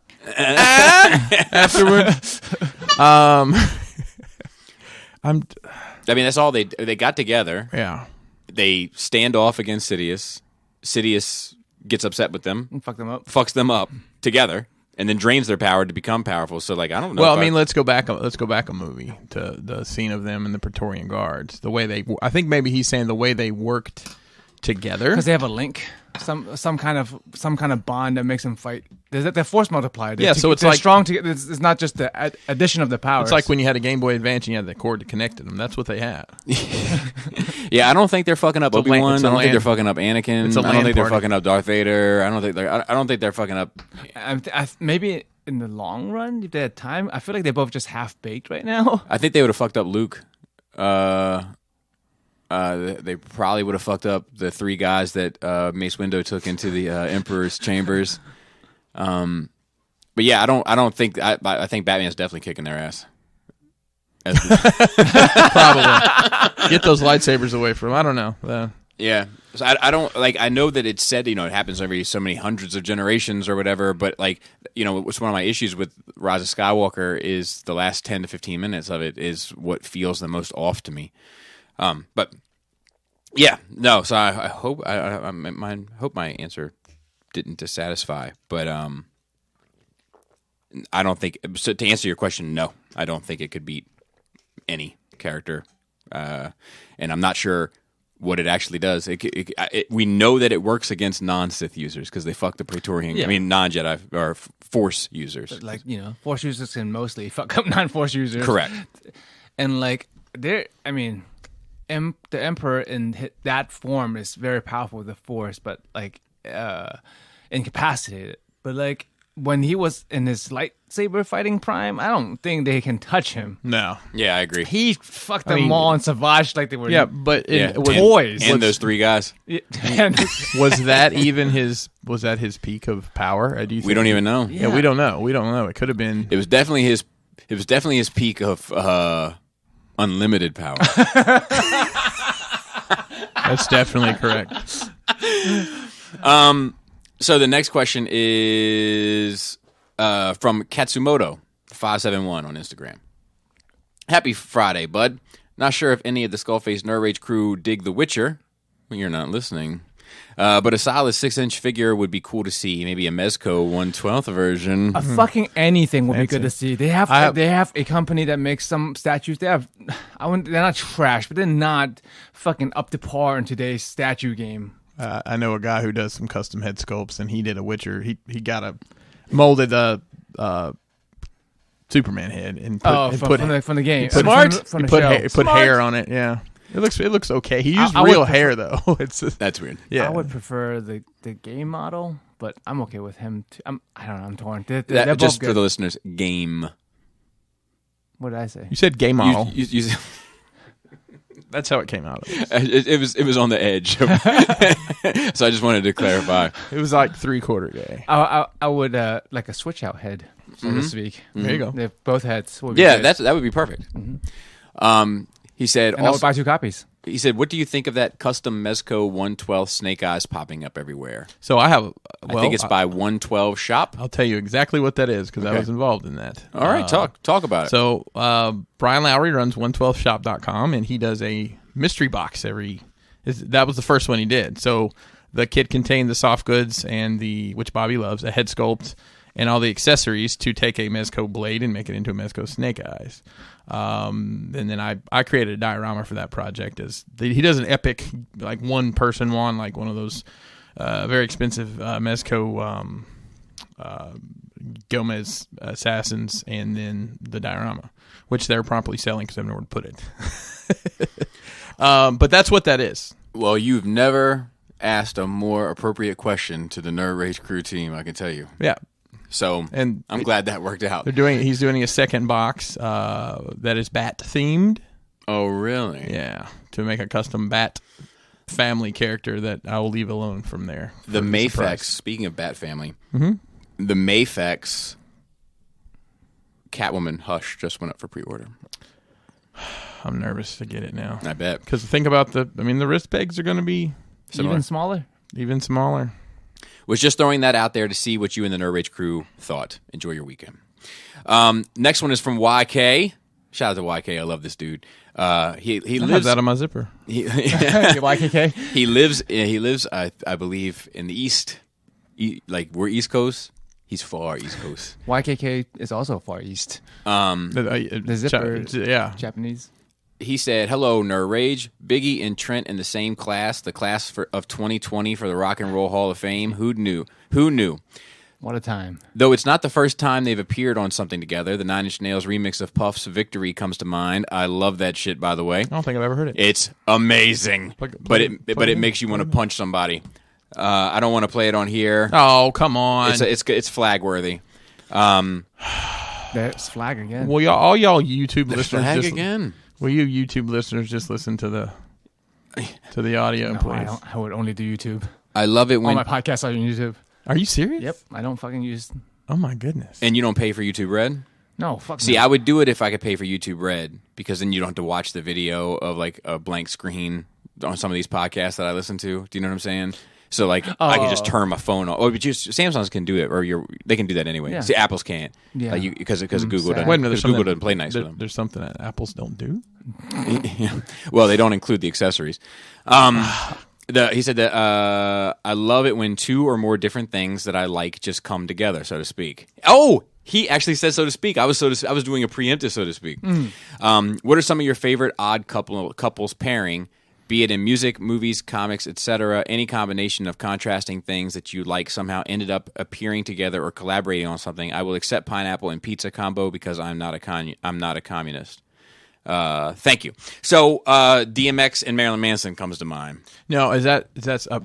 I mean, that's all they got together. Yeah. They stand off against Sidious. Sidious gets upset with them, Fuck them up. fucks them up together, and then drains their power to become powerful. So, like, I don't know. Well, I mean, let's go back a movie to the scene of them and the Praetorian Guards. The way I think maybe he's saying the way they worked together Because they have a link, some kind of bond that makes them fight. There's the force multiplier. Yeah, so it's they're like- strong together. It's not just the addition of the powers. It's like when you had a Game Boy Advance and you had the cord to connect to them. That's what they had. Yeah, I don't think they're fucking up It's a land- Obi-Wan. it's I a don't think land- they're fucking up Anakin. It's a I don't land think they're party. fucking up Darth Vader. I don't think they're fucking up. maybe in the long run, if they had time, I feel like they're both just half baked right now. I think they would have fucked up Luke. They probably would have fucked up the three guys that Mace Windu took into the Emperor's chambers. But yeah, I don't think I think Batman's definitely kicking their ass. Probably. Get those lightsabers away from him. I don't know. Yeah, so I don't like. I know that it's said it happens every so many hundreds of generations or whatever. But like it's one of my issues with Rise of Skywalker is the last 10 to 15 minutes of it is what feels the most off to me. But yeah, no. So I hope I hope my answer didn't dissatisfy, but I don't think. So to answer your question, no, I don't think it could beat any character, and I'm not sure what it actually does. We know that it works against non-Sith users because they fuck the Praetorian. Yeah. I mean, non-Jedi or Force users. Like Force users can mostly fuck up non-Force users. Correct. And like the Emperor in that form is very powerful with the Force, but like incapacitated. But like when he was in his lightsaber fighting prime, I don't think they can touch him. No. Yeah, I agree. He fucked them all and savaged like they were But toys. And those three guys. was that even his peak of power? Do you think? We don't even know. Yeah, we don't know. It could have been. It was definitely his peak of unlimited power. That's definitely correct. So the next question is from Katsumoto 571 on Instagram. Happy Friday, bud. Not sure if any of the Skullface Nerd Rage crew dig The Witcher. Well, you're not listening. But a solid 6-inch figure would be cool to see. Maybe a Mezco 1/12 version. A fucking anything would be good to see. They have a company that makes some statues. They're not trash, but they're not fucking up to par in today's statue game. I know a guy who does some custom head sculpts, and he did a Witcher. He got a molded Superman head and from the game. Put hair on it. Yeah, it looks okay. He used real hair though. That's weird. Yeah, I would prefer the game model, but I'm okay with him too. I don't know. I'm torn. They're just both for the listeners, game. What did I say? You said game model. You That's how it came out. It was on the edge, so I just wanted to clarify. It was like 3/4 gay. I would like a switch out head, so to speak. Mm-hmm. There you go. If both heads. Would be Yeah, good. that would be perfect. He said, and I would buy 2 copies. He said, "What do you think of that custom Mezco 1/12 Snake Eyes popping up everywhere?" So I have. I think it's by 112 Shop. I'll tell you exactly what that is because I was involved in that. All right, talk about it. So Brian Lowry runs 112shop.com, and he does a mystery box that was the first one he did. So the kit contained the soft goods and which Bobby loves, a head sculpt, and all the accessories to take a Mezco blade and make it into a Mezco Snake Eyes. And then I created a diorama for that project. He does an epic, like one person one, like one of those very expensive Mezco Gomez assassins, and then the diorama, which they're promptly selling because I have nowhere to put it. But that's what that is. Well, you've never asked a more appropriate question to the Nerd Rage crew team, I can tell you. Yeah. So, and I'm glad that worked out. He's doing a second box that is bat themed. Oh, really? Yeah, to make a custom bat family character that I will leave alone from there. The Mayfex. Speaking of bat family, the Mayfex Catwoman Hush just went up for pre-order. I'm nervous to get it now. I bet. Because think about the wrist pegs are going to be even smaller. Even smaller. Was just throwing that out there to see what you and the Nerd Rage crew thought. Enjoy your weekend. Next one is from YK. Shout out to YK. I love this dude. He lives out of my zipper. YKK. He lives. I believe in the East. Like we're East Coast. He's far East Coast. YKK is also far East. The zipper. Japanese. He said, "Hello, Nerd Rage. Biggie and Trent in the same class, the class of 2020 for the Rock and Roll Hall of Fame. Who knew? Who knew? What a time. Though it's not the first time they've appeared on something together, the 9 Inch Nails remix of Puff's Victory comes to mind. I love that shit, by the way. I don't think I've ever heard it. It's amazing. But it makes you want to punch somebody. I don't want to play it on here. Oh, come on. It's flag worthy. There's flag again. Well, all y'all YouTube listeners flag again. Will you YouTube listeners just listen to the audio, please? I would only do YouTube. I love it when all my podcasts are on YouTube. Are you serious? Yep. I don't fucking use. Oh my goodness. And you don't pay for YouTube Red? No, fuck. See, I would do it if I could pay for YouTube Red, because then you don't have to watch the video of like a blank screen on some of these podcasts that I listen to. Do you know what I'm saying? So like I could just turn my phone off. Oh, but Samsungs can do it, or they can do that anyway. Yeah. See, Apples can't. Yeah. Because of Google doesn't. Wait a minute, Google doesn't play nice with them. There's something that Apples don't do. Well, they don't include the accessories. He said that I love it when two or more different things that I like just come together, so to speak. Oh, he actually said so to speak. I was doing a preemptive, so to speak. What are some of your favorite odd couples pairing? Be it in music, movies, comics, etc., any combination of contrasting things that you like somehow ended up appearing together or collaborating on something. I will accept pineapple and pizza combo because I'm not a communist. Thank you. So DMX and Marilyn Manson comes to mind. No, did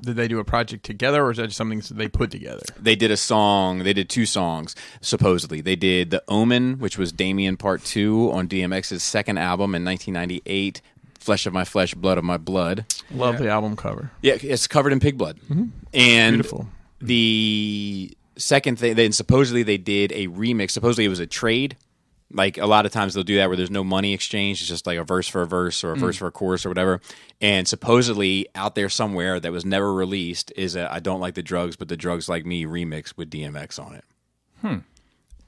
they do a project together, or is that just something they put together? They did a song. They did 2 songs, supposedly. They did The Omen, which was Damien Part 2 on DMX's second album in 1998. Flesh of my flesh, blood of my blood. Love the album cover. Yeah, it's covered in pig blood. Mm-hmm. And beautiful. The second thing, then supposedly they did a remix. Supposedly it was a trade Like a lot of times they'll do that where there's no money exchange. It's just like a verse for a verse or a verse for a chorus or whatever. And supposedly out there somewhere that was never released is a I Don't Like the Drugs, but the Drugs Like Me remix with DMX on it.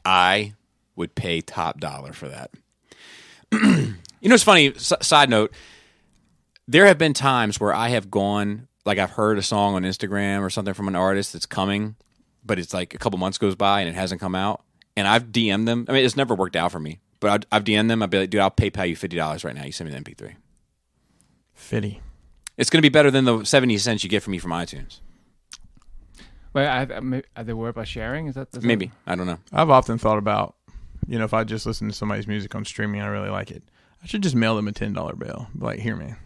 I would pay top dollar for that. You know, it's funny, side note, there have been times where I have gone, like I've heard a song on Instagram or something from an artist that's coming, but it's like a couple months goes by and it hasn't come out. And I've DM'd them. I mean, it's never worked out for me, but I've DM'd them. I'd be like, dude, I'll PayPal you $50 right now. You send me the MP3. 50. It's going to be better than the 70 cents you get from me from iTunes. Wait, are they worried about sharing? Is that Maybe. I don't know. I've often thought about, if I just listen to somebody's music on streaming, I really like it. I should just mail them a $10 bill. Like, here, man.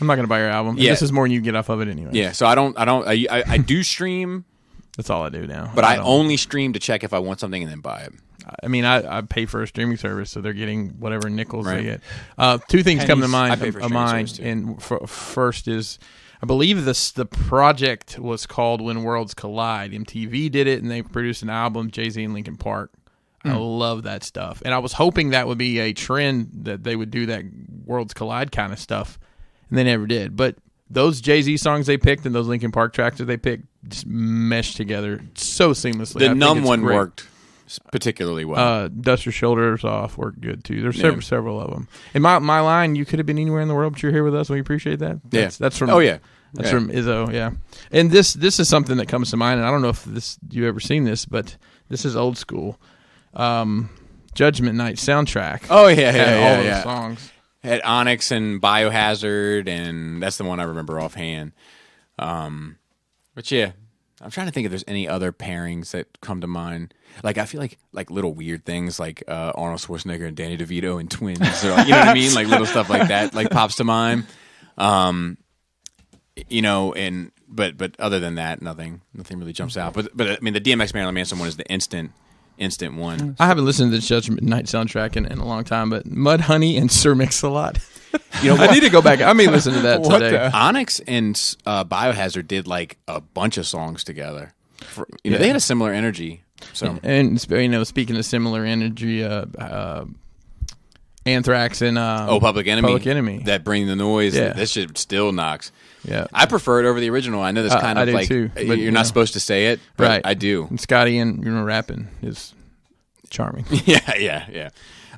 I'm not going to buy your album. Yeah. This is more than you get off of it anyway. Yeah, so I do stream. That's all I do now. But I only stream to check if I want something and then buy it. I mean, I pay for a streaming service, so they're getting whatever nickels they get. Two things come to mind. I pay for streaming service too. And first is, I believe the project was called When Worlds Collide. MTV did it, and they produced an album, Jay-Z and Linkin Park. I love that stuff. And I was hoping that would be a trend, that they would do that Worlds Collide kind of stuff, and they never did. But those Jay-Z songs they picked and those Linkin Park tracks that they picked just meshed together so seamlessly. The Numb one worked particularly well. Dust Your Shoulders Off worked good too. There's several of them. And my line, you could have been anywhere in the world, but you're here with us. We appreciate that. That's from. Oh yeah. That's from Izzo. Yeah. And this is something that comes to mind, and I don't know if you ever seen this, but this is old school. Judgment Night soundtrack. Oh yeah, all those songs. Had Onyx and Biohazard, and that's the one I remember offhand. But yeah, I'm trying to think if there's any other pairings that come to mind. Like I feel like little weird things like Arnold Schwarzenegger and Danny DeVito and twins, or you know what I mean? Like little stuff like that, like pops to mind. But other than that, nothing really jumps out. But I mean, the DMX Marilyn Manson one is the instant one. I haven't listened to the Judgment Night soundtrack in a long time, but Mudhoney and Sir Mix-a-Lot. I need to go back. I may listen to that today. Onyx and Biohazard did like a bunch of songs together. They had a similar energy. So and speaking of similar energy, Anthrax and Public Enemy. That Bring the Noise. Yeah. That shit still knocks. Yeah, I prefer it over the original. I know that's kind of like too, but, you're not supposed to say it, but right. I do. And Scotty and rapping is charming. Yeah.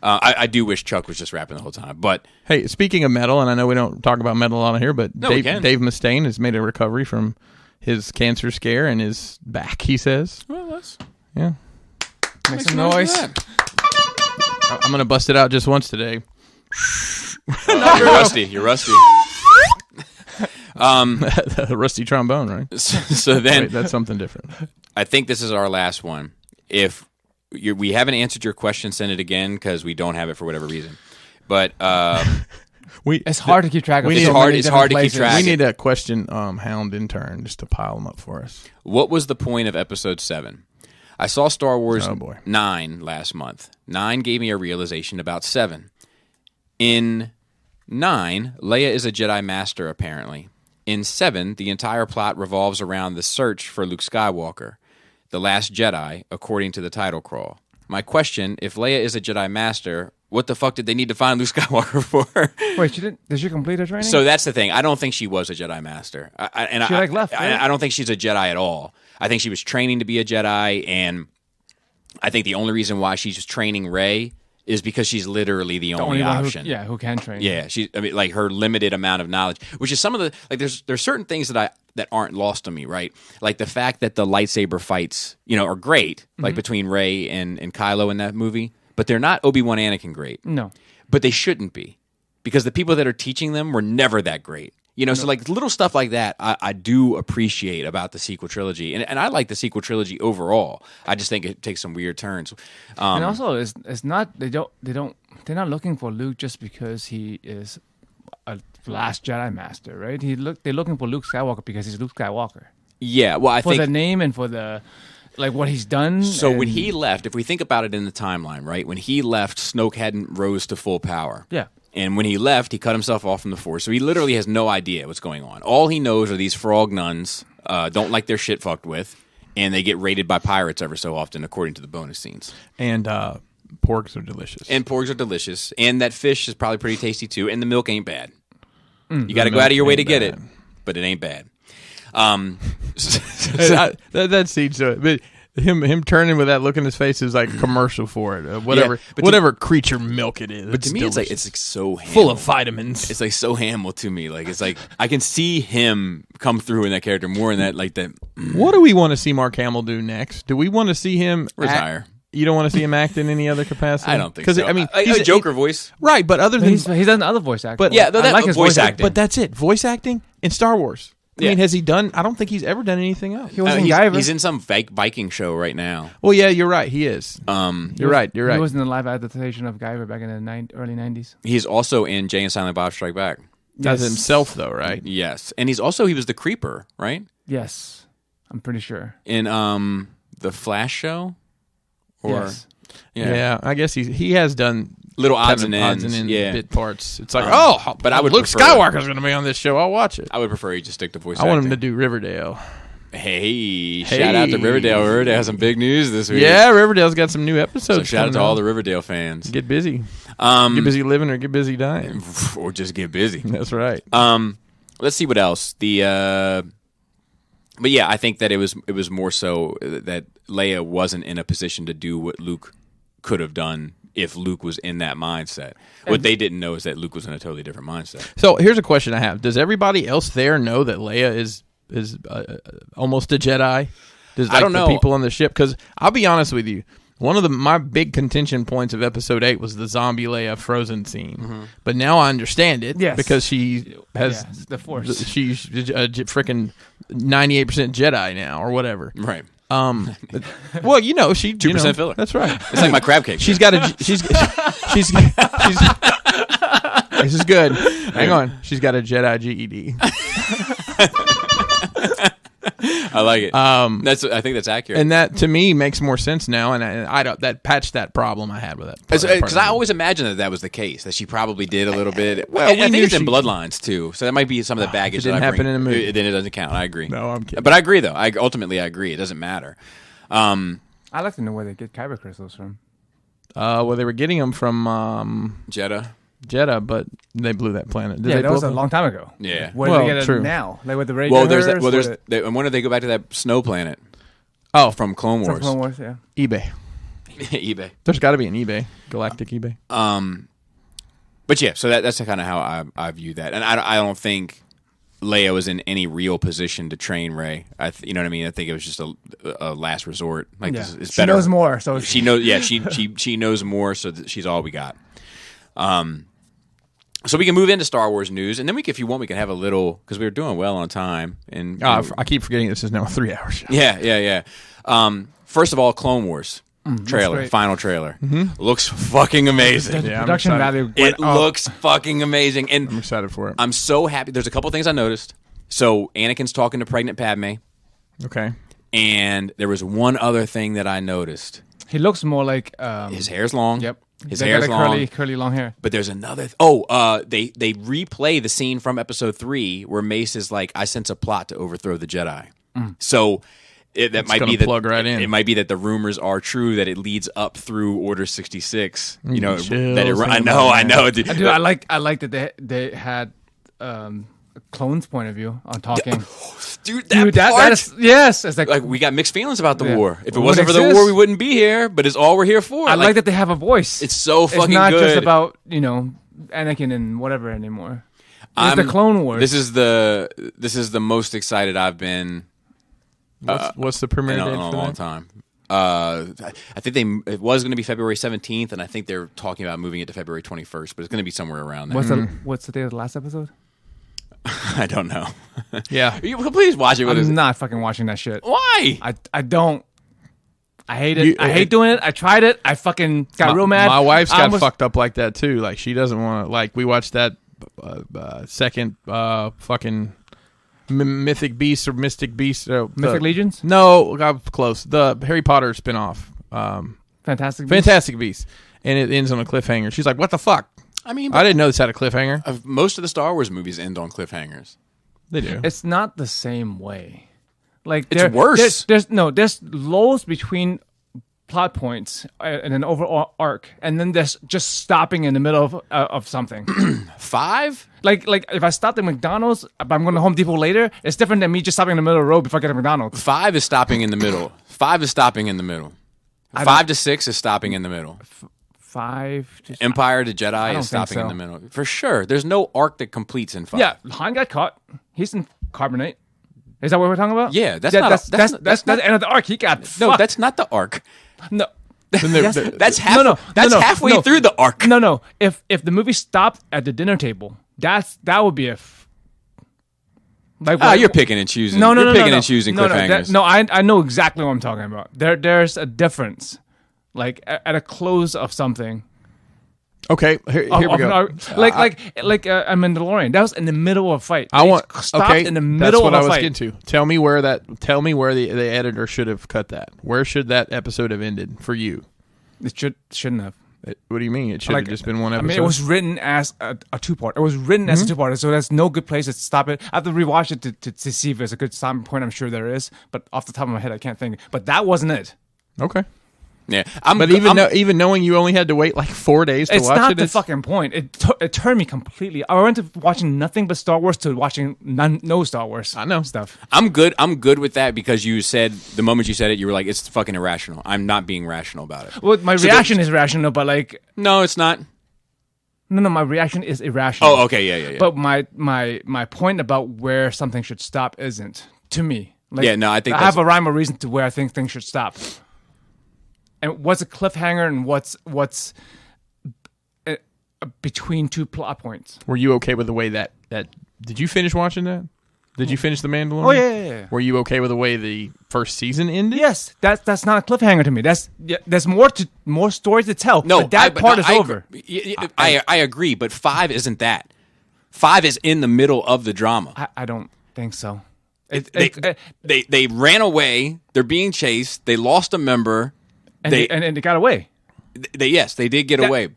I do wish Chuck was just rapping the whole time. But hey, speaking of metal, and I know we don't talk about metal on here, but Dave Mustaine has made a recovery from his cancer scare and is back. He says, "Well, that's make some noise." I'm gonna bust it out just once today. You're rusty. The rusty trombone, right? So then that's something different. I think this is our last one. If we haven't answered your question, send it again because we don't have it for whatever reason. But it's hard to keep track of. It's hard to keep track. We need a question hound intern just to pile them up for us. What was the point of Episode 7? I saw Star Wars 9 last month. 9 gave me a realization about 7. In 9, Leia is a Jedi Master, apparently. In 7, the entire plot revolves around the search for Luke Skywalker, the last Jedi, according to the title crawl. My question, if Leia is a Jedi Master, what the fuck did they need to find Luke Skywalker for? Wait, did she complete her training? So that's the thing. I don't think she was a Jedi Master. She left, right? I don't think she's a Jedi at all. I think she was training to be a Jedi, and I think the only reason why she's training Rey is because she's literally the only option. Who can train? Yeah, like her limited amount of knowledge, which is some of the there's certain things that aren't lost on me, right? Like the fact that the lightsaber fights, are great, like between Rey and Kylo in that movie, but they're not Obi-Wan Anakin great. No, but they shouldn't be, because the people that are teaching them were never that great. So like little stuff like that, I do appreciate about the sequel trilogy, and I like the sequel trilogy overall. I just think it takes some weird turns. And also, it's not they're not looking for Luke just because he is a last Jedi Master, right? They're looking for Luke Skywalker because he's Luke Skywalker. Yeah, well, I think for the name and for the what he's done. So when he left, if we think about it in the timeline, right? When he left, Snoke hadn't rose to full power. Yeah. And when he left, he cut himself off from the Force. So he literally has no idea what's going on. All he knows are these frog nuns don't like their shit fucked with, and they get raided by pirates ever so often, according to the bonus scenes. And porgs are delicious. And porgs are delicious. And that fish is probably pretty tasty, too. And the milk ain't bad. You got to go out of your way to get it, but it ain't bad. That seems to it. But him turning with that look in his face is like a commercial for it. Whatever creature milk it is. But to me, it's like so Hamill. Full of vitamins. It's like so Hamill to me. Like it's like I can see him come through in that character more in that like that. What do we want to see Mark Hamill do next? Do we want to see him retire? You don't want to see him act in any other capacity? I don't think so. I mean, he's a Joker voice, right? But other than he's done other voice acting. But yeah, I like his voice acting. But that's it. Voice acting in Star Wars. I mean, has he done? I don't think he's ever done anything else. He was in Guyver. He's in some Viking show right now. Well, yeah, you're right. He is. You're right. He was in the live adaptation of Guyver back in the early 90s. He's also in Jay and Silent Bob Strike Back. As himself, though, right? Yes, and he was the Creeper, right? Yes, I'm pretty sure. In the Flash show. Yes. Yeah, I guess he has done little odds and ends, bit parts. It's like, but I would Luke prefer, Skywalker's going to be on this show. I'll watch it. I would prefer he just stick to voice. I want him to do Riverdale. Hey, shout out to Riverdale. Riverdale has some big news this week. Yeah, Riverdale's got some new episodes. So shout out to all the Riverdale fans. Get busy. Get busy living or get busy dying, or just get busy. That's right. Let's see what else. But yeah, I think that it was more so that Leia wasn't in a position to do what Luke could have done if Luke was in that mindset. What they didn't know is that Luke was in a totally different mindset. So here's a question I have: does everybody else there know that Leia is almost a Jedi? I don't know. The people on the ship, because I'll be honest with you. One of my big contention points of Episode 8 was the zombie Leia frozen scene. But now I understand it because she has the Force. She's a freaking 98% Jedi now or whatever. Right. Well, she 2% filler. That's right. It's like my crab cake. She's got she's this is good. Hang on. She's got a Jedi GED. I like it. I think that's accurate, and that to me makes more sense now. And I don't that patched that problem I had with that because I always imagined that was the case, that she probably did a little bit. Well, I think it's in Bloodlines too, so that might be some of the baggage. It didn't happen in a movie. Then it doesn't count. I agree. No, I'm kidding. But I agree though. Ultimately I agree. It doesn't matter. I'd like to know where they get kyber crystals from. Well, they were getting them from Jeddah, but they blew that planet. That was a long time ago. Yeah. Where do they get it now? Like with the radio. And when did they go back to that snow planet? Oh, from Clone Wars. From Clone Wars, yeah. eBay. eBay. There's got to be an eBay, galactic eBay. But yeah, so that's kind of how I view that, and I don't think Leia was in any real position to train Rey. You know what I mean? I think it was just a last resort. Like it's better. She knows more, so she knows. Yeah, she knows more, so she's all we got. So we can move into Star Wars news, and then if you want, we can have a little, because we were doing well on time. And I keep forgetting this is now a 3-hour show. Yeah. First of all, Clone Wars trailer, final trailer, looks fucking amazing. The production value. It looks fucking amazing, and I'm excited for it. I'm so happy. There's a couple things I noticed. So Anakin's talking to pregnant Padme. Okay. And there was one other thing that I noticed. He looks more like his hair's long. Yep. His hair's long, curly long hair. But there's another. They replay the scene from Episode 3 where Mace is like, "I sense a plot to overthrow the Jedi." So that might be plug right in. It might be that the rumors are true, that it leads up through Order 66. I know. Dude, I like that they had Clone's point of view on talking. Dude, that is, yes. It's like we got mixed feelings about the war. If it wasn't for the war, we wouldn't be here. But it's all we're here for. I like that they have a voice. It's so fucking good. It's not just about Anakin and whatever anymore. It's the Clone Wars. This is the most excited I've been. What's the premiere date in a long time? I think it was going to be February 17th, and I think they're talking about moving it to February 21st. But it's going to be somewhere around there. What's the date of the last episode? I don't know. Yeah. Please watch it. I'm not fucking watching that shit. Why? I don't. I hate it. I hate doing it. I tried it. I fucking got real mad. My wife's got fucked up like that too. Like she doesn't want to. Like we watched that second fucking Mythic Beast or Mystic Beast. Mythic Legions? No, got close. The Harry Potter spinoff. Fantastic Beast. And it ends on a cliffhanger. She's like, "What the fuck?" I mean, I didn't know this had a cliffhanger. Most of the Star Wars movies end on cliffhangers. They do. It's not the same way. Like it's worse. There's lows between plot points and an overall arc, and then there's just stopping in the middle of something. 5? Like if I stopped at McDonald's, but I'm going to Home Depot later, it's different than me just stopping in the middle of the road before I get to McDonald's. 5 is stopping in the middle. 5 is stopping in the middle. 5 to 6 is stopping in the middle. 5 to Empire to Jedi is think stopping so. in the middle. For sure. There's no arc that completes in 5. Yeah, Han got caught. He's in carbonate. Is that what we're talking about? Yeah, that's not the end of the arc. He got No, fucked. that's not the arc. No. That's halfway through the arc. No. If the movie stopped at the dinner table, that would be You're picking and choosing. No, You're picking and choosing cliffhangers. I know exactly what I'm talking about. There's a difference. Like at a close of something. Okay, here we go. Like a Mandalorian. That was in the middle of a fight. Stopped in the middle that's what of a I was fight. getting to. Tell me where the editor should have cut that. Where should that episode have ended for you? It shouldn't have. What do you mean? It should have just been one episode. I mean, it was written as a two-part. It was written as a two-part, so there's no good place to stop it. I have to rewatch it to see if there's a good stopping point. I'm sure there is, but off the top of my head, I can't think. But that wasn't it. Okay. Yeah, even knowing you only had to wait like 4 days to watch it, it's not the fucking point. It turned me completely. I went to watching nothing but Star Wars to watching no Star Wars. I know stuff. I'm good with that because you said the moment you said it, you were like, it's fucking irrational. I'm not being rational about it. Well, my reaction is rational, but like, no, it's not. No, my reaction is irrational. Oh, okay, yeah. But my point about where something should stop isn't to me. Like, yeah, no, I think I have a rhyme or reason to where I think things should stop. And what's a cliffhanger and what's between two plot points? Were you okay with the way that did you finish watching that? Did you finish The Mandalorian? Oh yeah. Were you okay with the way the first season ended? Yes, that's not a cliffhanger to me. There's more story to tell. No, but that part is over. I agree, but 5 isn't that. 5 is in the middle of the drama. I don't think so. They ran away. They're being chased. They lost a member. And they got away. They did get away.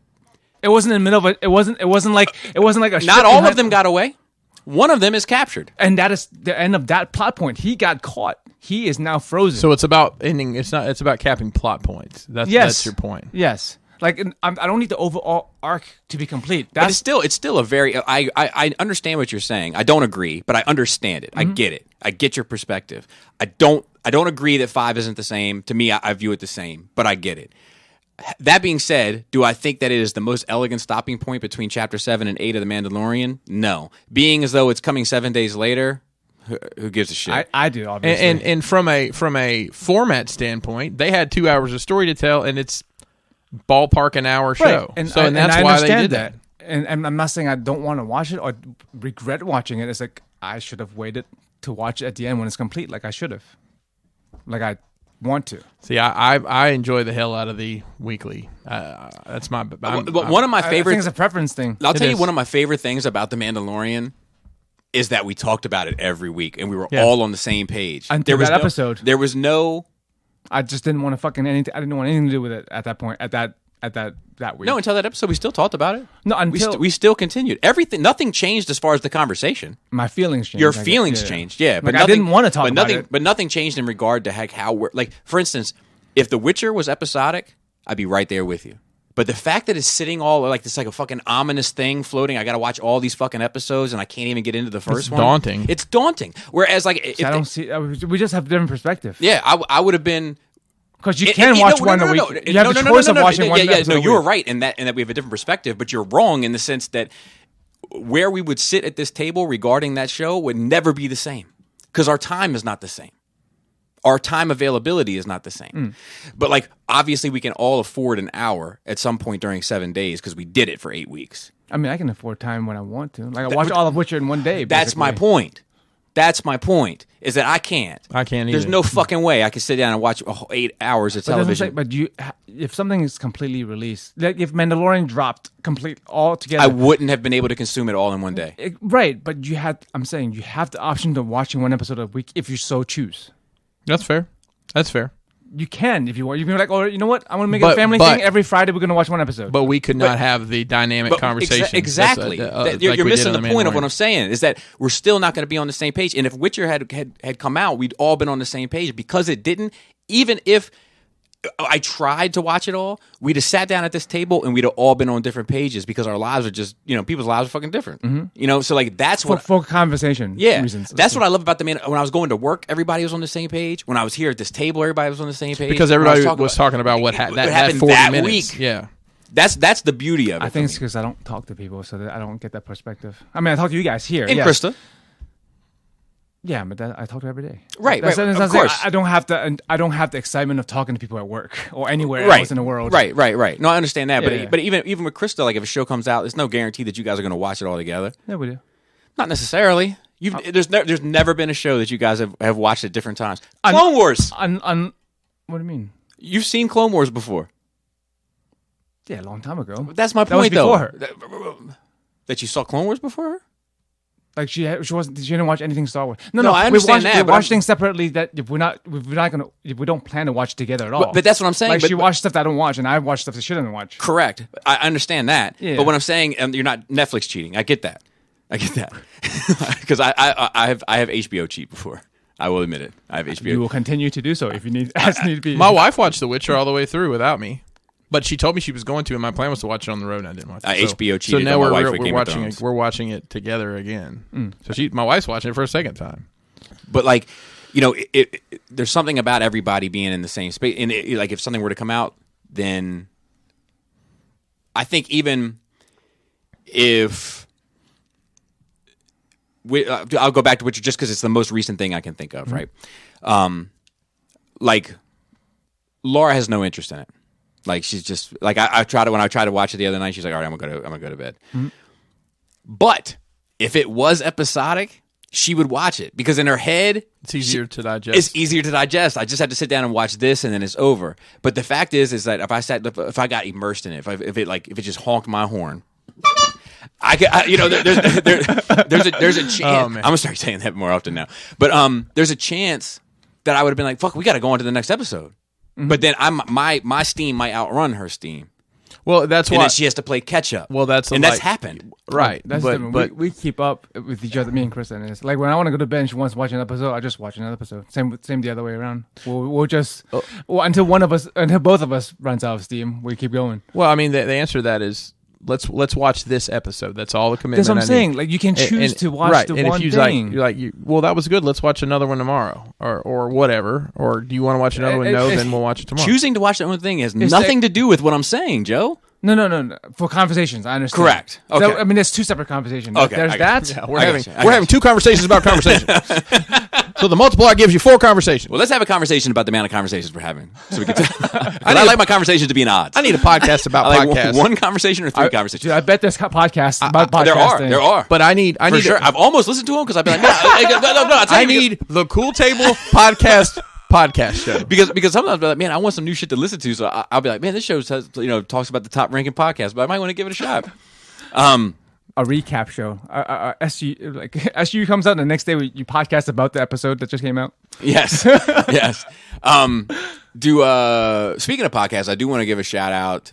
It wasn't in the middle of it. It wasn't like a. Not all of them got away. One of them is captured, and that is the end of that plot point. He got caught. He is now frozen. So it's about ending. It's not. It's about capping plot points. That's your point. Yes. Like I don't need the overall arc to be complete. But it's still a very. I understand what you're saying. I don't agree, but I understand it. Mm-hmm. I get it. I get your perspective. I don't agree that 5 isn't the same. To me, I view it the same, but I get it. That being said, do I think that it is the most elegant stopping point between Chapter 7 and 8 of The Mandalorian? No. Being as though it's coming 7 days later, who gives a shit? I do, obviously. And from a format standpoint, they had 2 hours of story to tell, and it's ballpark an hour show. Right. And that's why they did that. And I'm not saying I don't want to watch it or regret watching it. It's like I should have waited to watch it at the end when it's complete, like I should have. Like I want to. See, I enjoy the hell out of the weekly. That's my. One of my favorite. I think it's a preference thing. I'll tell you one of my favorite things about The Mandalorian is that we talked about it every week and we were all on the same page. Until that episode, there was no. I just didn't want to fucking anything. I didn't want anything to do with it at that point. At that week. No, until that episode, we still talked about it. No, until we still continued. Everything, nothing changed as far as the conversation. My feelings changed. Your feelings changed, yeah. But I didn't want to talk about it. But nothing changed in regard to how we're like. For instance, if The Witcher was episodic, I'd be right there with you. But the fact that it's sitting all like this, like a fucking ominous thing floating. I got to watch all these fucking episodes, and I can't even get into the first one. Daunting. It's daunting. Whereas, like, I don't see. We just have different perspective. Yeah, I would have been. Because you can watch one a week. You have the choice of watching one episode a week. You were right in that we have a different perspective, but you're wrong in the sense that where we would sit at this table regarding that show would never be the same because our time is not the same. Our time availability is not the same. But, like, obviously we can all afford an hour at some point during 7 days because we did it for 8 weeks. I mean, I can afford time when I want to. Like, I watch all of Witcher in one day. That's my point. That's my point, is that I can't. I can't either. There's no fucking way I can sit down and watch 8 hours of television. But if something is completely released, like if Mandalorian dropped complete all together, I wouldn't have been able to consume it all in one day. Right, but I'm saying you have the option of watching one episode a week if you so choose. That's fair. That's fair. You can if you want. You can be like, oh, you know what? I want to make it a family thing. Every Friday we're going to watch one episode. But we could not have the dynamic conversation. Exactly. You're missing the point of what I'm saying, is that we're still not going to be on the same page. And if Witcher had come out, we'd all been on the same page. Because it didn't, even if I tried to watch it all. We'd have sat down at this table and we'd have all been on different pages because our lives are just, people's lives are fucking different. So like that's what for conversation reasons. That's what I love about the man. When I was going to work, everybody was on the same page. When I was here at this table, everybody was on the same page because everybody was talking about what happened 40 that minutes. week. Yeah. That's the beauty of it. I think it's because I don't talk to people, so that I don't get that perspective. I mean, I talk to you guys here. And Krista. Yeah, but I talk to her every day. Right, of course. I don't have the excitement of talking to people at work or anywhere else in the world. Right. No, I understand that. But even with Krista, like if a show comes out, there's no guarantee that you guys are going to watch it all together. Yeah, we do. Not necessarily. There's never been a show that you guys have watched at different times. Clone Wars. What do you mean? You've seen Clone Wars before. Yeah, a long time ago. That's my point, though. That was before her. That you saw Clone Wars before her? Like she didn't watch anything Star Wars. No, I understand we watch things separately that if we don't plan to watch together at all. But that's what I'm saying. Like she watched stuff that I don't watch, and I watch stuff that she doesn't watch. Correct. I understand that. Yeah. But what I'm saying, you're not Netflix cheating. I get that. Because I have HBO cheat before. I will admit it. I have HBO. You will continue to do so if you need as need be. My wife watched The Witcher all the way through without me. But she told me she was going to, and my plan was to watch it on the road, and I didn't watch it. HBO cheated. So now on my wife we're watching it. We're watching it together again. So my wife's watching it for a second time. But like, there's something about everybody being in the same space. And like, if something were to come out, then I think even if I'll go back to Witcher just because it's the most recent thing I can think of, right? Like, Laura has no interest in it. Like she's just like when I tried to watch it the other night, she's like, all right, I'm gonna go to bed. But if it was episodic, she would watch it because in her head it's easier to digest. It's easier to digest. I just had to sit down and watch this, and then it's over. But the fact is that if I got immersed in it, if it just honked my horn, there's a chance. I'm gonna start saying that more often now. But there's a chance that I would have been like, fuck, we got to go on to the next episode. But then my steam might outrun her steam. Well, that's why. And then she has to play catch up. Well, that's happened. Right. That's but we keep up with each other, me and Chris. And it's like when I want to go to bed and she wants to watch an episode, I just watch another episode. Same the other way around. We'll just until both of us runs out of steam, we keep going. Well, I mean, the answer to that is let's watch this episode. That's all the commitment. That's what I'm saying. Like you can choose to watch the one thing. Well, that was good. Let's watch another one tomorrow, or whatever. Or do you want to watch another one? No, then we'll watch it tomorrow. Choosing to watch that one thing has nothing to do with what I'm saying, Joe. No. For conversations, I understand. Correct. Okay. So, I mean, there's two separate conversations. Okay. There's that. Yeah, we're having two conversations about conversations. So the multiplier gives you 4 conversations. Well, let's have a conversation about the amount of conversations we're having. So we can. I like my conversations to be in odds. I need a podcast about podcasts. One conversation or 3 conversations. Dude, I bet there's podcasts about podcasting. There are. But I need. For sure. I've almost listened to them because I've been like, no. I need the Cool Table podcast show because sometimes I'll be like, man, I want some new shit to listen to. So I'll be like, man, this show says, talks about the top ranking podcast, but I might want to give it a shot. A recap show. SU comes out and the next day you podcast about the episode that just came out. Yes. Yes. Speaking of podcasts, I do want to give a shout out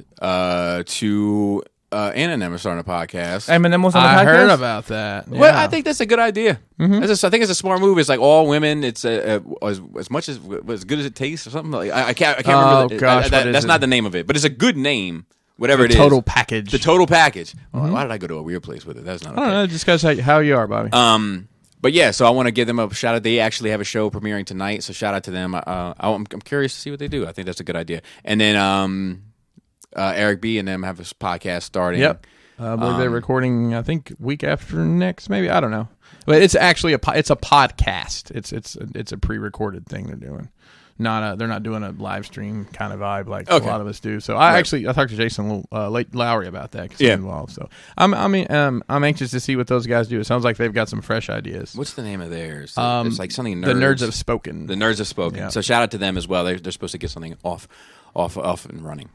to Eminem is starting a podcast. Eminem was on the podcast? I heard about that. Yeah. Well, I think that's a good idea. I think it's a smart move. It's like all women. It's as much as good as it tastes or something. Like I can't remember. Gosh, that's not the name of it, but it's a good name. Whatever it is. Total package. The total package. Why did I go to a weird place with it? That's not okay. I don't know. Just because how you are, Bobby. But yeah, so I want to give them a shout out. They actually have a show premiering tonight, so shout out to them. I'm curious to see what they do. I think that's a good idea. And then Eric B and them have a podcast starting. Yep. I believe they're recording, I think, week after next, maybe. I don't know. But it's actually a podcast. It's a pre-recorded thing they're doing. They're not doing a live stream kind of vibe like a lot of us do. So I talked to Jason Lowry about that because he's involved. So I'm anxious to see what those guys do. It sounds like they've got some fresh ideas. What's the name of theirs? It's like something nerds. The Nerds Have Spoken. The Nerds Have Spoken. Yeah. So shout out to them as well. They're supposed to get something off and running.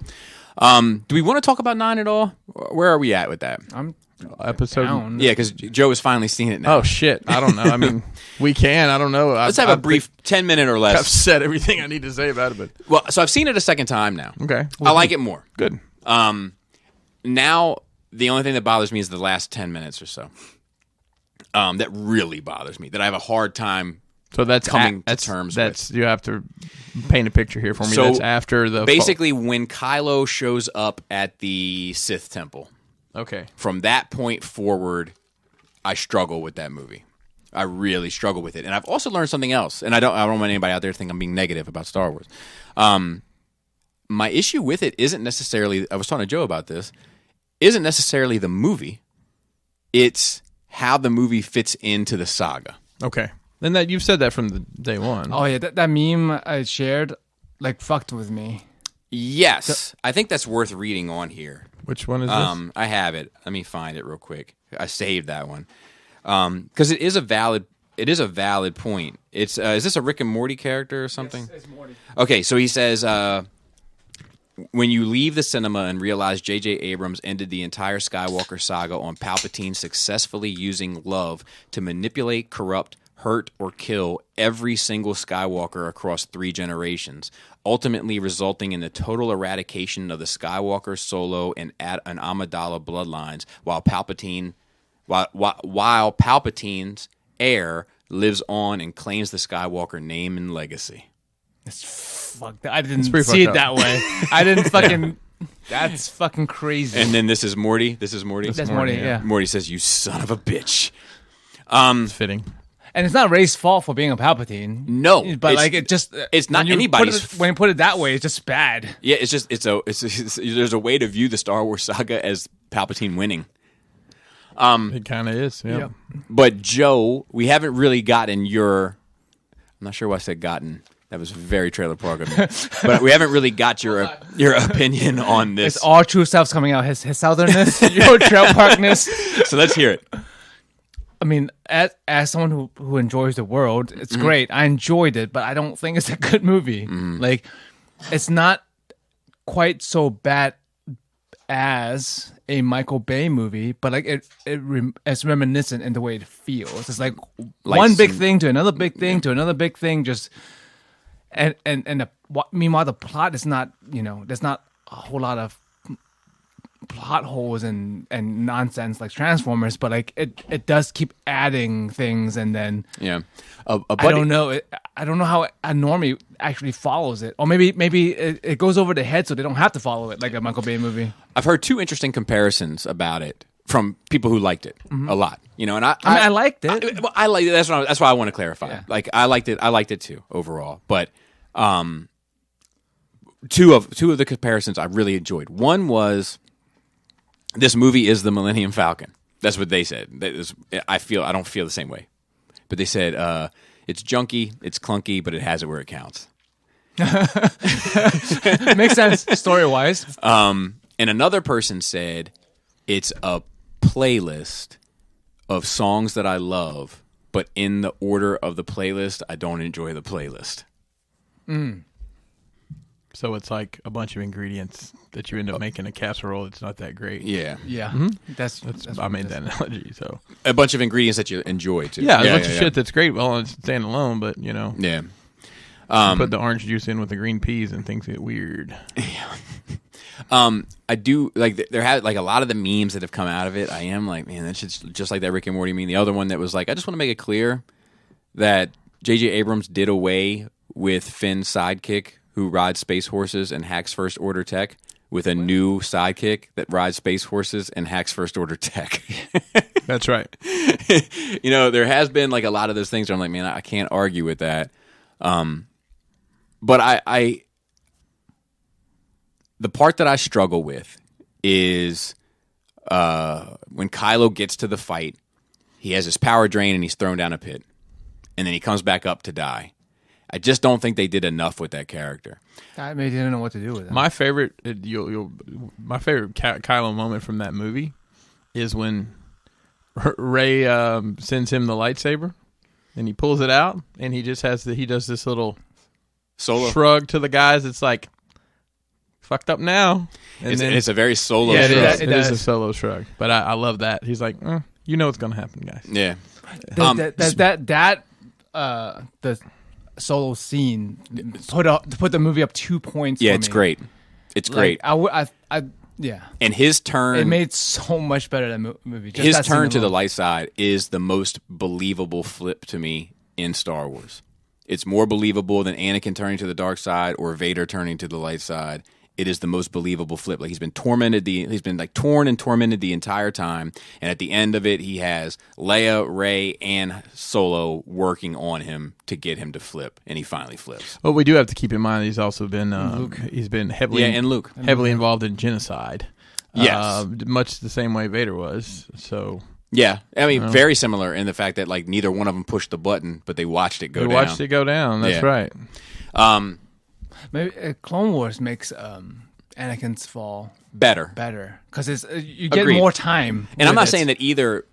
Do we want to talk about 9 at all? Where are we at with that? I'm episode down. Yeah, because Joe has finally seen it now. Oh shit! I don't know. I mean, we can. I don't know. Let's have a brief 10-minute or less. I've said everything I need to say about it, but so I've seen it a second time now. Okay, I like it more. Good. Now the only thing that bothers me is the last 10 minutes or so. That really bothers me. That I have a hard time So that's coming to terms with. You have to paint a picture here for me. So that's after the basically when Kylo shows up at the Sith Temple. Okay. From that point forward, I struggle with that movie. I really struggle with it, and I've also learned something else. And I don't want anybody out there to think I'm being negative about Star Wars. My issue with it isn't necessarily. I was talking to Joe about this. Isn't necessarily the movie. It's how the movie fits into the saga. Okay. And that you've said that from the day one. Oh yeah, that meme I shared like fucked with me. Yes, I think that's worth reading on here. Which one is this? I have it. Let me find it real quick. I saved that one because it is a valid point. It's is this a Rick and Morty character or something? Yes, it's Morty. Okay, so he says, when you leave the cinema and realize J.J. Abrams ended the entire Skywalker saga on Palpatine successfully using love to manipulate, corrupt, hurt, or kill every single Skywalker across 3 generations, ultimately resulting in the total eradication of the Skywalker, Solo, and Amidala bloodlines, while Palpatine's heir lives on and claims the Skywalker name and legacy. It's fucked. I didn't pretty see it fucked that way. I didn't fucking. That's fucking crazy. And then this is Morty. That's Morty. Yeah. Morty says, "You son of a bitch." It's fitting. And it's not Rey's fault for being a Palpatine. No, but like it just. It's not anybody's. When you put it that way, it's just bad. Yeah, it's just there's a way to view the Star Wars saga as Palpatine winning. It kind of is. Yeah. But Joe, we haven't really gotten your. I'm not sure why I said gotten. That was very Trailer Park of me. But we haven't really got your opinion on this. It's all true stuff's coming out. His southernness, your Trailer Parkness. So let's hear it. I mean, as someone who enjoys the world, it's great. I enjoyed it, but I don't think it's a good movie. Like, it's not quite so bad as a Michael Bay movie, but like it's reminiscent in the way it feels. It's like one big thing to another big thing to another big thing. Just meanwhile the plot is not. There's not a whole lot of plot holes and nonsense like Transformers, but like it does keep adding things, and then I don't know. I don't know how a normie actually follows it, or maybe it goes over the head so they don't have to follow it like a Michael Bay movie. I've heard 2 interesting comparisons about it from people who liked it a lot. And I liked it. I like that's why I want to clarify. Yeah. Like I liked it too overall, but two of the comparisons I really enjoyed. One was, this movie is the Millennium Falcon. That's what they said. I don't feel the same way. But they said it's junky, it's clunky, but it has it where it counts. Makes sense story-wise. And another person said it's a playlist of songs that I love, but in the order of the playlist, I don't enjoy the playlist. So it's like a bunch of ingredients that you end up making a casserole. It's not that great. Yeah. That's I made that analogy. So a bunch of ingredients that you enjoy too. Yeah, a bunch of shit that's great while it's standing alone, but Yeah. put the orange juice in with the green peas and things get weird. I do like there had like a lot of the memes that have come out of it. I am like, man, that's just like that Rick and Morty meme. The other one that was like, I just want to make it clear that J.J. Abrams did away with Finn's sidekick who rides space horses and hacks First Order tech with a new sidekick that rides space horses and hacks First Order tech. That's right. There has been like a lot of those things where I'm like, man, I can't argue with that. But I the part that I struggle with is when Kylo gets to the fight, he has his power drain and he's thrown down a pit. And then he comes back up to die. I just don't think they did enough with that character. I didn't know what to do with it. My favorite, my favorite Kylo moment from that movie is when Rey sends him the lightsaber, and he pulls it out, and he just he does this little Solo shrug to the guys. It's like, fucked up now. And it's a very Solo shrug. It is a Solo shrug. But I love that. He's like, you know what's going to happen, guys. Yeah. The Solo scene put the movie up 2 points. Yeah, for it's me. great. It's great. Yeah. And his turn, it made so much better than movie. Just his that turn scene to the alone. light side is the most believable flip to me in Star Wars. It's more believable than Anakin turning to the dark side or Vader turning to the light side. It is the most believable flip. Like he's been torn and tormented the entire time, and at the end of it, he has Leia, Rey, and Solo working on him to get him to flip, and he finally flips. Well, we do have to keep in mind that he's also been he's been heavily involved in genocide. Yes, much the same way Vader was. So. Yeah, I mean, very similar in the fact that like neither one of them pushed the button, but they watched it go down. They watched it go down. That's right. Maybe Clone Wars makes Anakin's fall better because you get more time. And I'm not saying that either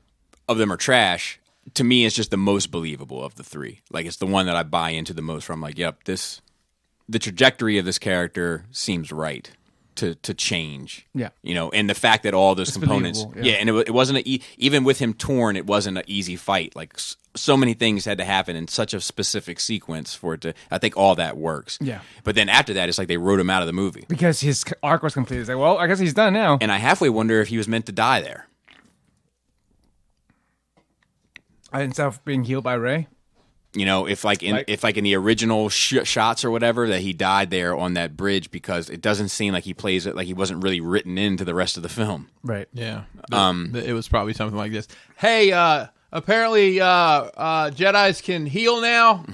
of them are trash. To me, it's just the most believable of the three. Like it's the one that I buy into the most. From like, yep, the trajectory of this character seems right. To change, and the fact that all those components, and it wasn't even with him torn, it wasn't an easy fight. Like so many things had to happen in such a specific sequence for it to. I think all that works. Yeah, but then after that, it's like they wrote him out of the movie because his arc was completed. It's like, well, I guess he's done now. And I halfway wonder if he was meant to die there, instead of being healed by Rey. If in the original shots or whatever that he died there on that bridge because it doesn't seem like he plays it like he wasn't really written into the rest of the film. Right. Yeah. It was probably something like this. Hey, apparently Jedis can heal now.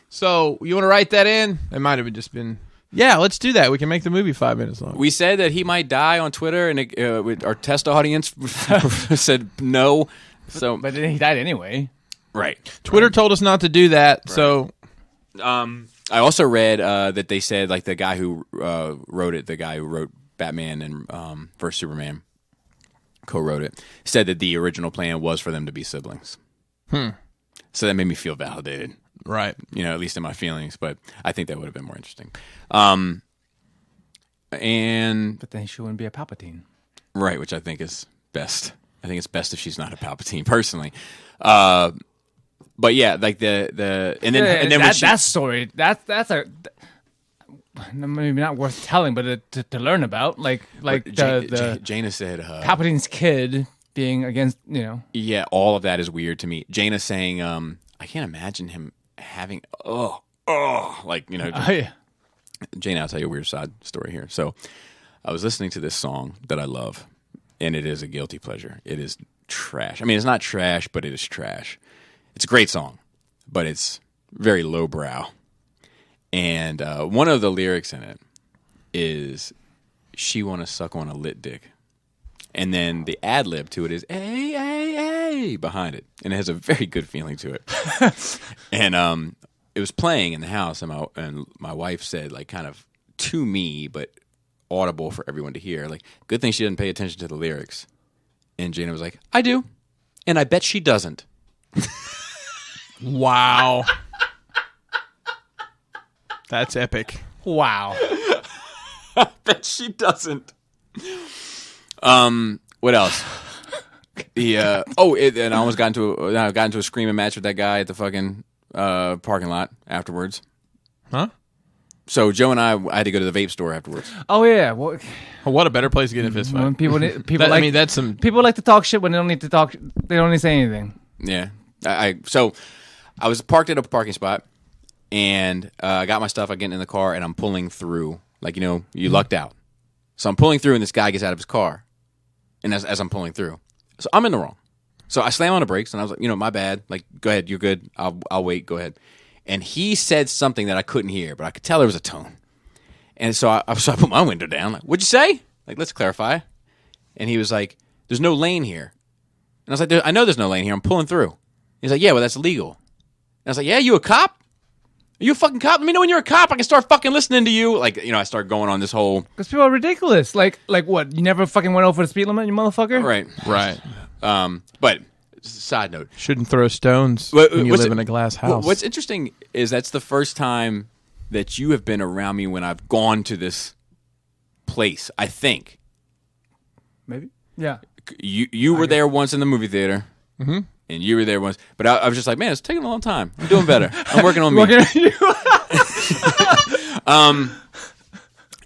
So you want to write that in? It might have just been. Yeah, let's do that. We can make the movie 5 minutes long. We said that he might die on Twitter, and our test audience said no. But then he died anyway. Right. Twitter told us not to do that, so... I also read that they said, like, the guy who wrote it, the guy who wrote Batman and vs. Superman, co-wrote it, said that the original plan was for them to be siblings. So that made me feel validated. Right. At least in my feelings, but I think that would have been more interesting. But then she wouldn't be a Palpatine. Right, which I think is best. I think it's best if she's not a Palpatine, personally. But yeah, like the and then that story that's maybe not worth telling, but to learn about like Jaina said Palpatine's kid being against yeah, all of that is weird to me. Jaina saying I can't imagine him having yeah. Jaina, I'll tell you a weird side story here. So I was listening to this song that I love, and it is a guilty pleasure. It is trash. I mean, it's not trash, but it is trash. It's a great song, but it's very lowbrow. And one of the lyrics in it is, "She wanna suck on a lit dick," and then the ad lib to it is "ay ay ay" behind it, and it has a very good feeling to it. And it was playing in the house, and my wife said, like, kind of to me, but audible for everyone to hear, like, "Good thing she didn't pay attention to the lyrics." And Jaina was like, "I do, and I bet she doesn't." Wow. That's epic. Wow. I bet she doesn't. What else? And I almost got into a screaming match with that guy at the fucking parking lot afterwards. Huh? So Joe and I had to go to the vape store afterwards. Oh yeah, well, what a better place to get in a fist fight. People that's some people like to talk shit when they don't need to talk. They don't need to say anything. Yeah, so I was parked at a parking spot, and I got my stuff. I get in the car, and I'm pulling through. Like, you lucked out. So I'm pulling through, and this guy gets out of his car, and as I'm pulling through, so I'm in the wrong. So I slam on the brakes, and I was like, my bad. Like, go ahead, you're good. I'll wait. Go ahead. And he said something that I couldn't hear, but I could tell there was a tone. And so I put my window down. Like, "What'd you say?" Like, let's clarify. And he was like, "There's no lane here." And I was like, "I know there's no lane here. I'm pulling through." He's like, "Yeah, well, that's illegal." And I was like, "Yeah, you a cop? Are you a fucking cop? Let me know when you're a cop. I can start fucking listening to you." Like, I start going on this whole... Because people are ridiculous. Like what? You never fucking went over the speed limit, you motherfucker? Right. But... Side note. Shouldn't throw stones when you live in a glass house. What's interesting is that's the first time that you have been around me when I've gone to this place, I think. Maybe. Yeah. You were there once in the movie theater. Mm-hmm. And you were there once. But I was just like, man, it's taking a long time. I'm doing better. I'm working on me.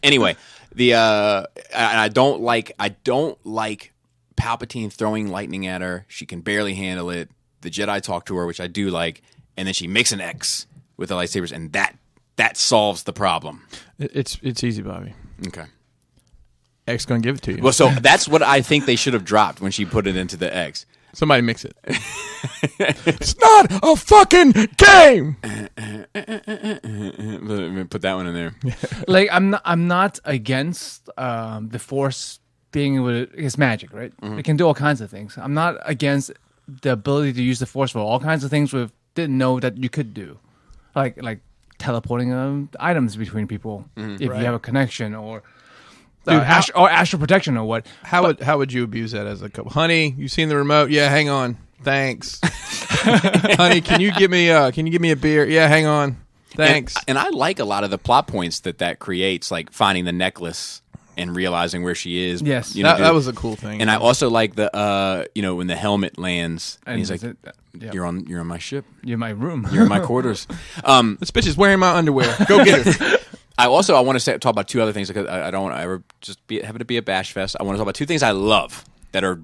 Anyway, I don't like Palpatine throwing lightning at her. She can barely handle it. The Jedi talk to her, which I do like. and then she makes an X with the lightsabers, and that solves the problem. It's easy, Bobby. Okay. X gonna give it to you. Well, so that's what I think they should have dropped when she put it into the X. Somebody mix it. It's not a fucking game. Put that one in there. Like I'm not against the Force being able to, it's magic, right? It can do all kinds of things. I'm not against the ability to use the Force for all kinds of things we didn't know that you could do, like teleporting items between people if you have a connection, or astral protection, or what. How would you abuse that as a couple? Honey, you seen the remote? Yeah, hang on. Thanks. Honey, can you give me a beer? Yeah, hang on. Thanks. And I like a lot of the plot points that creates, like finding the necklace and realizing where she is. Yes, that was a cool thing. And I also like the when the helmet lands and he's like, "You're on my ship. You're in my room. You're in my quarters." This bitch is wearing my underwear. Go get her. I want to talk about two other things, because I don't want to ever just have it be a bash fest. I want to talk about two things I love that are.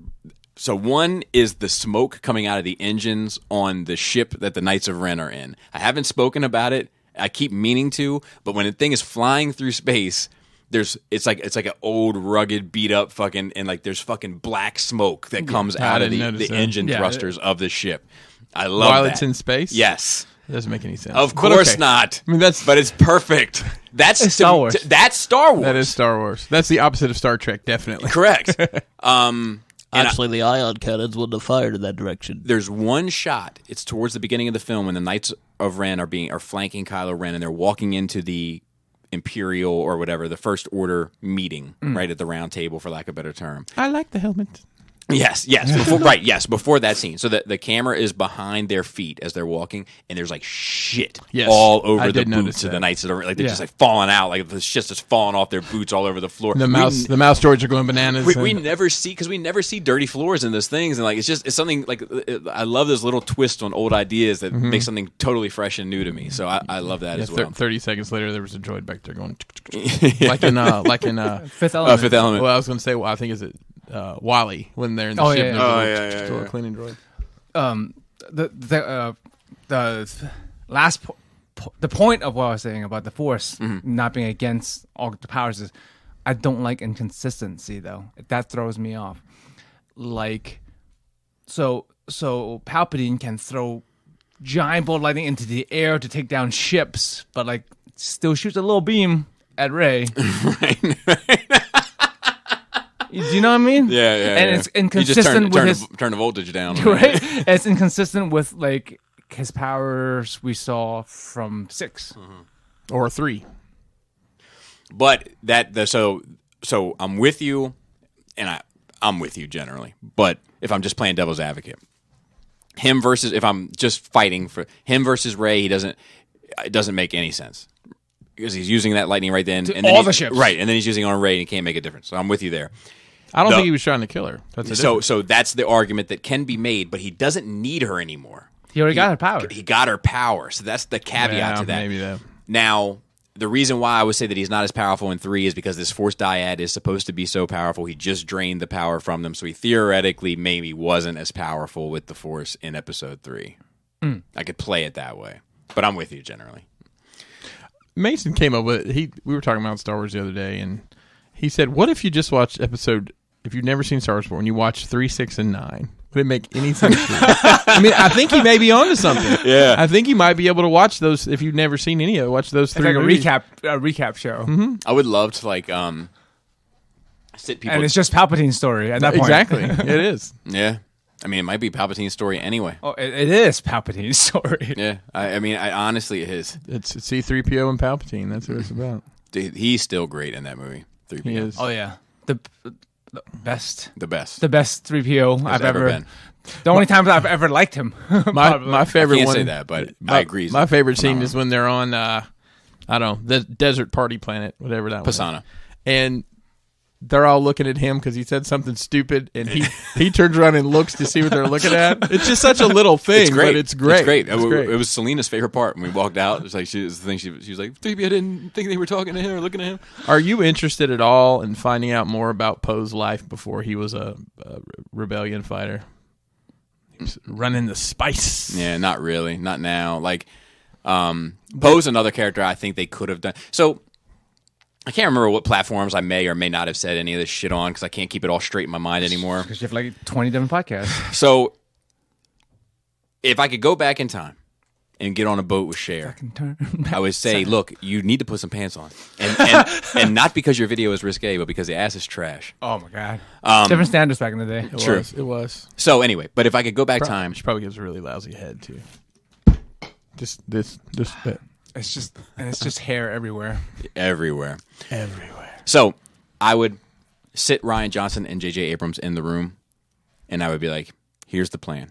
So one is the smoke coming out of the engines on the ship that the Knights of Ren are in. I haven't spoken about it. I keep meaning to, but when the thing is flying through space, it's like an old rugged beat up fucking, and like there's fucking black smoke that comes out of the engine thrusters of the ship. I love while that. It's in space. Yes. It doesn't make any sense. Of course not. I mean, but it's perfect. That's Star Wars. That's Star Wars. That is Star Wars. That's the opposite of Star Trek, definitely. Correct. Actually, the ion cannons wouldn't have fired in that direction. There's one shot. It's towards the beginning of the film when the Knights of Ren are flanking Kylo Ren, and they're walking into the Imperial or whatever, the First Order meeting, right at the round table, for lack of a better term. I like the helmet. Yes. Before that scene. So the camera is behind their feet as they're walking, and there's like shit all over the boots of the Knights that are like they're just like falling out, like the shit's just falling off their boots all over the floor. The mouse droids are going bananas. We never see dirty floors in those things, and like it's something like I love this little twist on old ideas that make something totally fresh and new to me. So I love that as well. 30 seconds later, there was a droid back there going like in Fifth Element. Fifth Element. Well, I was going to say, I think is it Wally when they're in the ship. Yeah. Cleaning droid. The point of what I was saying about the Force not being against all the powers is I don't like inconsistency, though. That throws me off. Like, so Palpatine can throw giant bolt lightning into the air to take down ships, but like still shoots a little beam at Rey. Right. Do you know what I mean? Yeah. And it's inconsistent with his turn the voltage down. right. It's inconsistent with like his powers we saw from 6 or 3. But so I'm with you, and I'm with you generally. But if I'm just playing devil's advocate, if I'm just fighting for him versus Rey, it doesn't make any sense. Because he's using that lightning right then, and then all the ships, right, and then he's using it on Rey, and he can't make a difference. So I'm with you there. I don't think he was trying to kill her. So that's the argument that can be made, but he doesn't need her anymore. He already got her power. He got her power, so that's the caveat to that. Maybe that. Now, the reason why I would say that he's not as powerful in 3 is because this Force dyad is supposed to be so powerful. He just drained the power from them, so he theoretically maybe wasn't as powerful with the Force in Episode 3. I could play it that way, but I'm with you generally. Mason came up with we were talking about Star Wars the other day, and he said, "What if you just watched if you've never seen Star Wars before, and you watch 3, 6, and 9? Would it make any sense to you?" I mean, I think he may be onto something. Yeah, I think he might be able to watch those if you've never seen any of it. Watch those 3 movies. Like a recap show. Mm-hmm. I would love to sit people, and it's just Palpatine's story at that point. Exactly, it is. Yeah. I mean, it might be Palpatine's story anyway. Oh, it is Palpatine's story. Yeah, I mean, honestly, it is. It's C-3PO and Palpatine. That's what it's about. Dude, he's still great in that movie. 3PO. He is. Oh yeah, the best. The best. The best 3PO I've ever been. The only times I've ever liked him. My favorite I can't one. say that, but I agree. My favorite scene is when they're on, I don't know, the desert party planet, whatever that was. Pisana. And they're all looking at him because he said something stupid, and he turns around and looks to see what they're looking at. It's just such a little thing, it's great. but it's great. It's great. It's great. It was Selena's favorite part when we walked out. It was like she was like, "3PO didn't think they were talking to him or looking at him." Are you interested at all in finding out more about Poe's life before he was a rebellion fighter? running the spice. Yeah, not really. Not now. Like, Poe's another character I think they could have done. So, I can't remember what platforms I may or may not have said any of this shit on because I can't keep it all straight in my mind anymore. Because you have like 20 different podcasts. So, if I could go back in time and get on a boat with Cher, I would say, look, you need to put some pants on. And not because your video is risque, but because the ass is trash. Oh, my God. Different standards back in the day. It was. So, anyway, but if I could go back time. She probably gives a really lousy head, too. Just this bit. It's just hair everywhere. Everywhere. Everywhere. So, I would sit Rian Johnson and J.J. Abrams in the room, and I would be like, here's the plan.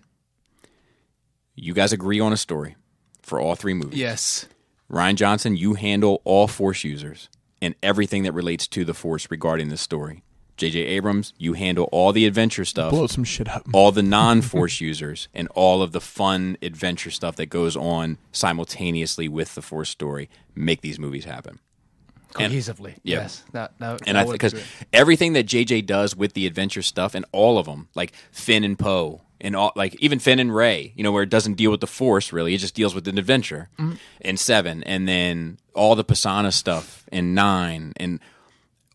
You guys agree on a story for all 3 movies. Yes. Rian Johnson, you handle all Force users and everything that relates to the Force regarding this story. J.J. Abrams, you handle all the adventure stuff. Blow some shit up. All the non-Force users and all of the fun adventure stuff that goes on simultaneously with the Force story. Make these movies happen. Cohesively. Yeah. Yes. That And I think because everything that JJ does with the adventure stuff and all of them, like Finn and Poe and all, like even Finn and Rey, where it doesn't deal with the Force really, it just deals with an adventure in 7, and then all the Pisana stuff in 9, and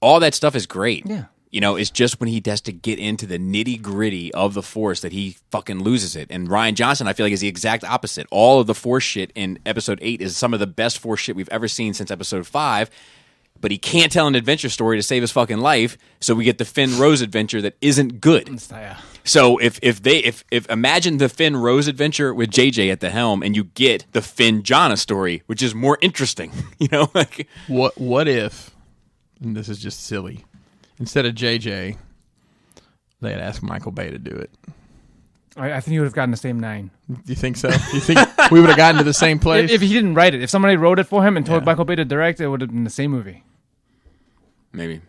all that stuff is great. Yeah. It's just when he has to get into the nitty gritty of the Force that he fucking loses it. And Rian Johnson, I feel like, is the exact opposite. All of the Force shit in Episode 8 is some of the best Force shit we've ever seen since Episode 5. But he can't tell an adventure story to save his fucking life, so we get the Finn Rose adventure that isn't good. Yeah. So if imagine the Finn Rose adventure with JJ at the helm, and you get the Finn Jannah story, which is more interesting. Like what if? And this is just silly. Instead of JJ, they had asked Michael Bay to do it. I think you would have gotten the same 9. Do you think so? Do you think we would have gotten to the same place? If he didn't write it. If somebody wrote it for him and told Michael Bay to direct, it would have been the same movie. Maybe.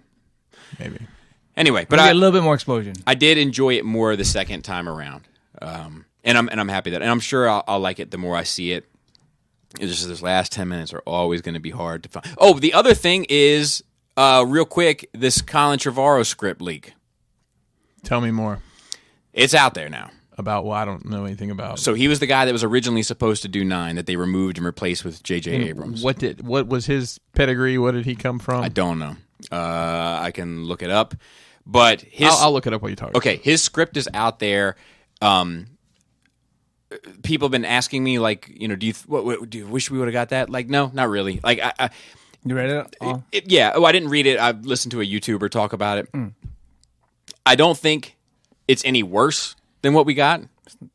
Anyway, but a little bit more explosion. I did enjoy it more the second time around, and I'm happy that, and I'm sure I'll like it the more I see it. It's just those last 10 minutes are always going to be hard to find. Oh, the other thing is, real quick, this Colin Trevorrow script leak. Tell me more. It's out there now. About what I don't know anything about. So he was the guy that was originally supposed to do 9 that they removed and replaced with J.J. Abrams. What was his pedigree? What did he come from? I don't know. I can look it up, but I'll look it up while you talk. Okay, his script is out there. People have been asking me, like, do you wish we would have got that? Like, no, not really. Like, you read it? Yeah. Oh, I didn't read it. I've listened to a YouTuber talk about it. I don't think it's any worse than what we got,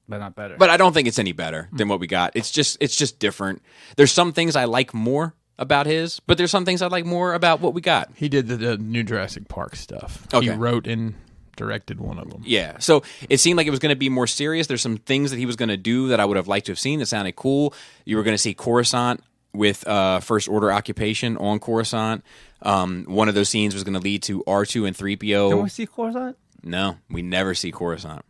but not better. But I don't think it's any better than what we got. It's just different. There's some things I like more about his, but there's some things I like more about what we got. He did the new Jurassic Park stuff. Okay. He wrote and directed one of them. Yeah. So it seemed like it was going to be more serious. There's some things that he was going to do that I would have liked to have seen that sounded cool. You were going to see Coruscant with First Order occupation on Coruscant. One of those scenes was going to lead to R2 and 3PO. Don't we see Coruscant? No, we never see Coruscant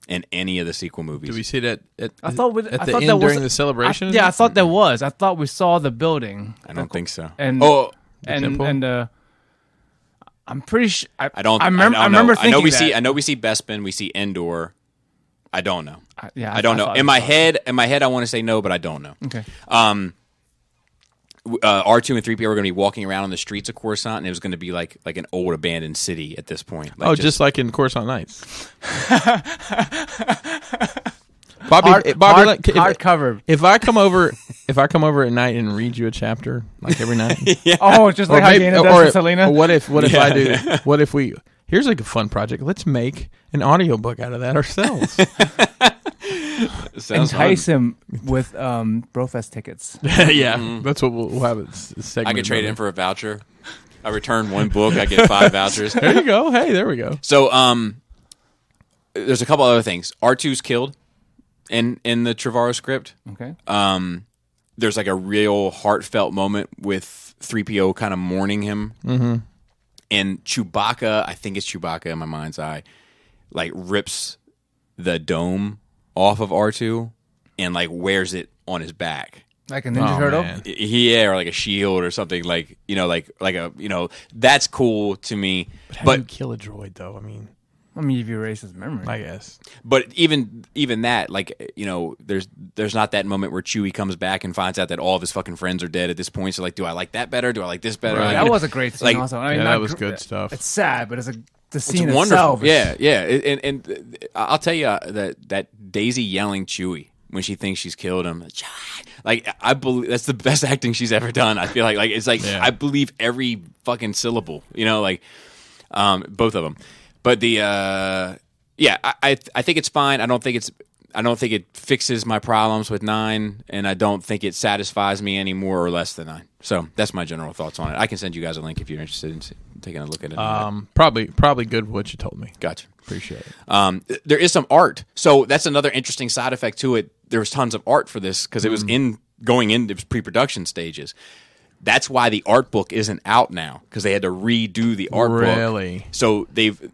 in any of the sequel movies. Do we see that at I thought the end during the celebration? I thought there was. I thought we saw the building. I don't think so. And I'm pretty sure. I remember thinking I know we see Bespin. We see Endor. I don't know. I don't know. In my head, I want to say no, but I don't know. Okay. R2 and 3PO were going to be walking around on the streets of Coruscant, and it was going to be like an old abandoned city at this point. Like just like in Coruscant Nights. Bobby, hardcover. If I come over at night and read you a chapter, like every night. Yeah. Oh, just like how Dana does with Selena. Or what if I do? What if we? Here's like a fun project. Let's make an audiobook out of that ourselves. Entice him with Brofest tickets. Yeah, that's what we'll have. I could trade in for a voucher. I return one book, I get 5 vouchers. There you go. Hey, there we go. So, there's a couple other things. R2's killed in the Trevorrow script. Okay. There's like a real heartfelt moment with 3PO kind of mourning him. Mm-hmm. And Chewbacca, I think it's Chewbacca in my mind's eye, like rips the dome off of R2 and like wears it on his back. Like a Ninja Turtle? Yeah, or like a shield or something, like a that's cool to me. But how do you kill a droid though? I mean, I mean, if you erase his memory. I guess. But even that, like, you know, there's not that moment where Chewie comes back and finds out that all of his fucking friends are dead at this point. So like, do I like that better? Do I like this better? Right. That was a great scene. Like, also, I mean, Yeah, not that was good stuff. It's sad, but the scene It's wonderful. itself. Yeah. And I'll tell you that Daisy yelling Chewie when she thinks she's killed him, like, I believe that's the best acting she's ever done. I feel like it's like Yeah. I believe every fucking syllable. You know, like both of them. But the I think it's fine. I don't think it fixes my problems with 9, and I don't think it satisfies me any more or less than 9. So that's my general thoughts on it. I can send you guys a link if you're interested in taking a look at it. Probably good what you told me. Gotcha. Appreciate it. There is some art, so that's another interesting side effect to it. There was tons of art for this because it was it was pre-production stages. That's why the art book isn't out now, because they had to redo the art book. Really? So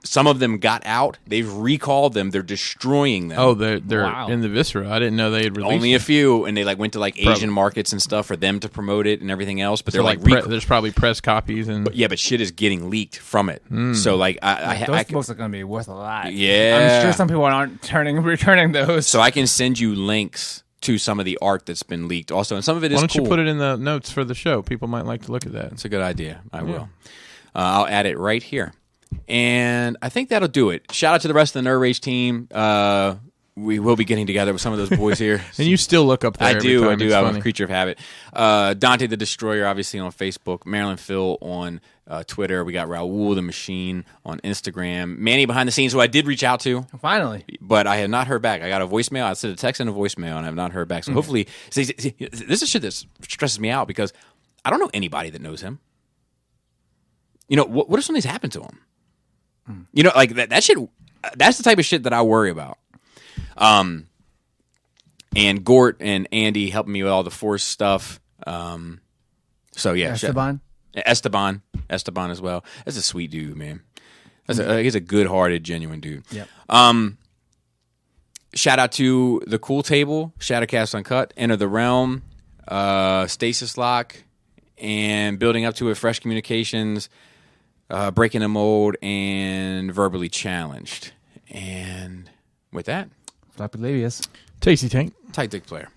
some of them got out. They've recalled them. They're destroying them. Oh, they're Wow. in the viscera. I didn't know they had released Only a them. few, and they like went to like Asian markets and stuff for them to promote it and everything else. But So they're like, there's probably press copies and but shit is getting leaked from it. So like Those books are going to be worth a lot. Yeah. I'm sure some people aren't returning those. so I can send you links to some of the art that's been leaked also, and some of it is why don't cool. you put it in the notes for the show? People might like to look at that. It's a good idea. I will. I'll add it right here. And I think that'll do it. Shout out to the rest of the Nerd Rage team. We will be getting together with some of those boys here. And you still look up there. I every do. time. I do. It's I'm funny. a creature of habit. Dante the Destroyer, obviously, on Facebook. Marilyn Phil on Twitter. We got Raul the Machine on Instagram. Manny behind the scenes, who I did reach out to, Finally. but I have not heard back. I got a voicemail. I sent a text and a voicemail, and I have not heard back. So hopefully, see, this is shit that stresses me out because I don't know anybody that knows him. You know, what if something's happened to him? You know, like that shit. That's the type of shit that I worry about. And Gort and Andy helping me with all the Force stuff. So yeah, Esteban. Esteban as well. That's a sweet dude, man. He's a good-hearted, genuine dude. Yep. Shout out to the Cool Table, Shadowcast Uncut, Enter the Realm, Stasis Lock, and building up to it, Fresh Communications, Breaking the Mold, and Verbally Challenged. And with that, Floppy Labius. Tasty Tank. Tight Dick Player.